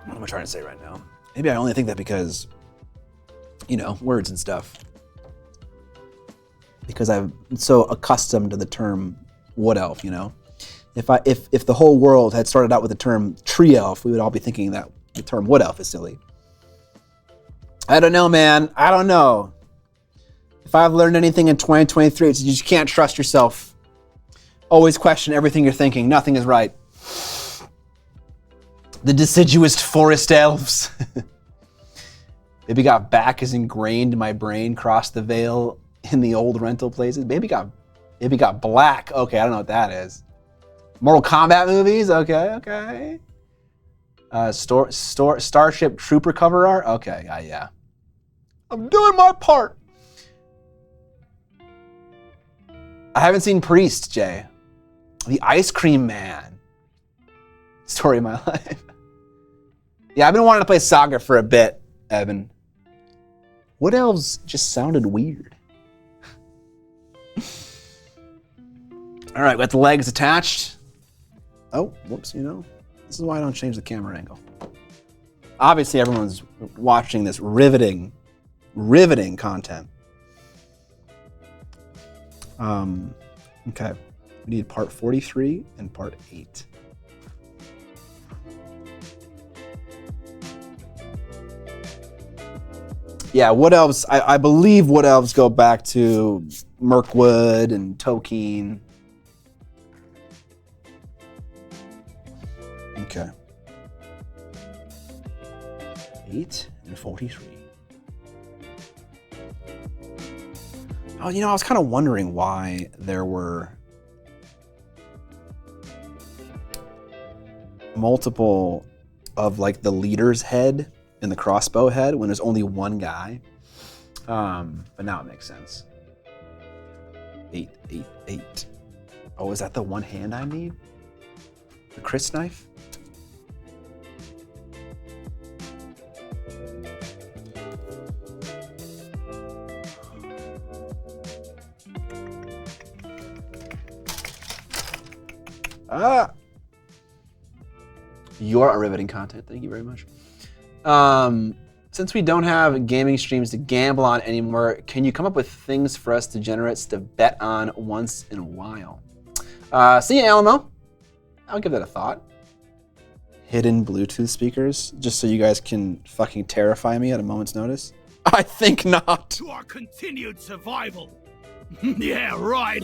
I trying to say right now? Maybe I only think that because, words and stuff. Because I'm so accustomed to the term wood elf, If the whole world had started out with the term tree elf, we would all be thinking that the term wood elf is silly. I don't know, man. I don't know. If I've learned anything in 2023, it's you just can't trust yourself. Always question everything you're thinking. Nothing is right. The deciduous forest elves. Maybe got back is ingrained in my brain, crossed the veil in the old rental places. Maybe got black. Okay, I don't know what that is. Mortal Kombat movies? Okay. Starship Trooper cover art? Okay, yeah. I'm doing my part. I haven't seen Priest, Jay. The Ice Cream Man. Story of my life. Yeah, I've been wanting to play Saga for a bit, Evan. Wood elves just sounded weird. All right, got the legs attached. Oh, whoops, this is why I don't change the camera angle. Obviously, everyone's watching this riveting content. Okay, we need part 43 and part 8. Yeah, wood elves, I believe wood elves go back to Mirkwood and Tolkien. Okay. 8 and 43. Oh, I was kind of wondering why there were multiple of like the leader's head and the crossbow head when there's only one guy. But now it makes sense. 8, 8, 8. Oh, is that the one hand I need? The Chris knife? You're a riveting content. Thank you very much. Since we don't have gaming streams to gamble on anymore, can you come up with things for us degenerates to bet on once in a while? See you, Alamo. I'll give that a thought. Hidden Bluetooth speakers, just so you guys can fucking terrify me at a moment's notice? I think not. To our continued survival. Yeah, right.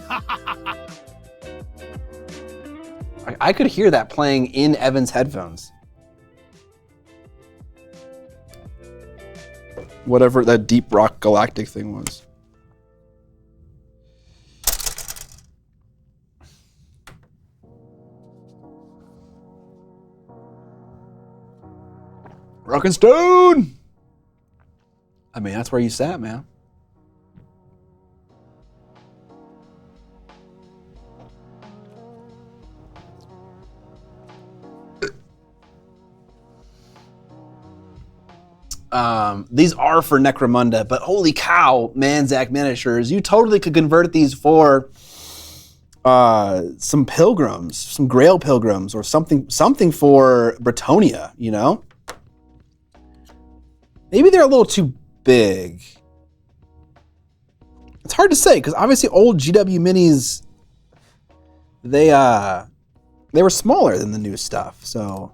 I could hear that playing in Evan's headphones. Whatever that Deep Rock Galactic thing was. Rock and Stone! I mean, that's where you sat, man. These are for Necromunda, but holy cow, Manzac miniatures, you totally could convert these for some pilgrims, some Grail pilgrims, or something for Bretonia, Maybe they're a little too big. It's hard to say, because obviously old GW minis, they were smaller than the new stuff, so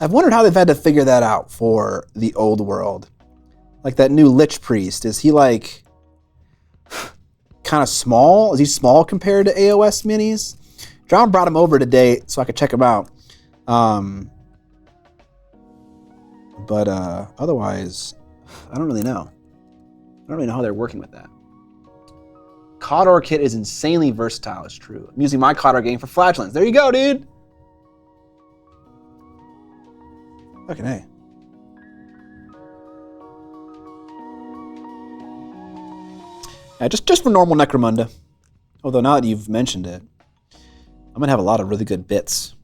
I've wondered how they've had to figure that out for the old world. Like that new Lich Priest, is he like kind of small? Is he small compared to AOS minis? John brought him over today so I could check him out. But otherwise, I don't really know. I don't really know how they're working with that. Cawdor kit is insanely versatile, it's true. I'm using my Cawdor game for flatulence. There you go, dude. Fucking A. Yeah, just for normal Necromunda. Although now that you've mentioned it, I'm gonna have a lot of really good bits.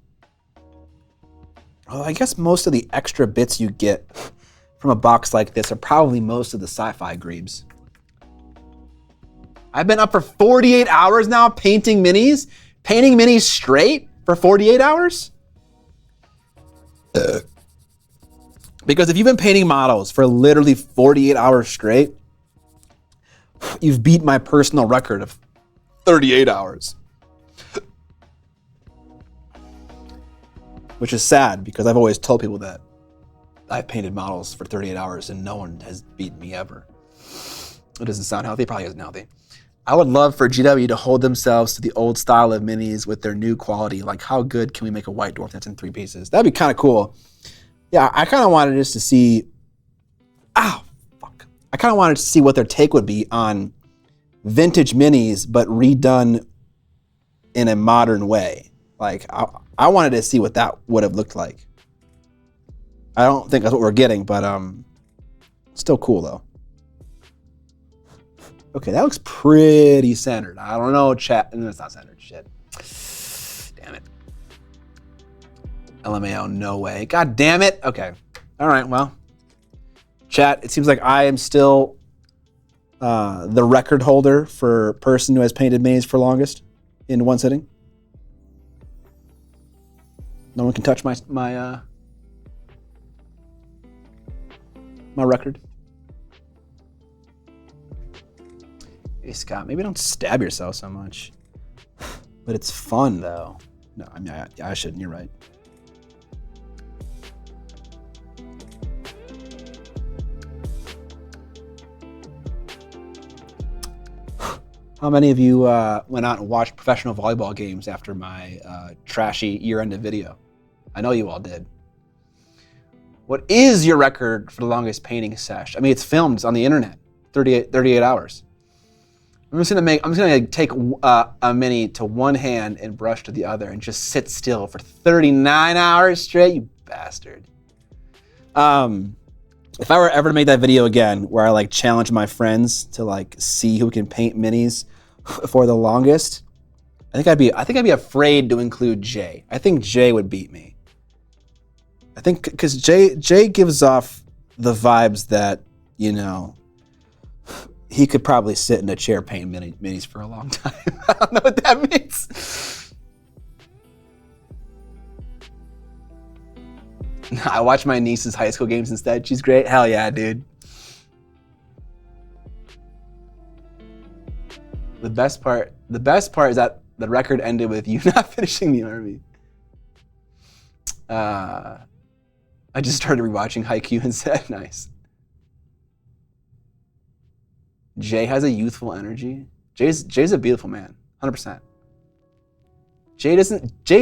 Well, I guess most of the extra bits you get from a box like this are probably most of the sci-fi greebs. I've been up for 48 hours now painting minis? Painting minis straight for 48 hours? Because if you've been painting models for literally 48 hours straight, you've beat my personal record of 38 hours. Which is sad because I've always told people that I've painted models for 38 hours and no one has beaten me ever. It doesn't sound healthy, it probably isn't healthy. I would love for GW to hold themselves to the old style of minis with their new quality. Like, how good can we make a white dwarf that's in 3 pieces? That'd be kind of cool. Yeah, I kind of wanted just to see... Ow, fuck. I kind of wanted to see what their take would be on vintage minis, but redone in a modern way. Like, I wanted to see what that would have looked like. I don't think that's what we're getting, but still cool, though. Okay, that looks pretty centered. I don't know, chat. No, it's not centered. Shit. Damn it. LMAO, no way. God damn it. Okay. All right, well. Chat, it seems like I am still the record holder for person who has painted minis for longest in one sitting. No one can touch my record. Hey, Scott, maybe don't stab yourself so much. But it's fun, though. No, I mean, I shouldn't. You're right. How many of you went out and watched professional volleyball games after my trashy year-ended video? I know you all did. What is your record for the longest painting sesh? I mean, it's filmed. It's on the internet. 38 hours. I'm just gonna take a mini to one hand and brush to the other and just sit still for 39 hours straight. You bastard. If I were ever to make that video again, where I like challenge my friends to like see who can paint minis for the longest, I think I'd be afraid to include Jay. I think Jay would beat me. I think because Jay gives off the vibes that, you know, he could probably sit in a chair paint minis for a long time. I don't know what that means. I watch my niece's high school games instead. She's great. Hell yeah, dude. The best part is that the record ended with you not finishing the army. I just started rewatching Haikyuu instead. Nice. Jay has a youthful energy. Jay's a beautiful man, 100%. Jay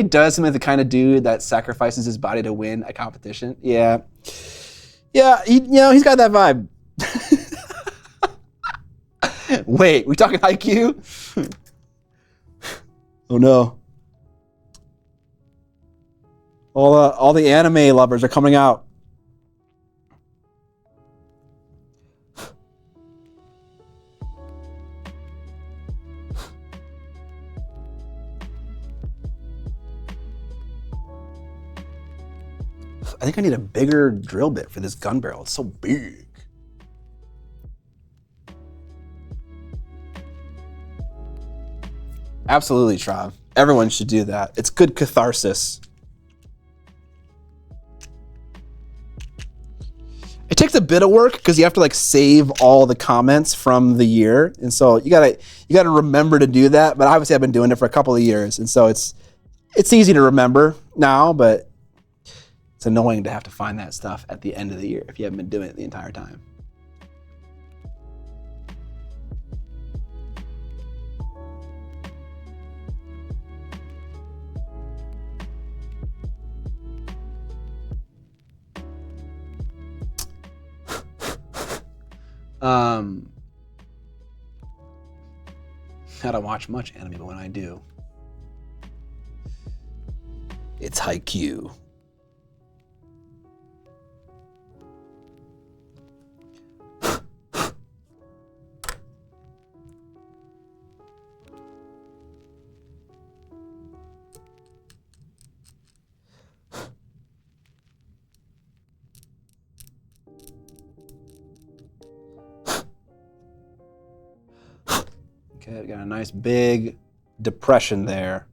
does seem like the kind of dude that sacrifices his body to win a competition. Yeah, he's got that vibe. Wait, we talking Haikyuu? Oh no! All the anime lovers are coming out. I think I need a bigger drill bit for this gun barrel. It's so big. Absolutely, Trav. Everyone should do that. It's good catharsis. It takes a bit of work because you have to like save all the comments from the year, and so you gotta remember to do that. But obviously, I've been doing it for a couple of years, and so it's easy to remember now, but it's annoying to have to find that stuff at the end of the year if you haven't been doing it the entire time. I don't watch much anime, but when I do, it's Haikyuu. Okay, got a nice big depression there.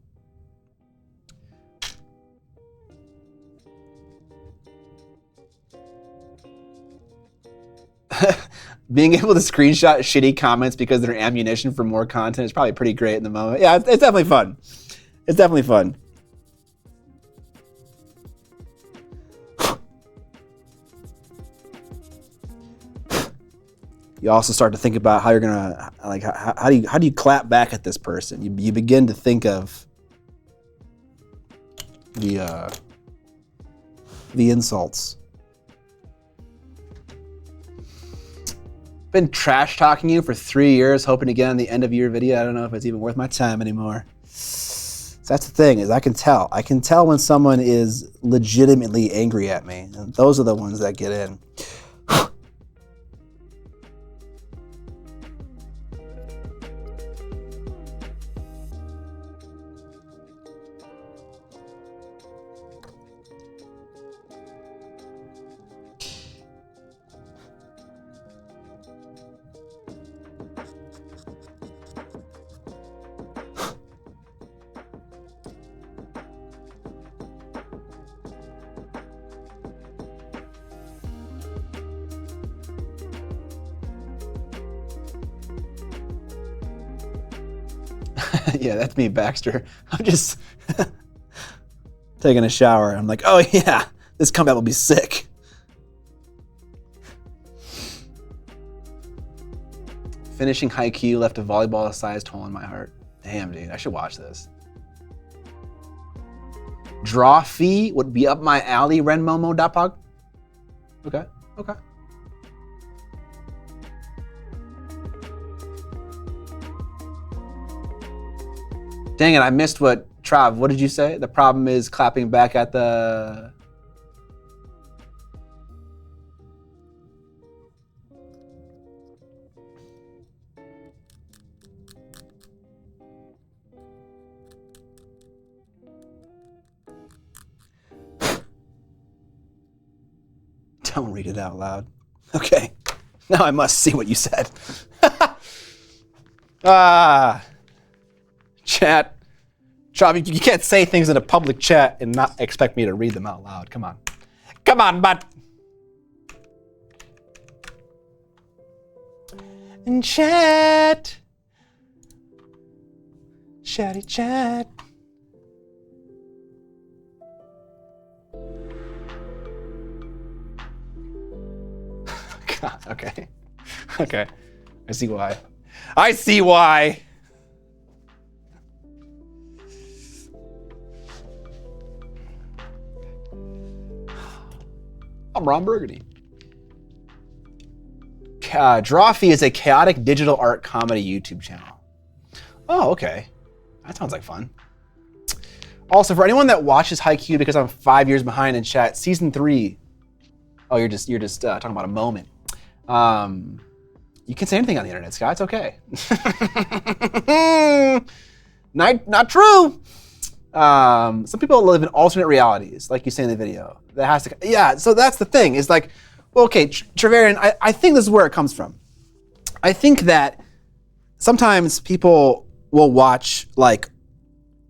Being able to screenshot shitty comments because they're ammunition for more content is probably pretty great in the moment. Yeah, it's definitely fun. It's definitely fun. You also start to think about how you're gonna, like, how do you clap back at this person? You begin to think of the insults. Been trash talking you for 3 years, hoping to get on the end of your video. I don't know if it's even worth my time anymore. So that's the thing, is I can tell when someone is legitimately angry at me, and those are the ones that get in. Yeah, that's me, Baxter. I'm just taking a shower. I'm like, oh yeah, this combat will be sick. Finishing Haikyuu left a volleyball-sized hole in my heart. Damn, dude, I should watch this. Draw fee would be up my alley, Renmomo Dapog. Okay, okay. Dang it, I missed what, Trav, what did you say? The problem is clapping back at the... Don't read it out loud. Okay, now I must see what you said. Chat. Trav, you can't say things in a public chat and not expect me to read them out loud. Come on. Come on, bud. And chat. Chatty chat. God, okay. Okay. I see why. I see why. I'm Ron Burgundy. Drawfee is a chaotic digital art comedy YouTube channel. Oh, okay. That sounds like fun. Also, for anyone that watches Haikyuu because I'm 5 years behind in chat, season 3. Oh, you're just talking about a moment. You can say anything on the internet, Scott. It's okay. Not true. Some people live in alternate realities, like you say in the video. That has to, yeah. So that's the thing. Is like, well, okay, Trevelyan. I think this is where it comes from. I think that sometimes people will watch like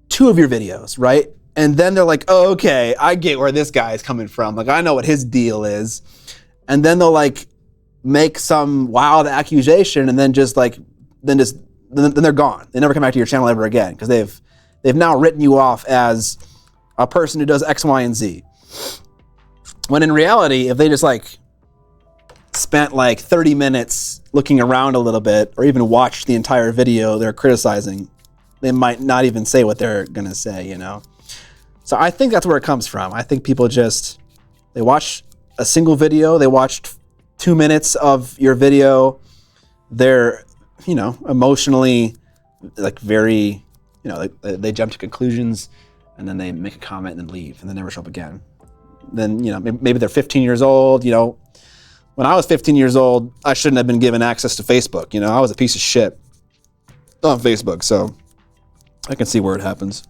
2 of your videos, right? And then they're like, oh, okay, I get where this guy is coming from. Like, I know what his deal is. And then they'll like make some wild accusation, and then just like, then they're gone. They never come back to your channel ever again because they've now written you off as a person who does X, Y, and Z. When in reality, if they just like spent like 30 minutes looking around a little bit, or even watched the entire video they're criticizing, they might not even say what they're gonna say, you know? So I think that's where it comes from. I think people just, they watch a single video, they watched 2 minutes of your video, they're, you know, emotionally like very, you know, they jump to conclusions, and then they make a comment and then leave, and then never show up again. Then, you know, maybe they're 15 years old, you know. When I was 15 years old, I shouldn't have been given access to Facebook, you know. I was a piece of shit on Facebook, so I can see where it happens.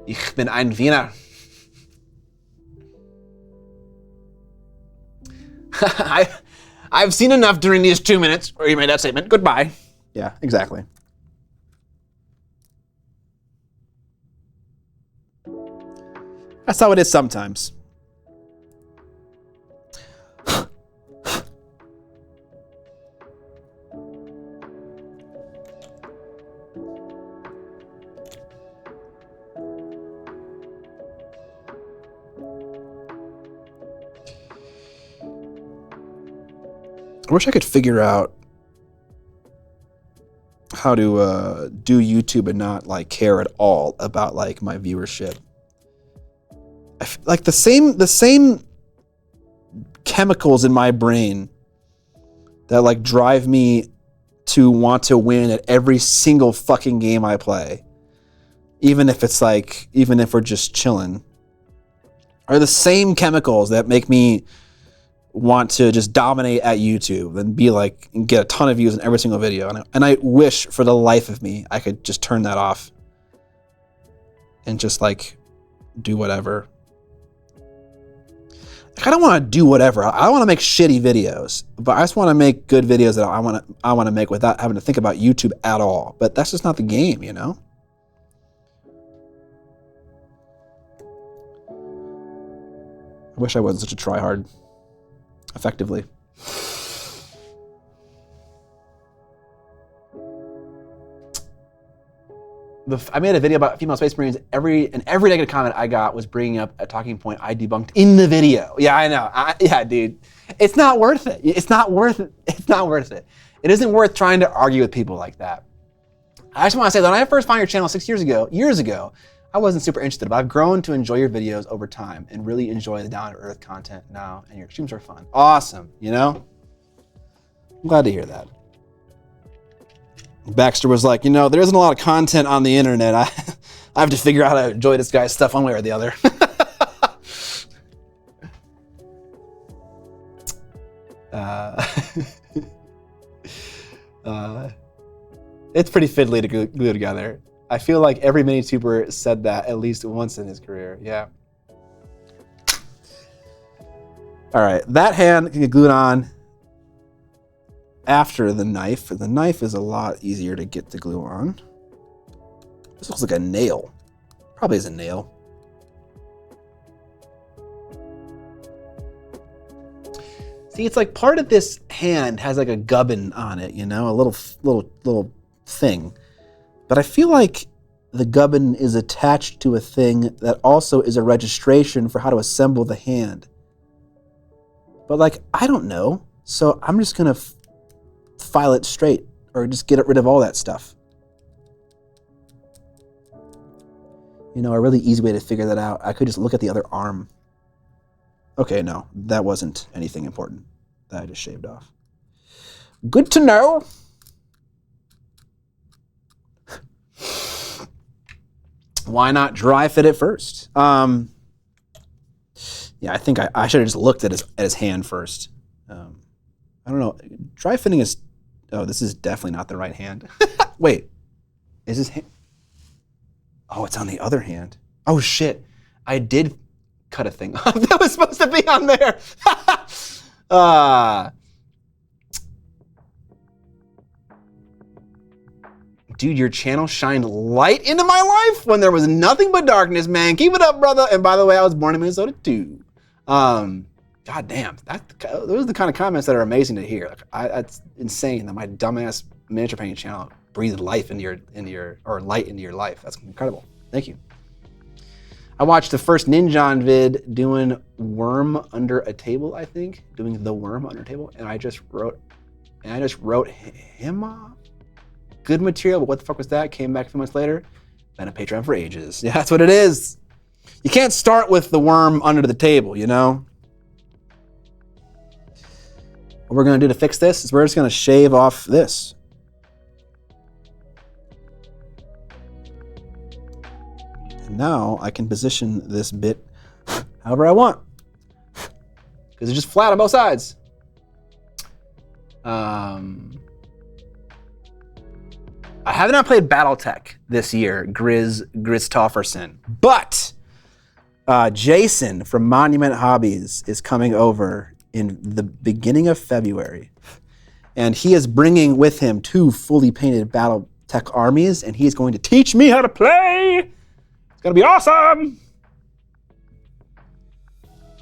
Ich bin ein Wiener. I've seen enough during these 2 minutes where you made that statement. Goodbye. Yeah, exactly. That's how it is sometimes. I wish I could figure out how to do YouTube and not like care at all about like my viewership. Like the same chemicals in my brain that like drive me to want to win at every single fucking game I play, even if we're just chilling, are the same chemicals that make me want to just dominate at YouTube and be like and get a ton of views in every single video. And I wish for the life of me I could just turn that off and just like do whatever. Like, I don't want to do whatever. I want to make shitty videos, but I just want to make good videos that I want to make without having to think about YouTube at all. But that's just not the game, you know? I wish I wasn't such a tryhard. Effectively. I made a video about female space marines. Every negative comment I got was bringing up a talking point I debunked in the video. Yeah, I know. Yeah, dude. It's not worth it. It's not worth it. It's not worth it. It isn't worth trying to argue with people like that. I just want to say that when I first found your channel 6 years ago, I wasn't super interested, but I've grown to enjoy your videos over time and really enjoy the down-to-earth content now, and your streams are fun. Awesome, you know? I'm glad to hear that. Baxter was like, there isn't a lot of content on the internet. I have to figure out how to enjoy this guy's stuff one way or the other. It's pretty fiddly to glue together. I feel like every mini-tuber said that at least once in his career. Yeah. All right, that hand can get glued on after the knife. The knife is a lot easier to get the glue on. This looks like a nail. Probably is a nail. See, it's like part of this hand has like a gubbin on it, a little thing. But I feel like the gubbin is attached to a thing that also is a registration for how to assemble the hand. But like, I don't know. So I'm just gonna file it straight or just get rid of all that stuff. A really easy way to figure that out. I could just look at the other arm. Okay, no, that wasn't anything important that I just shaved off. Good to know. Why not dry fit it first? Yeah, I think I should have just looked at his hand first. I don't know. Dry fitting is. Oh, this is definitely not the right hand. Wait, is his hand? Oh, it's on the other hand. Oh shit! I did cut a thing off that was supposed to be on there. Dude, your channel shined light into my life when there was nothing but darkness, man. Keep it up, brother. And by the way, I was born in Minnesota too. God damn, those are the kind of comments that are amazing to hear. Like, that's insane that my dumbass miniature painting channel breathed life into your light into your life. That's incredible. Thank you. I watched the first Ninjon vid doing worm under a table, I think. Doing the worm under a table. And I just wrote him off. Good material, but what the fuck was that? Came back a few months later. Been a Patreon for ages. Yeah, that's what it is. You can't start with the worm under the table, What we're gonna do to fix this is we're just gonna shave off this. And now I can position this bit however I want. Because it's just flat on both sides. I have not played Battletech this year, Grizz Tofferson, but Jason from Monument Hobbies is coming over in the beginning of February. And he is bringing with him 2 fully painted BattleTech armies, and he's going to teach me how to play. It's going to be awesome.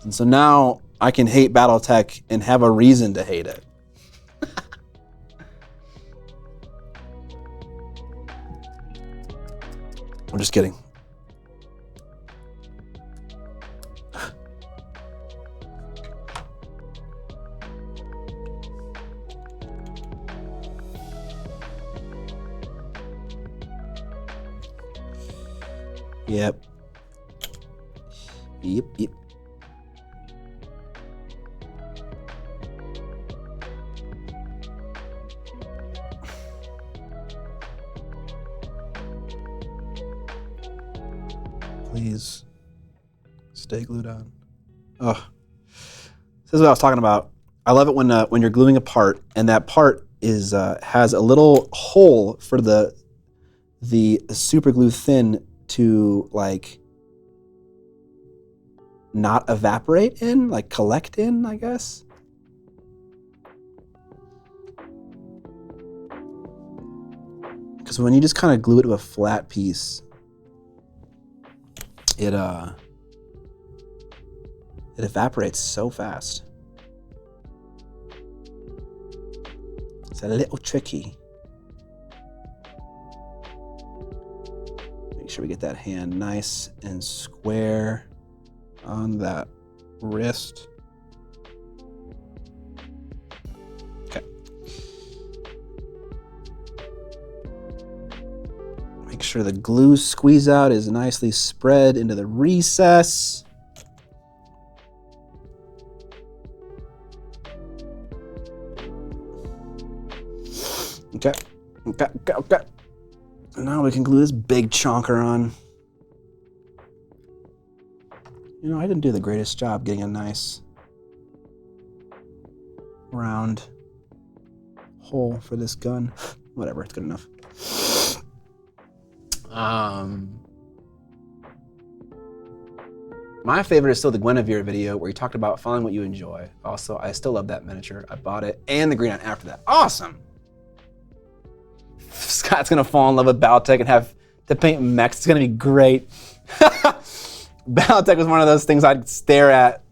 And so now I can hate BattleTech and have a reason to hate it. I'm just kidding. Yep. Please stay glued on. Oh, this is what I was talking about. I love it when you're gluing a part and that part is has a little hole for the super glue thin to like not evaporate in, like collect in, I guess. Because when you just kind of glue it to a flat piece, it evaporates so fast. It's a little tricky. Make sure we get that hand nice and square on that wrist. Okay. Make sure the glue squeeze out is nicely spread into the recess. Okay. Now we can glue this big chonker on. You know, I didn't do the greatest job getting a nice round hole for this gun. Whatever, it's good enough. My favorite is still the Guinevere video where he talked about finding what you enjoy. Also, I still love that miniature. I bought it and the green on after that. Awesome. Scott's gonna fall in love with BattleTech and have to paint mechs. It's gonna be great. BattleTech was one of those things I'd stare at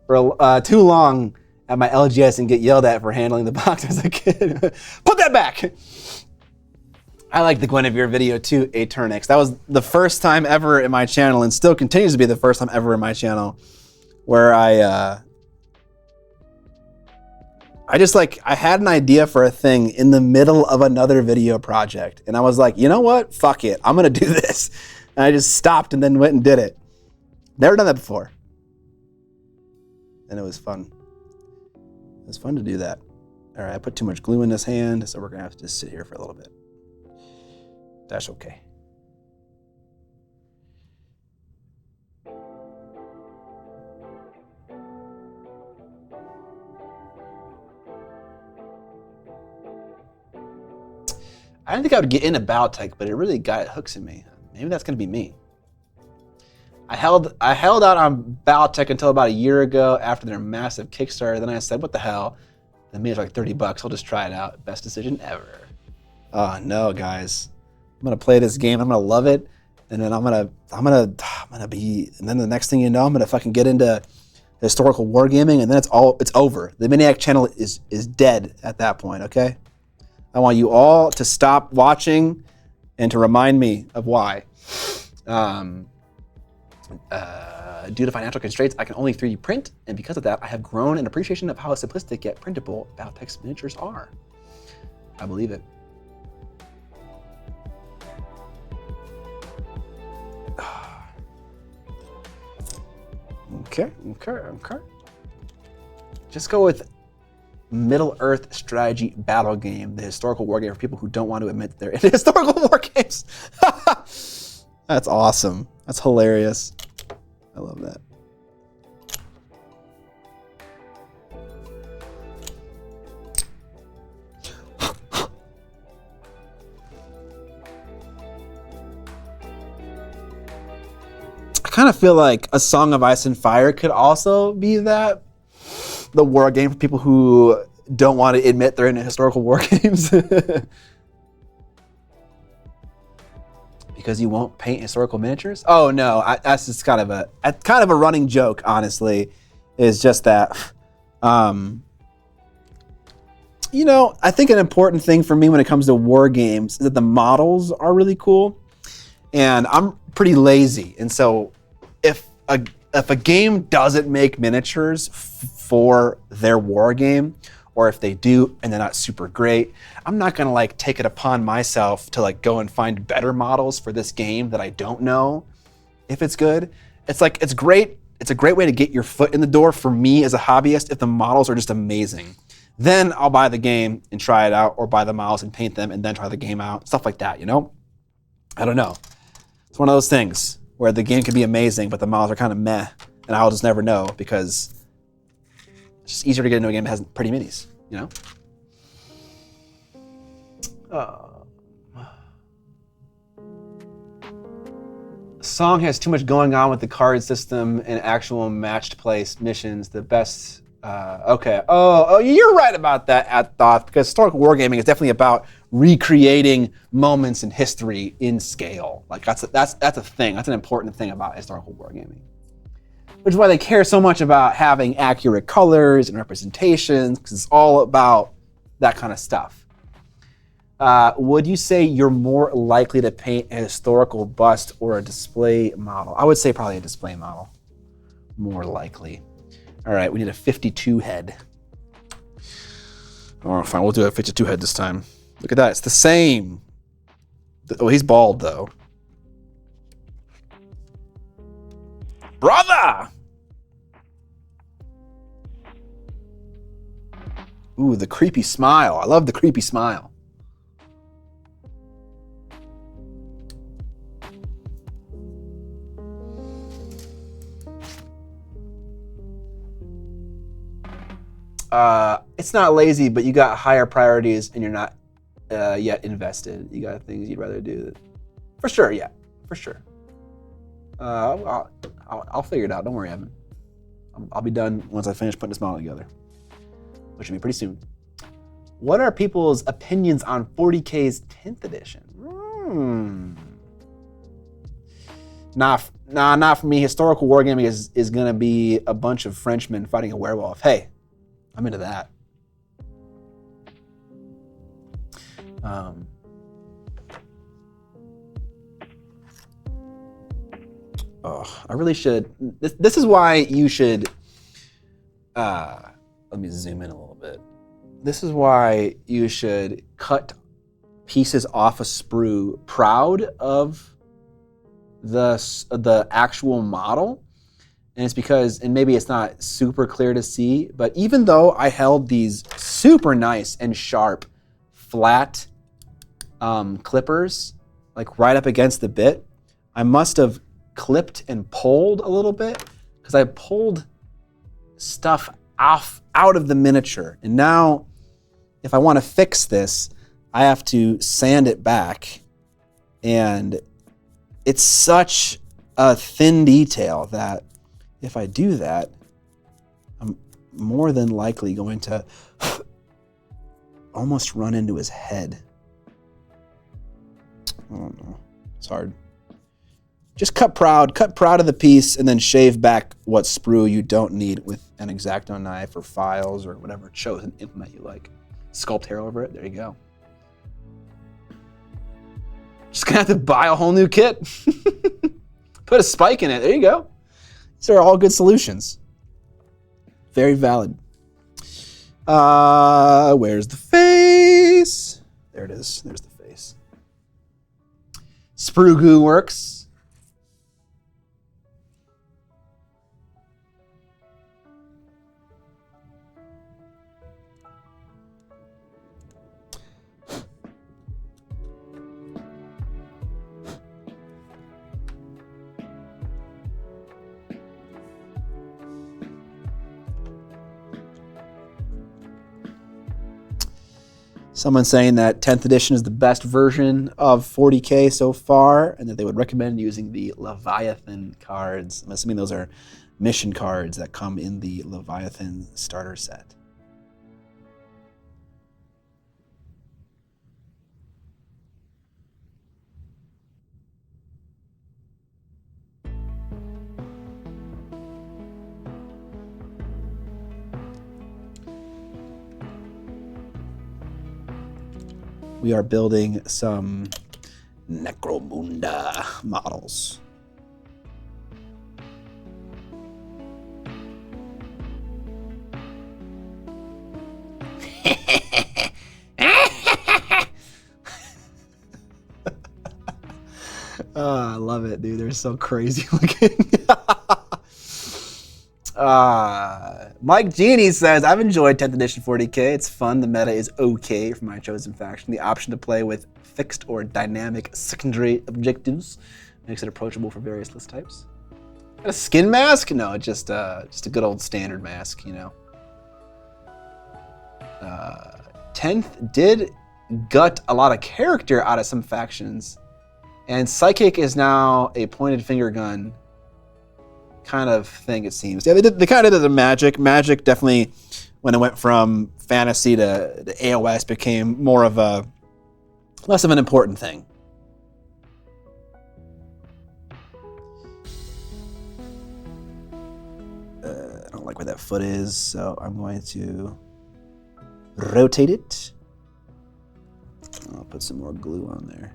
for too long at my LGS and get yelled at for handling the box as a kid. Put that back. I like the Guinevere video too, Aternix. That was the first time ever in my channel, and still continues to be the first time ever in my channel, where I had an idea for a thing in the middle of another video project, and I was like, you know what? Fuck it, I'm gonna do this. And I just stopped and then went and did it. Never done that before. And it was fun. It was fun to do that. All right, I put too much glue in this hand, so we're gonna have to just sit here for a little bit. That's okay. I didn't think I would get into BattleTech, but it really got hooks in me. Maybe that's gonna be me. I held out on BattleTech until about a year ago after their massive Kickstarter. Then I said, what the hell? Then made it like $30. I'll just try it out. Best decision ever. Oh no, guys. I'm gonna play this game. I'm gonna love it, and then I'm gonna be. And then the next thing you know, I'm gonna fucking get into historical wargaming, and then it's over. The Miniac channel is dead at that point. Okay. I want you all to stop watching and to remind me of why. Due to financial constraints, I can only 3D print, and because of that, I have grown an appreciation of how simplistic yet printable BattleTech's miniatures are. I believe it. Okay. Just go with Middle Earth strategy battle game, the historical war game for people who don't want to admit they're in historical war games. That's awesome. That's hilarious. I love that. I kind of feel like A Song of Ice and Fire could also be that. the war game for people who don't want to admit they're into historical war games. Because you won't paint historical miniatures? Oh no, that's just kind of a running joke, honestly. Is just that, you know, I think an important thing for me when it comes to war games is that the models are really cool, and I'm pretty lazy, and so if a game doesn't make miniatures for their war game, or if they do and they're not super great, I'm not gonna like take it upon myself to like go and find better models for this game that I don't know if it's good. It's like, it's great. It's a great way to get your foot in the door for me as a hobbyist if the models are just amazing. Then I'll buy the game and try it out, or buy the models and paint them and then try the game out, stuff like that, you know? I don't know. It's one of those things where the game can be amazing, but the models are kind of meh, and I'll just never know because it's just easier to get into a game that has pretty minis, you know? Song has too much going on with the card system and actual matched place missions. The best, okay. Oh, you're right about that, at Thoth, because historical wargaming is definitely about recreating moments in history in scale. Like that's a thing. That's an important thing about historical wargaming. Which is why they care so much about having accurate colors and representations, because it's all about that kind of stuff. Would you say you're more likely to paint a historical bust or a display model? I would say probably a display model. More likely. All right, we need a 52 head. Oh, fine, we'll do a 52 head this time. Look at that, it's the same. Oh, he's bald though. Brother! Ooh, the creepy smile. I love the creepy smile. It's not lazy, but you got higher priorities and you're not yet invested. You got things you'd rather do. For sure, yeah, for sure. I'll figure it out. Don't worry, Evan. I'll be done once I finish putting this model together, which should be pretty soon. What are people's opinions on 40K's 10th edition? Not for me. Historical wargaming is gonna be a bunch of Frenchmen fighting a werewolf. Hey, I'm into that. I really should. This is why you should. Let me zoom in a little bit. This is why you should cut pieces off a sprue proud of the actual model. And it's because, and maybe it's not super clear to see, but even though I held these super nice and sharp flat clippers, like right up against the bit, I must have clipped and pulled a little bit because I pulled stuff out of the miniature. And now, if I want to fix this, I have to sand it back. And it's such a thin detail that if I do that, I'm more than likely going to almost run into his head. I don't know. It's hard. Just cut proud of the piece, and then shave back what sprue you don't need with an X-Acto knife or files or whatever chosen implement you like. Sculpt hair over it. There you go. Just gonna have to buy a whole new kit. Put a spike in it. There you go. These are all good solutions. Very valid. Where's the face? There it is. There's the face. Sprue goo works. Someone saying that 10th edition is the best version of 40K so far, and that they would recommend using the Leviathan cards. I'm assuming those are mission cards that come in the Leviathan starter set. We are building some Necromunda models. I love it, dude. They're so crazy looking. Mike Genie says, I've enjoyed 10th edition 40k. It's fun. The meta is okay for my chosen faction. The option to play with fixed or dynamic secondary objectives makes it approachable for various list types. A skin mask? No, just a good old standard mask, you know. 10th did gut a lot of character out of some factions, and Psychic is now a pointed finger gun kind of thing, it seems. Yeah, they kind of did the Magic. Magic definitely, when it went from fantasy to AOS, became more of a less of an important thing. I don't like where that foot is, so I'm going to rotate it. I'll put some more glue on there.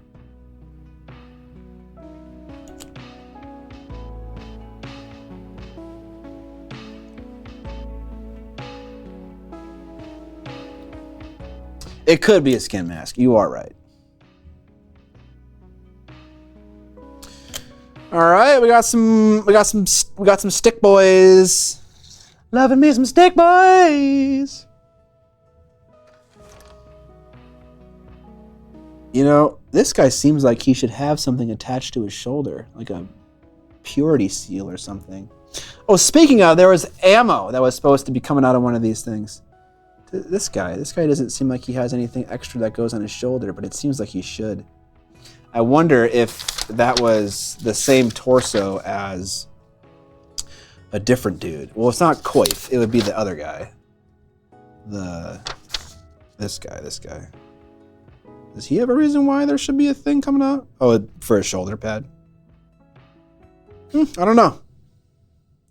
It could be a skin mask. You are right. All right, we got some stick boys. Loving me some stick boys. You know, this guy seems like he should have something attached to his shoulder, like a purity seal or something. Oh, speaking of, there was ammo that was supposed to be coming out of one of these things. This guy doesn't seem like he has anything extra that goes on his shoulder, but it seems like he should. I wonder if that was the same torso as a different dude. Well, it's not Coif. It would be the other guy. This guy. Does he have a reason why there should be a thing coming out? Oh, for a shoulder pad. I don't know.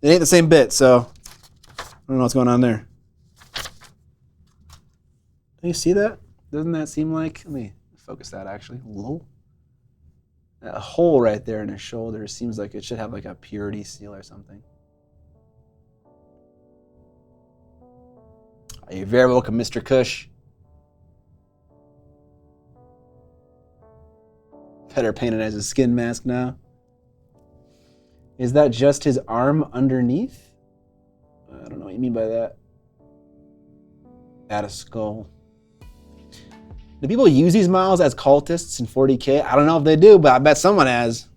It ain't the same bit, so I don't know what's going on there. Do you see that? Doesn't that seem like... Let me focus that, actually. Whoa. That hole right there in his shoulder seems like it should have like a purity seal or something. You're very welcome, Mr. Kush. Better paint it as a skin mask now. Is that just his arm underneath? I don't know what you mean by that. Add a skull. Do people use these models as cultists in 40k? I don't know if they do, but I bet someone has.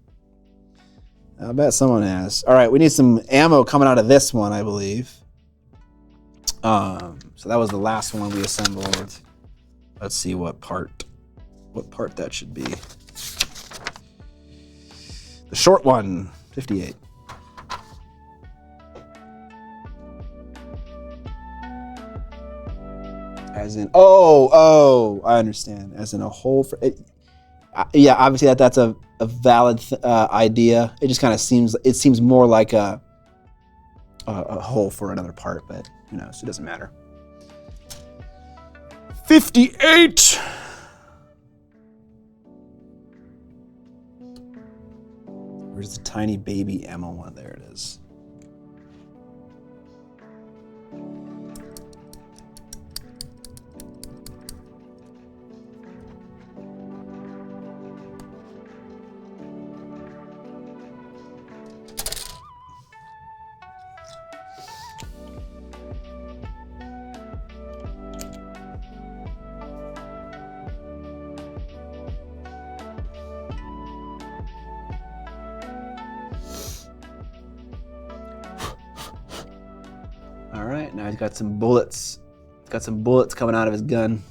All right, we need some ammo coming out of this one, I believe. So that was the last one we assembled. Let's see what part that should be. The short one, 58. As in, I understand. As in a hole for it. Yeah, obviously that's a valid idea. It just kind of seems more like a hole for another part, but who knows? It doesn't matter. 58. Where's the tiny baby ammo one? There it is. All right, now he's got some bullets. He's got some bullets coming out of his gun.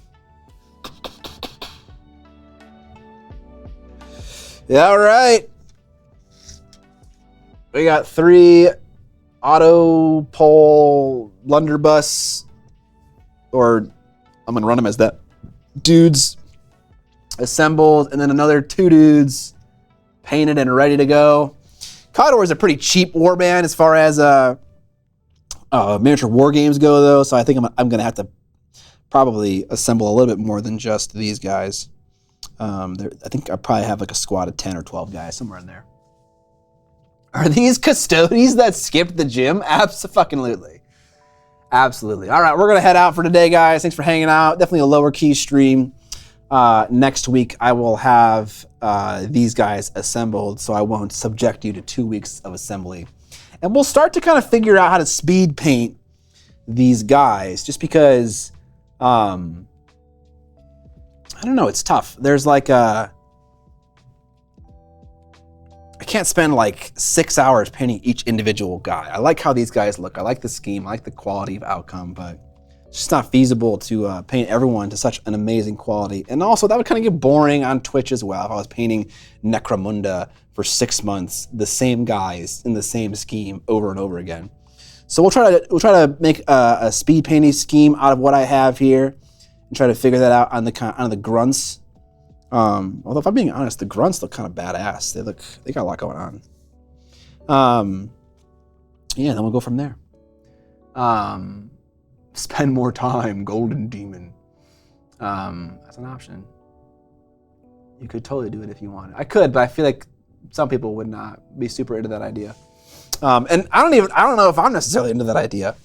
Yeah, all right. We got 3 auto pole blunderbuss, or I'm gonna run them as that, dudes assembled, and then another 2 dudes painted and ready to go. Commodore is a pretty cheap warband as far as miniature war games go, though, so I think I'm gonna have to probably assemble a little bit more than just these guys. I think I probably have like a squad of 10 or 12 guys, somewhere in there. Are these custodies that skipped the gym? Absolutely. Absolutely. All right, we're going to head out for today, guys. Thanks for hanging out. Definitely a lower key stream. Next week, I will have these guys assembled, so I won't subject you to 2 weeks of assembly. And we'll start to kind of figure out how to speed paint these guys, just because, I don't know, it's tough. There's like I can't spend like 6 hours painting each individual guy. I like how these guys look. I like the scheme. I like the quality of outcome, but it's just not feasible to paint everyone to such an amazing quality. And also, that would kind of get boring on Twitch as well if I was painting Necromunda for 6 months, the same guys in the same scheme over and over again. So we'll try to make a speed painting scheme out of what I have here and try to figure that out on the grunts. Although if I'm being honest, the grunts look kind of badass. They got a lot going on. Yeah, then we'll go from there. Spend more time, Golden Demon. That's an option. You could totally do it if you wanted. I could, but I feel like some people would not be super into that idea. And I don't know if I'm necessarily into that idea.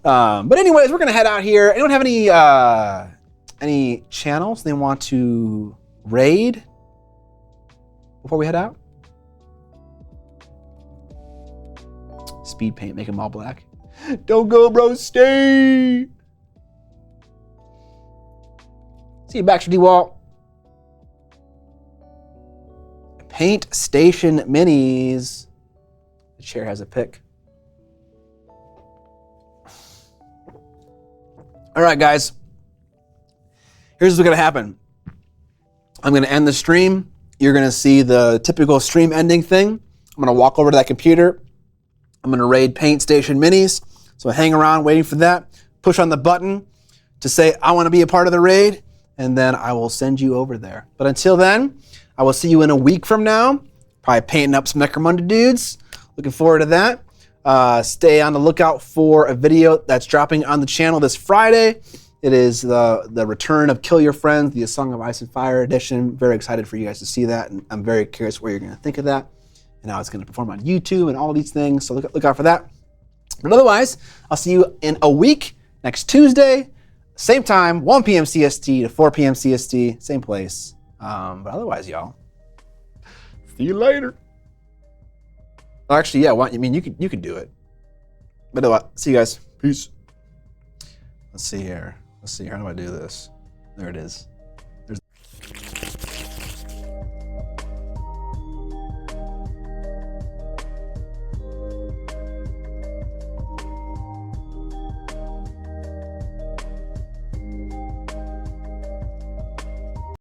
But anyways, we're gonna head out here. Anyone have any channels they want to raid before we head out? Speed paint, make them all black. Don't go, bro, stay. See you back, D-Walt. Paint Station Minis. The chair has a pick. All right, guys. Here's what's gonna happen. I'm gonna end the stream. You're gonna see the typical stream ending thing. I'm gonna walk over to that computer. I'm gonna raid Paint Station Minis. So hang around waiting for that. Push on the button to say, I wanna be a part of the raid, and then I will send you over there. But until then, I will see you in a week from now. Probably painting up some Necromunda dudes. Looking forward to that. Stay on the lookout for a video that's dropping on the channel this Friday. It is the return of Kill Your Friends, the A Song of Ice and Fire edition. Very excited for you guys to see that, and I'm very curious what you're going to think of that and how it's going to perform on YouTube and all these things. So look out for that. But otherwise, I'll see you in a week, next Tuesday, same time, 1 p.m. CST to 4 p.m. CST, same place. But otherwise, y'all, see you later. Actually, yeah. I mean, you could do it. But see you guys. Peace. Let's see here. How do I do this? There it is.